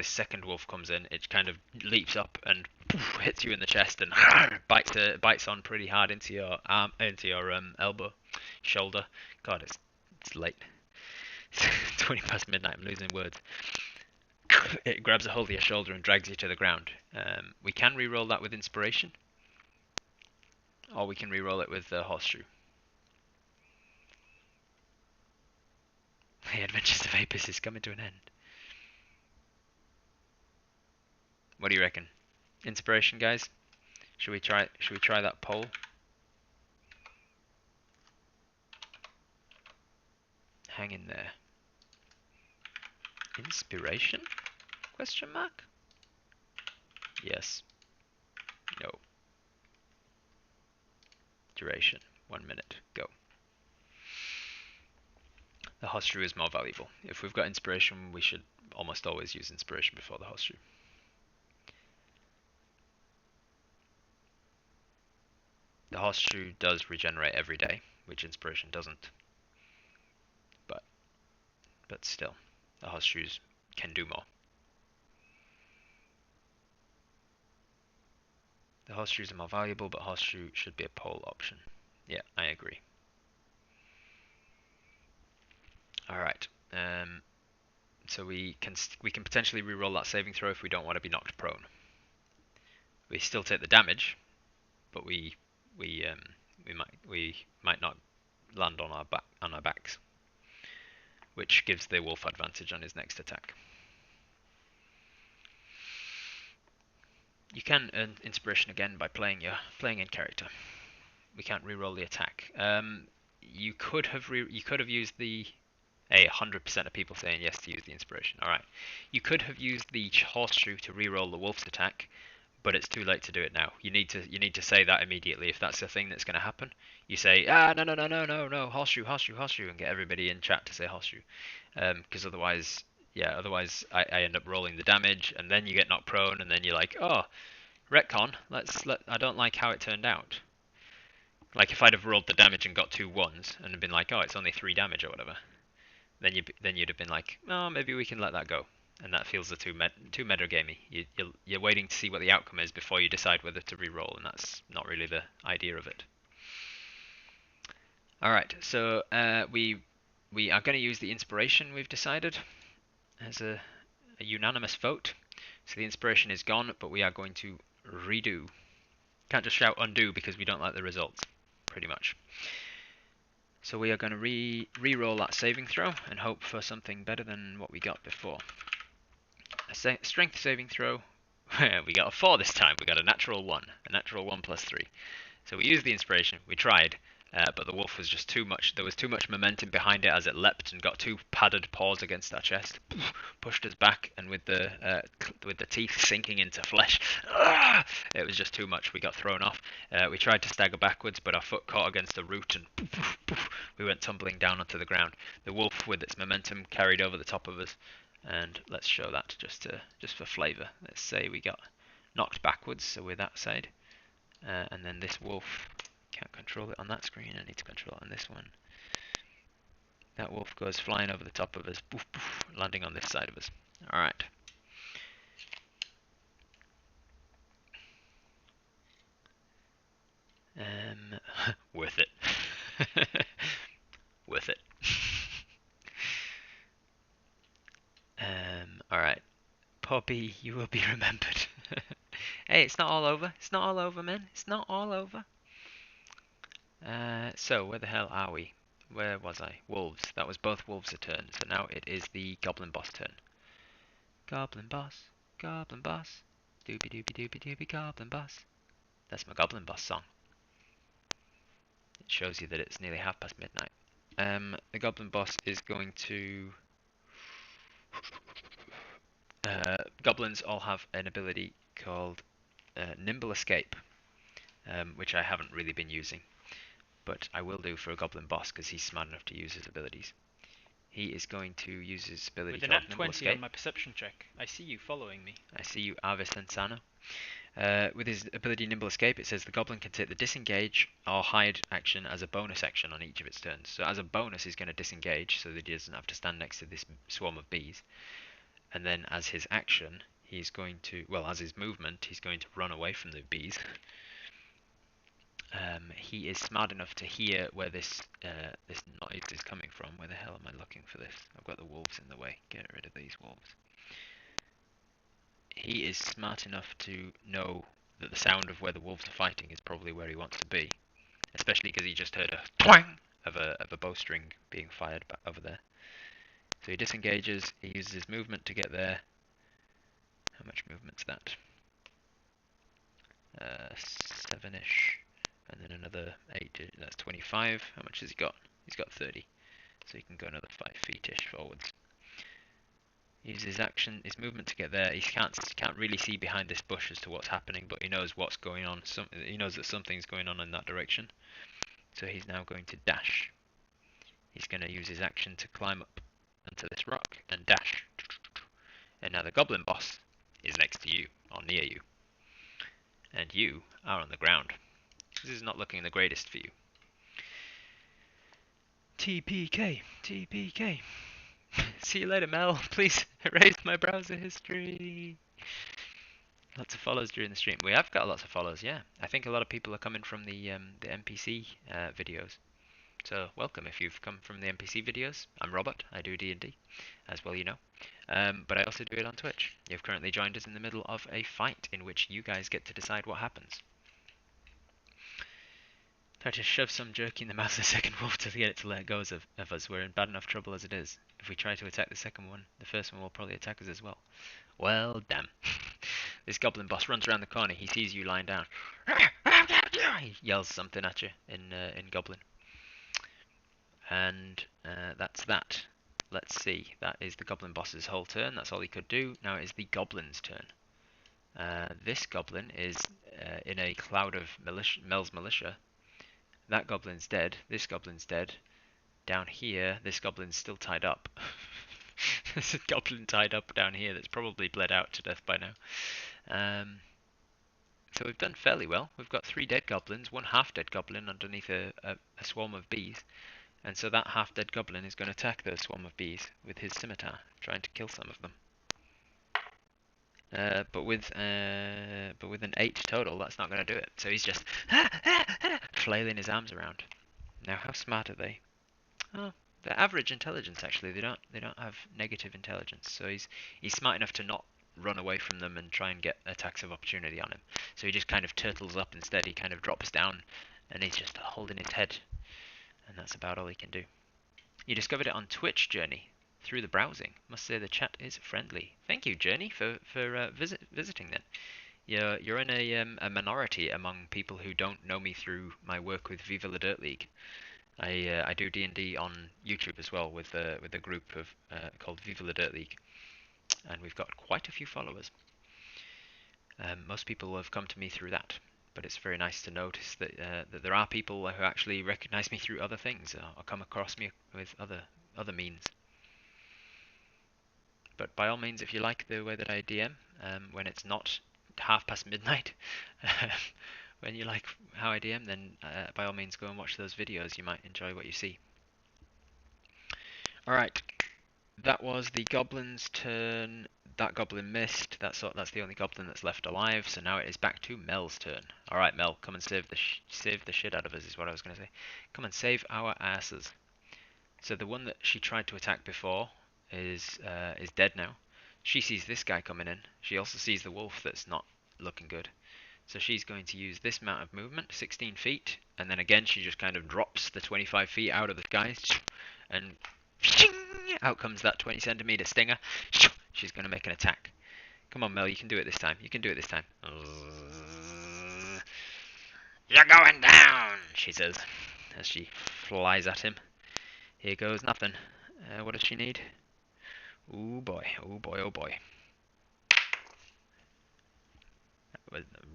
second wolf comes in, it kind of leaps up and poof, hits you in the chest and bites on pretty hard into your arm, into your elbow, shoulder. God, it's late. It's 20 past midnight. I'm losing words. It grabs a hold of your shoulder and drags you to the ground. We can re-roll that with inspiration, or we can re-roll it with the horseshoe. The Adventures of Apis is coming to an end. What do you reckon? Inspiration, guys? Should we try that poll? Hang in there. Inspiration? Question mark? Yes. No. Duration. 1 minute. Go. The horseshoe is more valuable. If we've got inspiration, we should almost always use inspiration before the horseshoe. The horseshoe does regenerate every day, which inspiration doesn't. But still, the horseshoes can do more. The horseshoes are more valuable, but horseshoe should be a poll option. Yeah, I agree. All right. So we can potentially re-roll that saving throw if we don't want to be knocked prone. We still take the damage, but we might not land on our backs, which gives the wolf advantage on his next attack. You can earn inspiration again by playing in character. We can't re-roll the attack. You could have used the 100% of people saying yes to use the inspiration. All right, you could have used the horseshoe to re-roll the wolf's attack, but it's too late to do it now. You need to say that immediately if that's the thing that's going to happen. You say no, horseshoe, and get everybody in chat to say horseshoe, because otherwise I end up rolling the damage, and then you get knocked prone, and then you're like, oh, retcon. I don't like how it turned out. Like if I'd have rolled the damage and got 2 1s and been like, oh, it's only 3 damage or whatever, then you'd have been like, oh, maybe we can let that go, and that feels too metagamey. You're waiting to see what the outcome is before you decide whether to re-roll, and that's not really the idea of it. All right, so we are going to use the inspiration. We've decided as a unanimous vote. So the inspiration is gone, but we are going to redo. Can't just shout undo because we don't like the results, pretty much. So we are going to re-roll that saving throw and hope for something better than what we got before. A strength saving throw. We got a 4 this time. We got a natural 1. A natural 1 plus 3. So we used the inspiration. We tried. But the wolf was just too much. There was too much momentum behind it as it leapt and got two padded paws against our chest, pushed us back, and with the teeth sinking into flesh, it was just too much. We got thrown off. We tried to stagger backwards, but our foot caught against a root and we went tumbling down onto the ground. The wolf, with its momentum, carried over the top of us. And let's show that just for flavour. Let's say we got knocked backwards, so we're that side, and then this wolf. Can't control it on that screen, I need to control it on this one. That wolf goes flying over the top of us, poof, poof, landing on this side of us. Alright. Worth it. Worth it. Alright. Poppy, you will be remembered. Hey, it's not all over. It's not all over, man. It's not all over. So, where the hell are we? Where was I? Wolves. That was both wolves a turn. So now it is the Goblin Boss turn. Goblin Boss. Goblin Boss. Doobie doobie doobie doobie Goblin Boss. That's my Goblin Boss song. It shows you that it's nearly midnight. The Goblin Boss is going to... goblins all have an ability called Nimble Escape, which I haven't really been using. But I will do for a Goblin Boss because he's smart enough to use his abilities. He is going to use his ability With called a nat Nimble 20 Escape. on my perception check, I see you following me. I see you, Avis Insano. With his ability Nimble Escape, it says the Goblin can take the Disengage or Hide action as a bonus action on each of its turns. So as a bonus, he's going to disengage so that he doesn't have to stand next to this swarm of bees. And then as his action, he's going to, well, as his movement, he's going to run away from the bees. He is smart enough to hear where this noise is coming from. Where the hell am I looking for this? I've got the wolves in the way. Get rid of these wolves. He is smart enough to know that the sound of where the wolves are fighting is probably where he wants to be, especially because he just heard a twang of a bowstring being fired back over there. So he disengages. He uses his movement to get there. How much movement's that? 7-ish. And then another 8, that's 25. How much has he got? He's got 30. So he can go another 5 feet-ish forwards. He uses his action, his movement to get there. He can't really see behind this bush as to what's happening, but he knows what's going on. He knows that something's going on in that direction. So he's now going to dash. He's going to use his action to climb up onto this rock and dash. And now the Goblin Boss is next to you, or near you. And you are on the ground. This is not looking the greatest for you. TPK, TPK. See you later, Mel. Please erase my browser history. Lots of follows during the stream. We have got lots of follows, yeah. I think a lot of people are coming from the NPC videos. So welcome if you've come from the NPC videos. I'm Robert. I do D&D, as well you know. But I also do it on Twitch. You've currently joined us in the middle of a fight in which you guys get to decide what happens. Try to shove some jerky in the mouth of the second wolf to get it to let go of us. We're in bad enough trouble as it is. If we try to attack the second one, the first one will probably attack us as well. Well, damn. This Goblin Boss runs around the corner. He sees you lying down. He yells something at you in Goblin. And that's that. Let's see. That is the Goblin Boss's whole turn. That's all he could do. Now it is the Goblin's turn. This Goblin is in a cloud of Mel's militia. That Goblin's dead. This Goblin's dead. Down here, this Goblin's still tied up. There's a Goblin tied up down here that's probably bled out to death by now. So we've done fairly well. We've got 3 dead Goblins, 1 half-dead Goblin underneath a swarm of bees. And so that half-dead Goblin is going to attack the swarm of bees with his scimitar, trying to kill some of them. But with an 8 total, that's not going to do it. So he's just flailing his arms around. Now, how smart are they? Oh, they're average intelligence actually. They don't have negative intelligence. So he's smart enough to not run away from them and try and get attacks of opportunity on him. So he just kind of turtles up instead. He kind of drops down, and he's just holding his head. And that's about all he can do. You discovered it on Twitch, Journey, through the browsing. Must say the chat is friendly. Thank you, Journey, for visiting then. You're in a minority among people who don't know me through my work with Viva la Dirt League. I do D&D on YouTube as well with a group of called Viva la Dirt League, and we've got quite a few followers. Most people have come to me through that, but it's very nice to notice that that there are people who actually recognise me through other things or come across me with other means. But by all means, if you like the way that I DM when it's not midnight, when you like how I DM, then by all means go and watch those videos. You might enjoy what you see. Alright, that was the goblin's turn. That goblin missed. That's the only goblin that's left alive. So now it is back to Mel's turn. All right, Mel, come and save the shit out of us is what I was going to say. Come and save our asses. So the one that she tried to attack before is dead now. She sees this guy coming in. She also sees the wolf that's not looking good. So she's going to use this amount of movement, 16 feet, and then again she just kind of drops the 25 feet out of the sky, and out comes that 20 centimeter stinger. She's going to make an attack. Come on, Mel, you can do it this time. You can do it this time. You're going down, she says, as she flies at him. Here goes nothing. What does she need? Oh boy, oh boy, oh boy.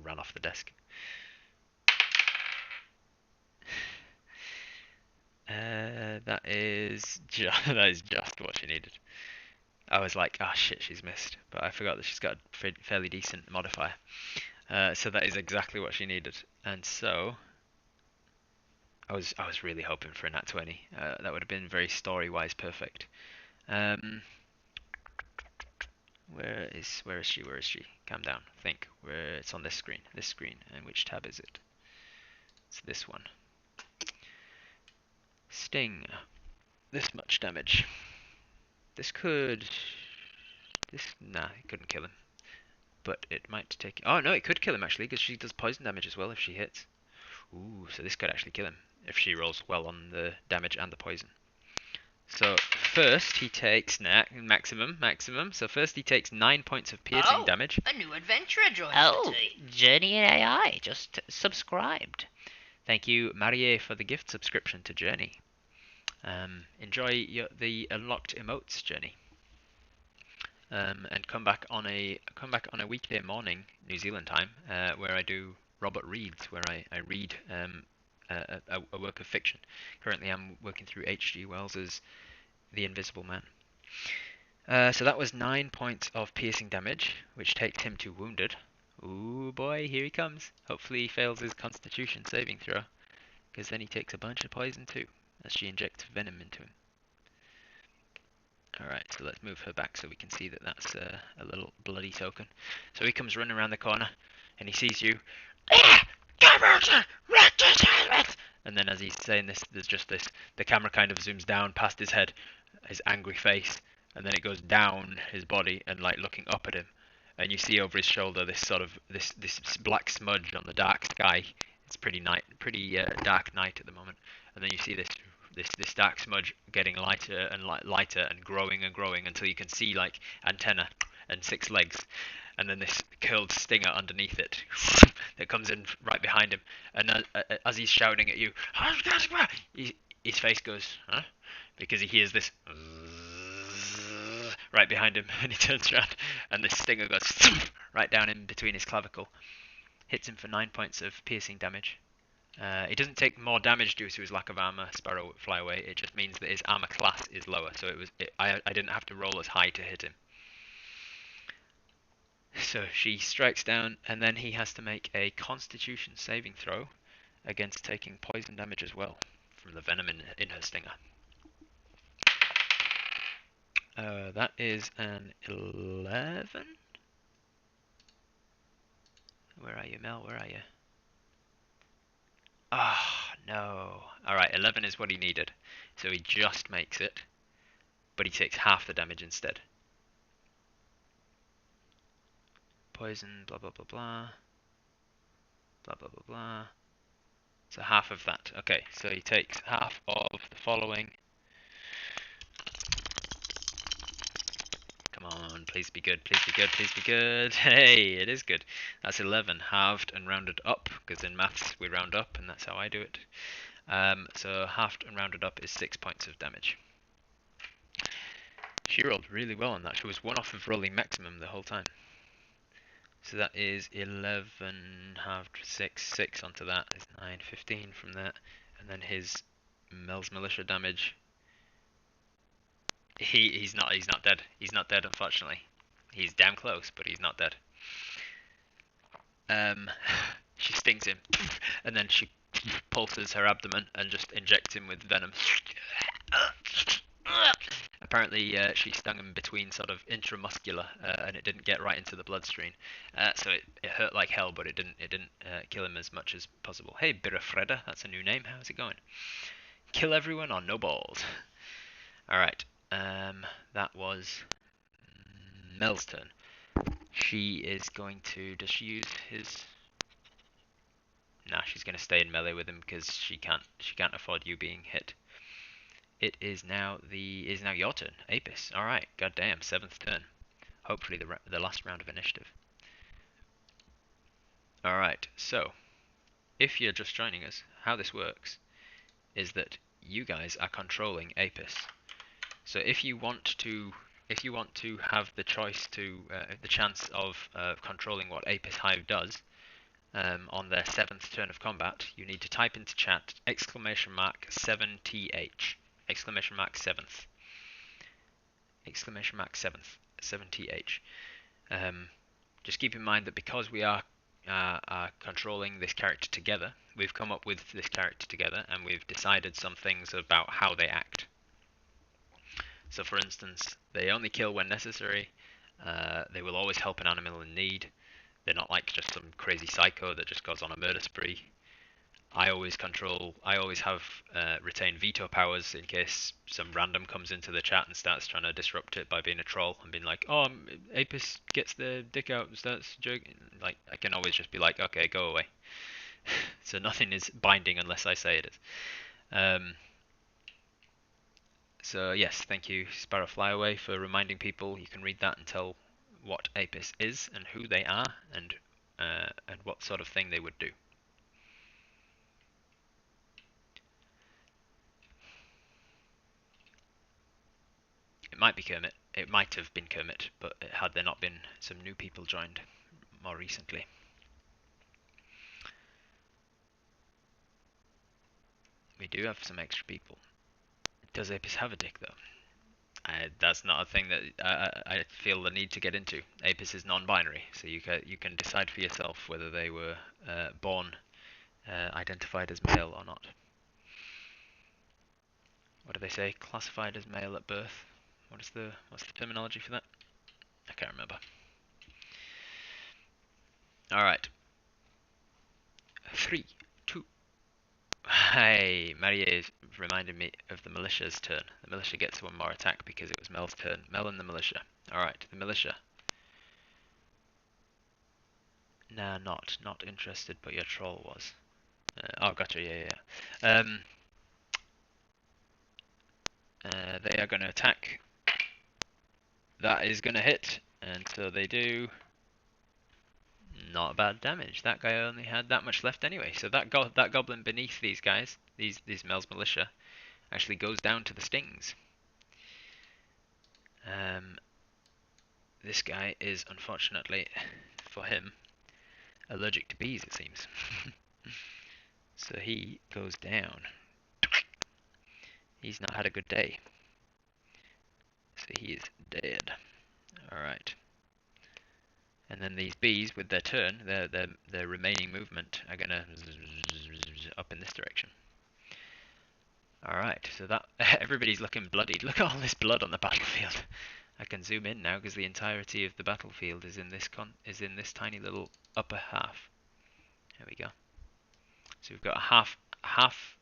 Ran off the desk. That is just what she needed. I was like, oh shit, she's missed, but I forgot that she's got a fairly decent modifier. So that is exactly what she needed, and so I was really hoping for a nat 20. That would have been very story-wise perfect. Where is she? Where is she? Calm down. Think. Where it's on this screen. This screen. And which tab is it? It's this one. Sting. This much damage. Nah, it couldn't kill him. But it might take... Oh, no, it could kill him, actually, because she does poison damage as well if she hits. Ooh, so this could actually kill him if she rolls well on the damage and the poison. So, first he takes... maximum. So first he takes 9 points of piercing damage. A new adventurer joins the team. Journey in AI just subscribed. Thank you, Marie, for the gift subscription to Journey. Enjoy the unlocked emotes, Journey. And come back on a weekday morning, New Zealand time, where I do Robert Reads, where I read a work of fiction. Currently, I'm working through H.G. Wells's The Invisible Man. So that was 9 points of piercing damage, which takes him to wounded. Ooh boy, here he comes. Hopefully he fails his Constitution saving throw, because then he takes a bunch of poison too, as she injects venom into him. Alright, so let's move her back so we can see that that's a little bloody token. So he comes running around the corner, and he sees you. And then as he's saying this, there's just this, the camera kind of zooms down past his head, his angry face, and then it goes down his body and like looking up at him. And you see over his shoulder this sort of, this black smudge on the dark sky. It's pretty dark night at the moment. And then you see this dark smudge getting lighter and growing until you can see like antenna and 6 legs, and then this curled stinger underneath it that comes in right behind him, and as he's shouting at you, his face goes, huh? Because he hears this right behind him, and he turns around and this stinger goes right down in between his clavicle, hits him for 9 points of piercing damage. He doesn't take more damage due to his lack of armor, Sparrow Fly Away. It just means that his armor class is lower, so I didn't have to roll as high to hit him. So she strikes down, and then he has to make a Constitution saving throw against taking poison damage as well from the venom in her stinger. That is an 11. Where are you, Mel? Where are you? Ah, no. Alright, 11 is what he needed. So he just makes it, but he takes half the damage instead. Poison, blah blah blah blah. Blah blah blah blah. So half of that. Okay, so he takes half of the following. Come on, please be good, please be good, please be good. Hey, it is good. That's 11, halved and rounded up, because in maths we round up, and that's how I do it. So halved and rounded up is 6 points of damage. She rolled really well on that. She was one off of rolling maximum the whole time. So that is 11 halved 6 onto that is 9, 15 from that, and then his Mel's militia damage. He's not dead. He's not dead, unfortunately. He's damn close, but he's not dead. She stings him, and then she pulses her abdomen and just injects him with venom. Apparently, she stung him between sort of intramuscular, and it didn't get right into the bloodstream. So it hurt like hell, but it didn't kill him as much as possible. Hey, Befriending, that's a new name. How's it going? Kill everyone or no balls. All right. That was Mel's turn. She is going to. Does she use his? Nah, she's going to stay in melee with him because she can't afford you being hit. It is now your turn, Apis. All right, goddamn, 7th turn. Hopefully the last round of initiative. All right, so if you're just joining us, how this works is that you guys are controlling Apis. So if you want to have the choice to the chance of controlling what Apis Hive does on their 7th turn of combat, you need to type into chat !7th exclamation mark 7th 7th. Just keep in mind that because we are controlling this character together, we've come up with this character together, and we've decided some things about how they act. So for instance, they only kill when necessary, they will always help an animal in need, they're not like just some crazy psycho that just goes on a murder spree. I always have retained veto powers in case some random comes into the chat and starts trying to disrupt it by being a troll and being like, oh, Apis gets the dick out and starts joking. Like, I can always just be like, okay, go away. So nothing is binding unless I say it is. So yes, thank you, Sparrow Flyaway, for reminding people. You can read that and tell what Apis is and who they are and what sort of thing they would do. It might be Kermit. It might have been Kermit, but had there not been some new people joined more recently. We do have some extra people. Does Apis have a dick, though? That's not a thing that I feel the need to get into. Apis is non-binary, so you can decide for yourself whether they were born identified as male or not. What do they say? Classified as male at birth. What's the terminology for that? I can't remember. All right. 3, 2. Hey, Marie is reminded me of the militia's turn. The militia gets one more attack because it was Mel's turn. Mel and the militia. Alright, the militia. Nah, not interested, but your troll was. Oh, gotcha, yeah. They are going to attack. That is going to hit, and so they do. Not bad damage. That guy only had that much left anyway. So that goblin beneath these guys, these Mel's militia, actually goes down to the stings. This guy is, unfortunately for him, allergic to bees, it seems. So he goes down. He's not had a good day. So he is dead. Alright. And then these bees, with their turn, their remaining movement, are gonna up in this direction. Alright, so that everybody's looking bloodied. Look at all this blood on the battlefield. I can zoom in now because the entirety of the battlefield is in this tiny little upper half. There we go. So we've got a half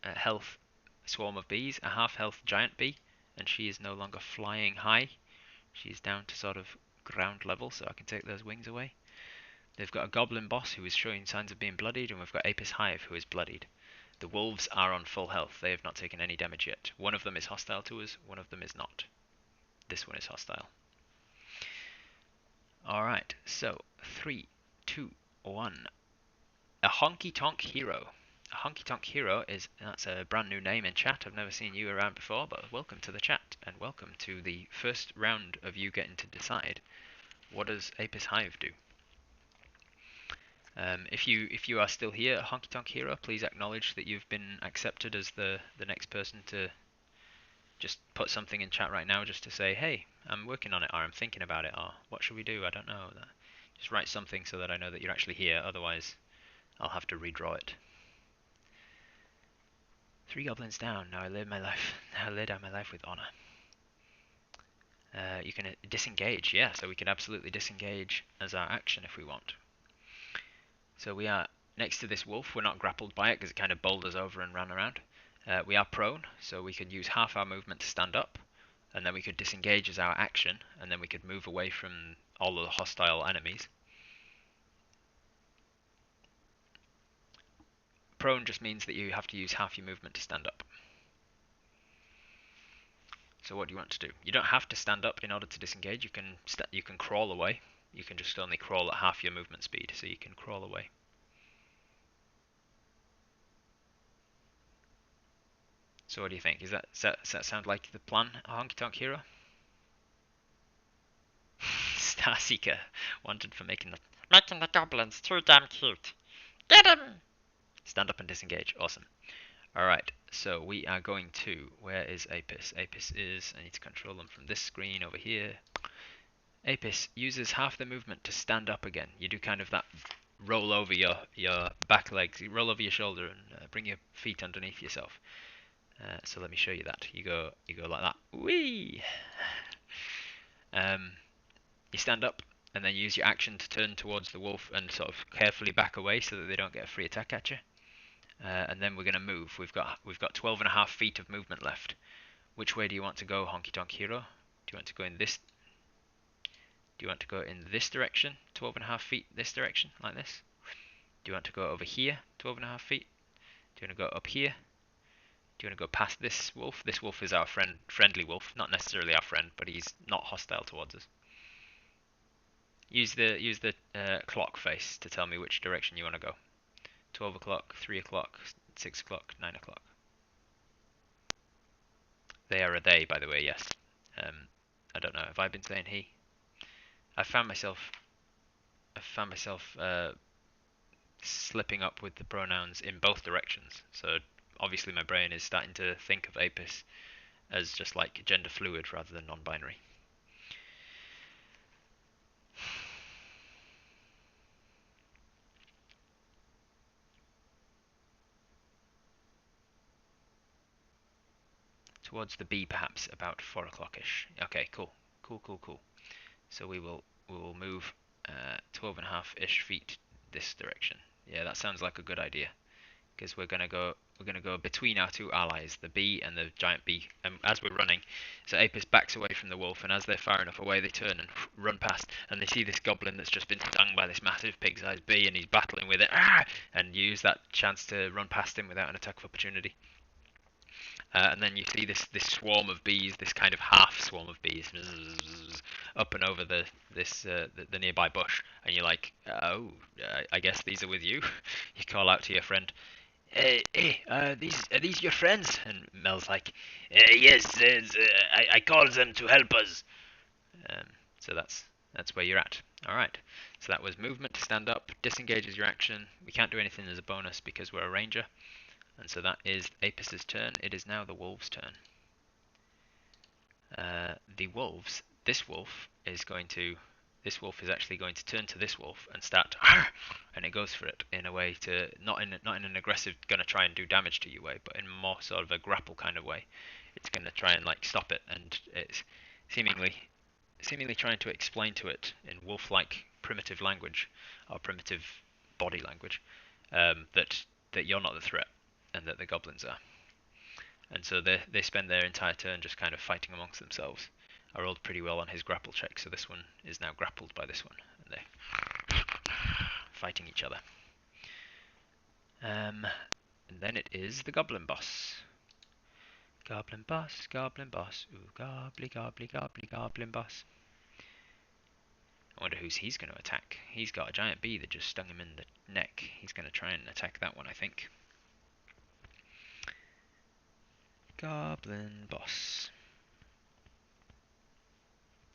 health swarm of bees, a half health giant bee, and she is no longer flying high. She's down to sort of ground level, so I can take those wings away. They've got a goblin boss who is showing signs of being bloodied, and we've got Apis Hive who is bloodied. The wolves are on full health. They have not taken any damage yet. One of them is hostile to us, one of them is not. This one is hostile. Alright, so 3, 2, 1. A Honky Tonk Hero. A Honky Tonk Hero that's a brand new name in chat. I've never seen you around before, but welcome to the chat, and welcome to the first round of you getting to decide what does Apis Hive do. If you are still here, Honky Tonk Hero, please acknowledge that you've been accepted as the next person to just put something in chat right now, just to say, hey, I'm working on it, or I'm thinking about it, or what should we do? I don't know. Just write something so that I know that you're actually here. Otherwise, I'll have to redraw it. 3 goblins down. Now I live my life. Now I lay down my life with honor. You can disengage. Yeah, so we can absolutely disengage as our action if we want. So we are next to this wolf. We're not grappled by it because it kind of bowled us over and ran around. We are prone, so we could use half our movement to stand up, and then we could disengage as our action, and then we could move away from all of the hostile enemies. Prone just means that you have to use half your movement to stand up. So what do you want to do? You don't have to stand up in order to disengage. You can crawl away. You can just only crawl at half your movement speed, so you can crawl away. So what do you think? Does that sound like the plan, Honky Tonk Hero? Starseeker, wanted for making the goblins too damn cute. Get him! Stand up and disengage. Awesome. Alright, so we are going to... Where is Apis? Apis is... I need to control them from this screen over here. Apis uses half the movement to stand up again. You do kind of that roll over your back legs. You roll over your shoulder and bring your feet underneath yourself. So let me show you that. You go like that. Whee! You stand up and then use your action to turn towards the wolf and sort of carefully back away so that they don't get a free attack at you. And then we're going to move. We've got 12.5 feet of movement left. Which way do you want to go, Honky Tonk Hero? Do you want to go in this? Do you want to go in this direction? 12.5 feet this direction, like this? Do you want to go over here? 12.5 feet? Do you want to go up here? Do you want to go past this wolf? This wolf is our friendly wolf, not necessarily our friend, but he's not hostile towards us. Use the clock face to tell me which direction you want to go. 12 o'clock, 3 o'clock, 6 o'clock, 9 o'clock. They are a they, by the way, yes. I don't know, have I been saying he? I found myself slipping up with the pronouns in both directions. So obviously my brain is starting to think of Apis as just like gender fluid rather than non-binary. Towards the B, perhaps about 4 o'clock-ish. Okay, cool. So we will move 12.5-ish feet this direction. Yeah, that sounds like a good idea, because we're gonna go between our two allies, the bee and the giant bee. And as we're running, so Apis backs away from the wolf, and as they're far enough away, they turn and run past, and they see this goblin that's just been stung by this massive pig-sized bee, and he's battling with it, and use that chance to run past him without an attack of opportunity. And then you see this swarm of bees, this kind of half swarm of bees, up and over the nearby bush, and you're like, oh, I guess these are with you. You call out to your friend, hey, are these your friends? And Mel's like, yes, I called them to help us. So that's where you're at. All right. So that was movement to stand up, disengages your action. We can't do anything as a bonus because we're a ranger. And so that is Apis's turn. It is now the wolf's turn. The wolves. This wolf is actually going to turn to this wolf and start, and it goes for it in a way to not in an aggressive, gonna try and do damage to you way, but in more sort of a grapple kind of way. It's gonna try and like stop it, and it's seemingly trying to explain to it in wolf-like primitive language or primitive body language that you're not the threat, and that the goblins are. And so they spend their entire turn just kind of fighting amongst themselves. I rolled pretty well on his grapple check, so this one is now grappled by this one, and they're fighting each other. And then it is the Goblin boss. Goblin boss, Goblin boss. Ooh, gobbly, gobbly, gobbly, Goblin boss. I wonder who's he's going to attack. He's got a giant bee that just stung him in the neck. He's going to try and attack that one, I think. Goblin boss.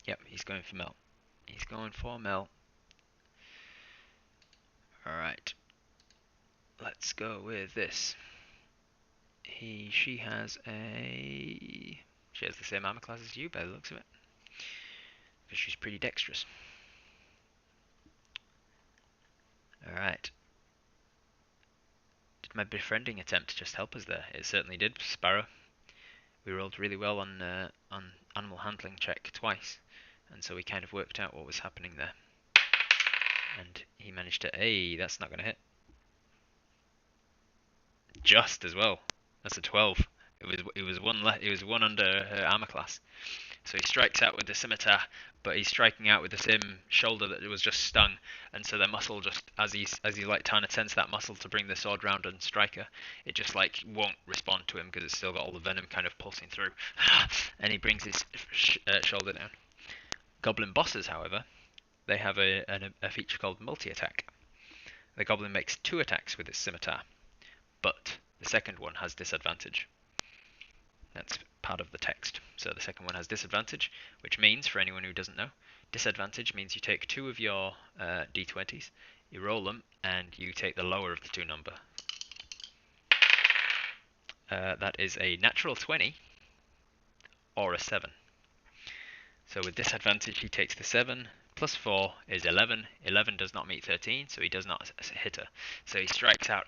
Yep, he's going for Mel. He's going for Mel. Alright. Let's go with this. She has a... She has the same armor class as you by the looks of it. But she's pretty dexterous. Alright. Did my befriending attempt just help us there? It certainly did, Sparrow. We rolled really well on animal handling check twice. And so we kind of worked out what was happening there. And he managed to... Hey, that's not going to hit. Just as well. That's a 12. It was one under her armor class. So he strikes out with the scimitar, but he's striking out with the same shoulder that was just stung, and so the muscle just as he's like trying to tense that muscle to bring the sword round and strike her, it just like won't respond to him because it's still got all the venom kind of pulsing through, and he brings his shoulder down. Goblin bosses, however, they have a feature called multi-attack. The goblin makes 2 attacks with its scimitar, but the second one has disadvantage. That's part of the text. So the second one has disadvantage, which means, for anyone who doesn't know, disadvantage means you take 2 of your d20s, you roll them, and you take the lower of the 2 number. That is a natural 20 or a 7. So with disadvantage, he takes the 7, plus 4 is 11. 11 does not meet 13, so he does not hit her. So he strikes out.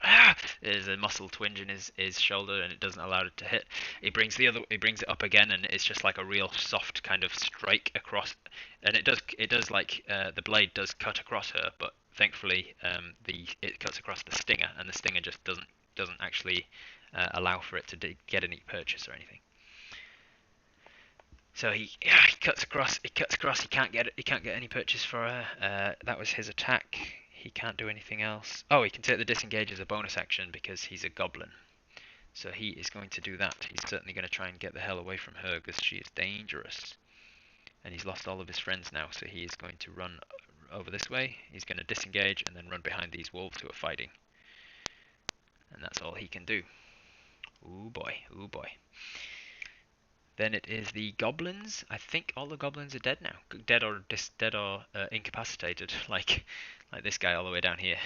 There's a muscle twinge in his shoulder, and it doesn't allow it to hit. He brings it up again, and it's just like a real soft kind of strike across. And it does like the blade does cut across her, but thankfully it cuts across the stinger, and the stinger just doesn't actually allow for it to get any purchase or anything. So he cuts across. He can't get any purchase for her. That was his attack. He can't do anything else. Oh, he can take the disengage as a bonus action because he's a goblin. So he is going to do that. He's certainly going to try and get the hell away from her because she is dangerous. And he's lost all of his friends now, so he is going to run over this way. He's going to disengage and then run behind these wolves who are fighting. And that's all he can do. Ooh boy, ooh boy. Then it is the goblins. I think all the goblins are dead now. Dead or incapacitated, like this guy all the way down here.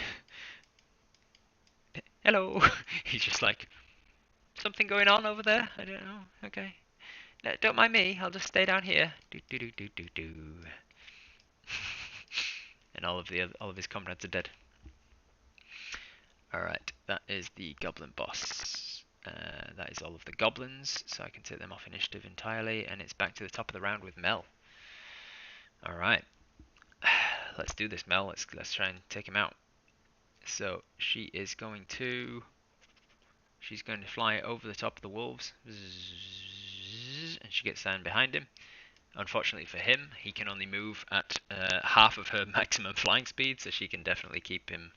Hello. He's just like, something going on over there? I don't know. Okay. No, don't mind me. I'll just stay down here. Do. And all of his comrades are dead. All right. That is the goblin boss. That is all of the goblins, so I can take them off initiative entirely, and it's back to the top of the round with Mel. Alright, let's do this, Mel. Let's try and take him out. So she's going to fly over the top of the wolves, and she gets down behind him. Unfortunately for him, he can only move at half of her maximum flying speed, so she can definitely keep him.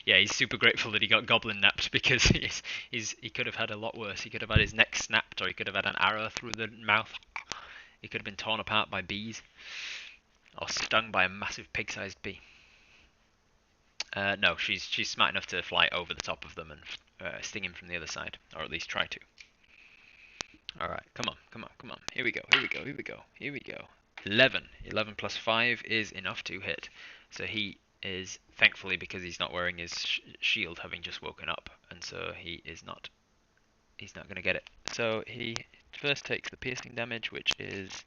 Yeah, he's super grateful that he got goblin napped because he could have had a lot worse. He could have had his neck snapped, or he could have had an arrow through the mouth. He could have been torn apart by bees, or stung by a massive pig-sized bee. No, she's smart enough to fly over the top of them and sting him from the other side, or at least try to. All right, come on. Here we go. 11 plus 5 is enough to hit. So he is, thankfully, because he's not wearing his shield, having just woken up, and so he's not going to get it. So he first takes the piercing damage, which is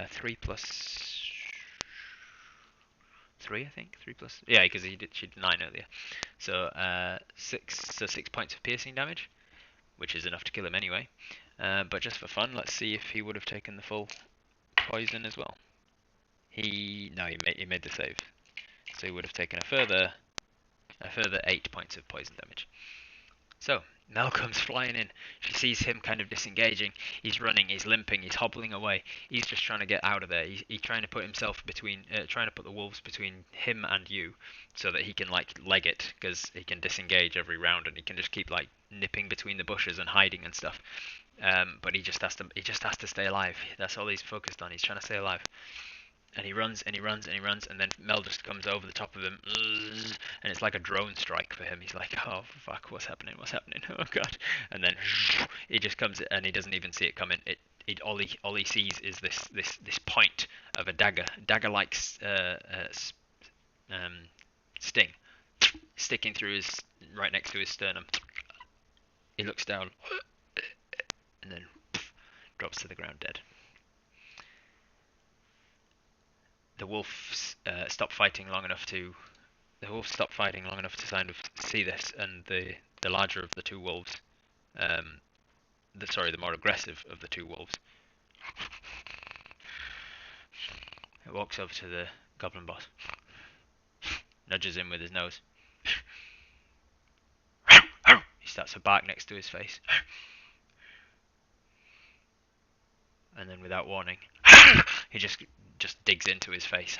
3 plus 3, I think. 3 plus, yeah, because she did 9 earlier. So 6 points of piercing damage, which is enough to kill him anyway. But just for fun, let's see if he would have taken the full poison as well. He made the save. So he would have taken a further 8 points of poison damage. So Mel comes flying in. She sees him kind of disengaging. He's running, he's limping, he's hobbling away. He's just trying to get out of there. He's trying to put himself between, trying to put the wolves between him and you, so that he can like leg it, because he can disengage every round and he can just keep like nipping between the bushes and hiding and stuff. But he just has to stay alive. That's all he's focused on. He's trying to stay alive. And he runs and he runs and he runs, and then Mel just comes over the top of him, and it's like a drone strike for him. He's like, oh fuck, what's happening? What's happening? Oh god! And then he just comes, and he doesn't even see it coming. All he sees is this point of a dagger-like sting, sticking through his right next to his sternum. He looks down, and then drops to the ground dead. The wolves stop fighting long enough to kind of see this, and the larger of the two wolves, the more aggressive of the two wolves, it walks over to the goblin boss, nudges him with his nose. He starts to bark next to his face, and then without warning, he just digs into his face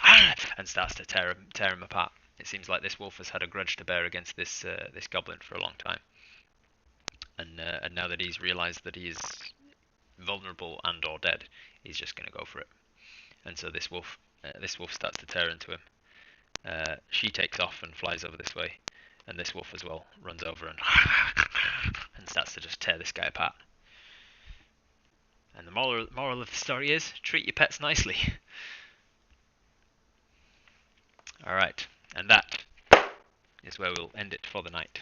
and starts to tear him apart. It seems like this wolf has had a grudge to bear against this goblin for a long time, and now that he's realised that he is vulnerable and or dead, he's just going to go for it. And so this wolf starts to tear into him. She takes off and flies over this way, and this wolf as well runs over and starts to just tear this guy apart. And the moral of the story is, treat your pets nicely. Alright, and that is where we'll end it for the night.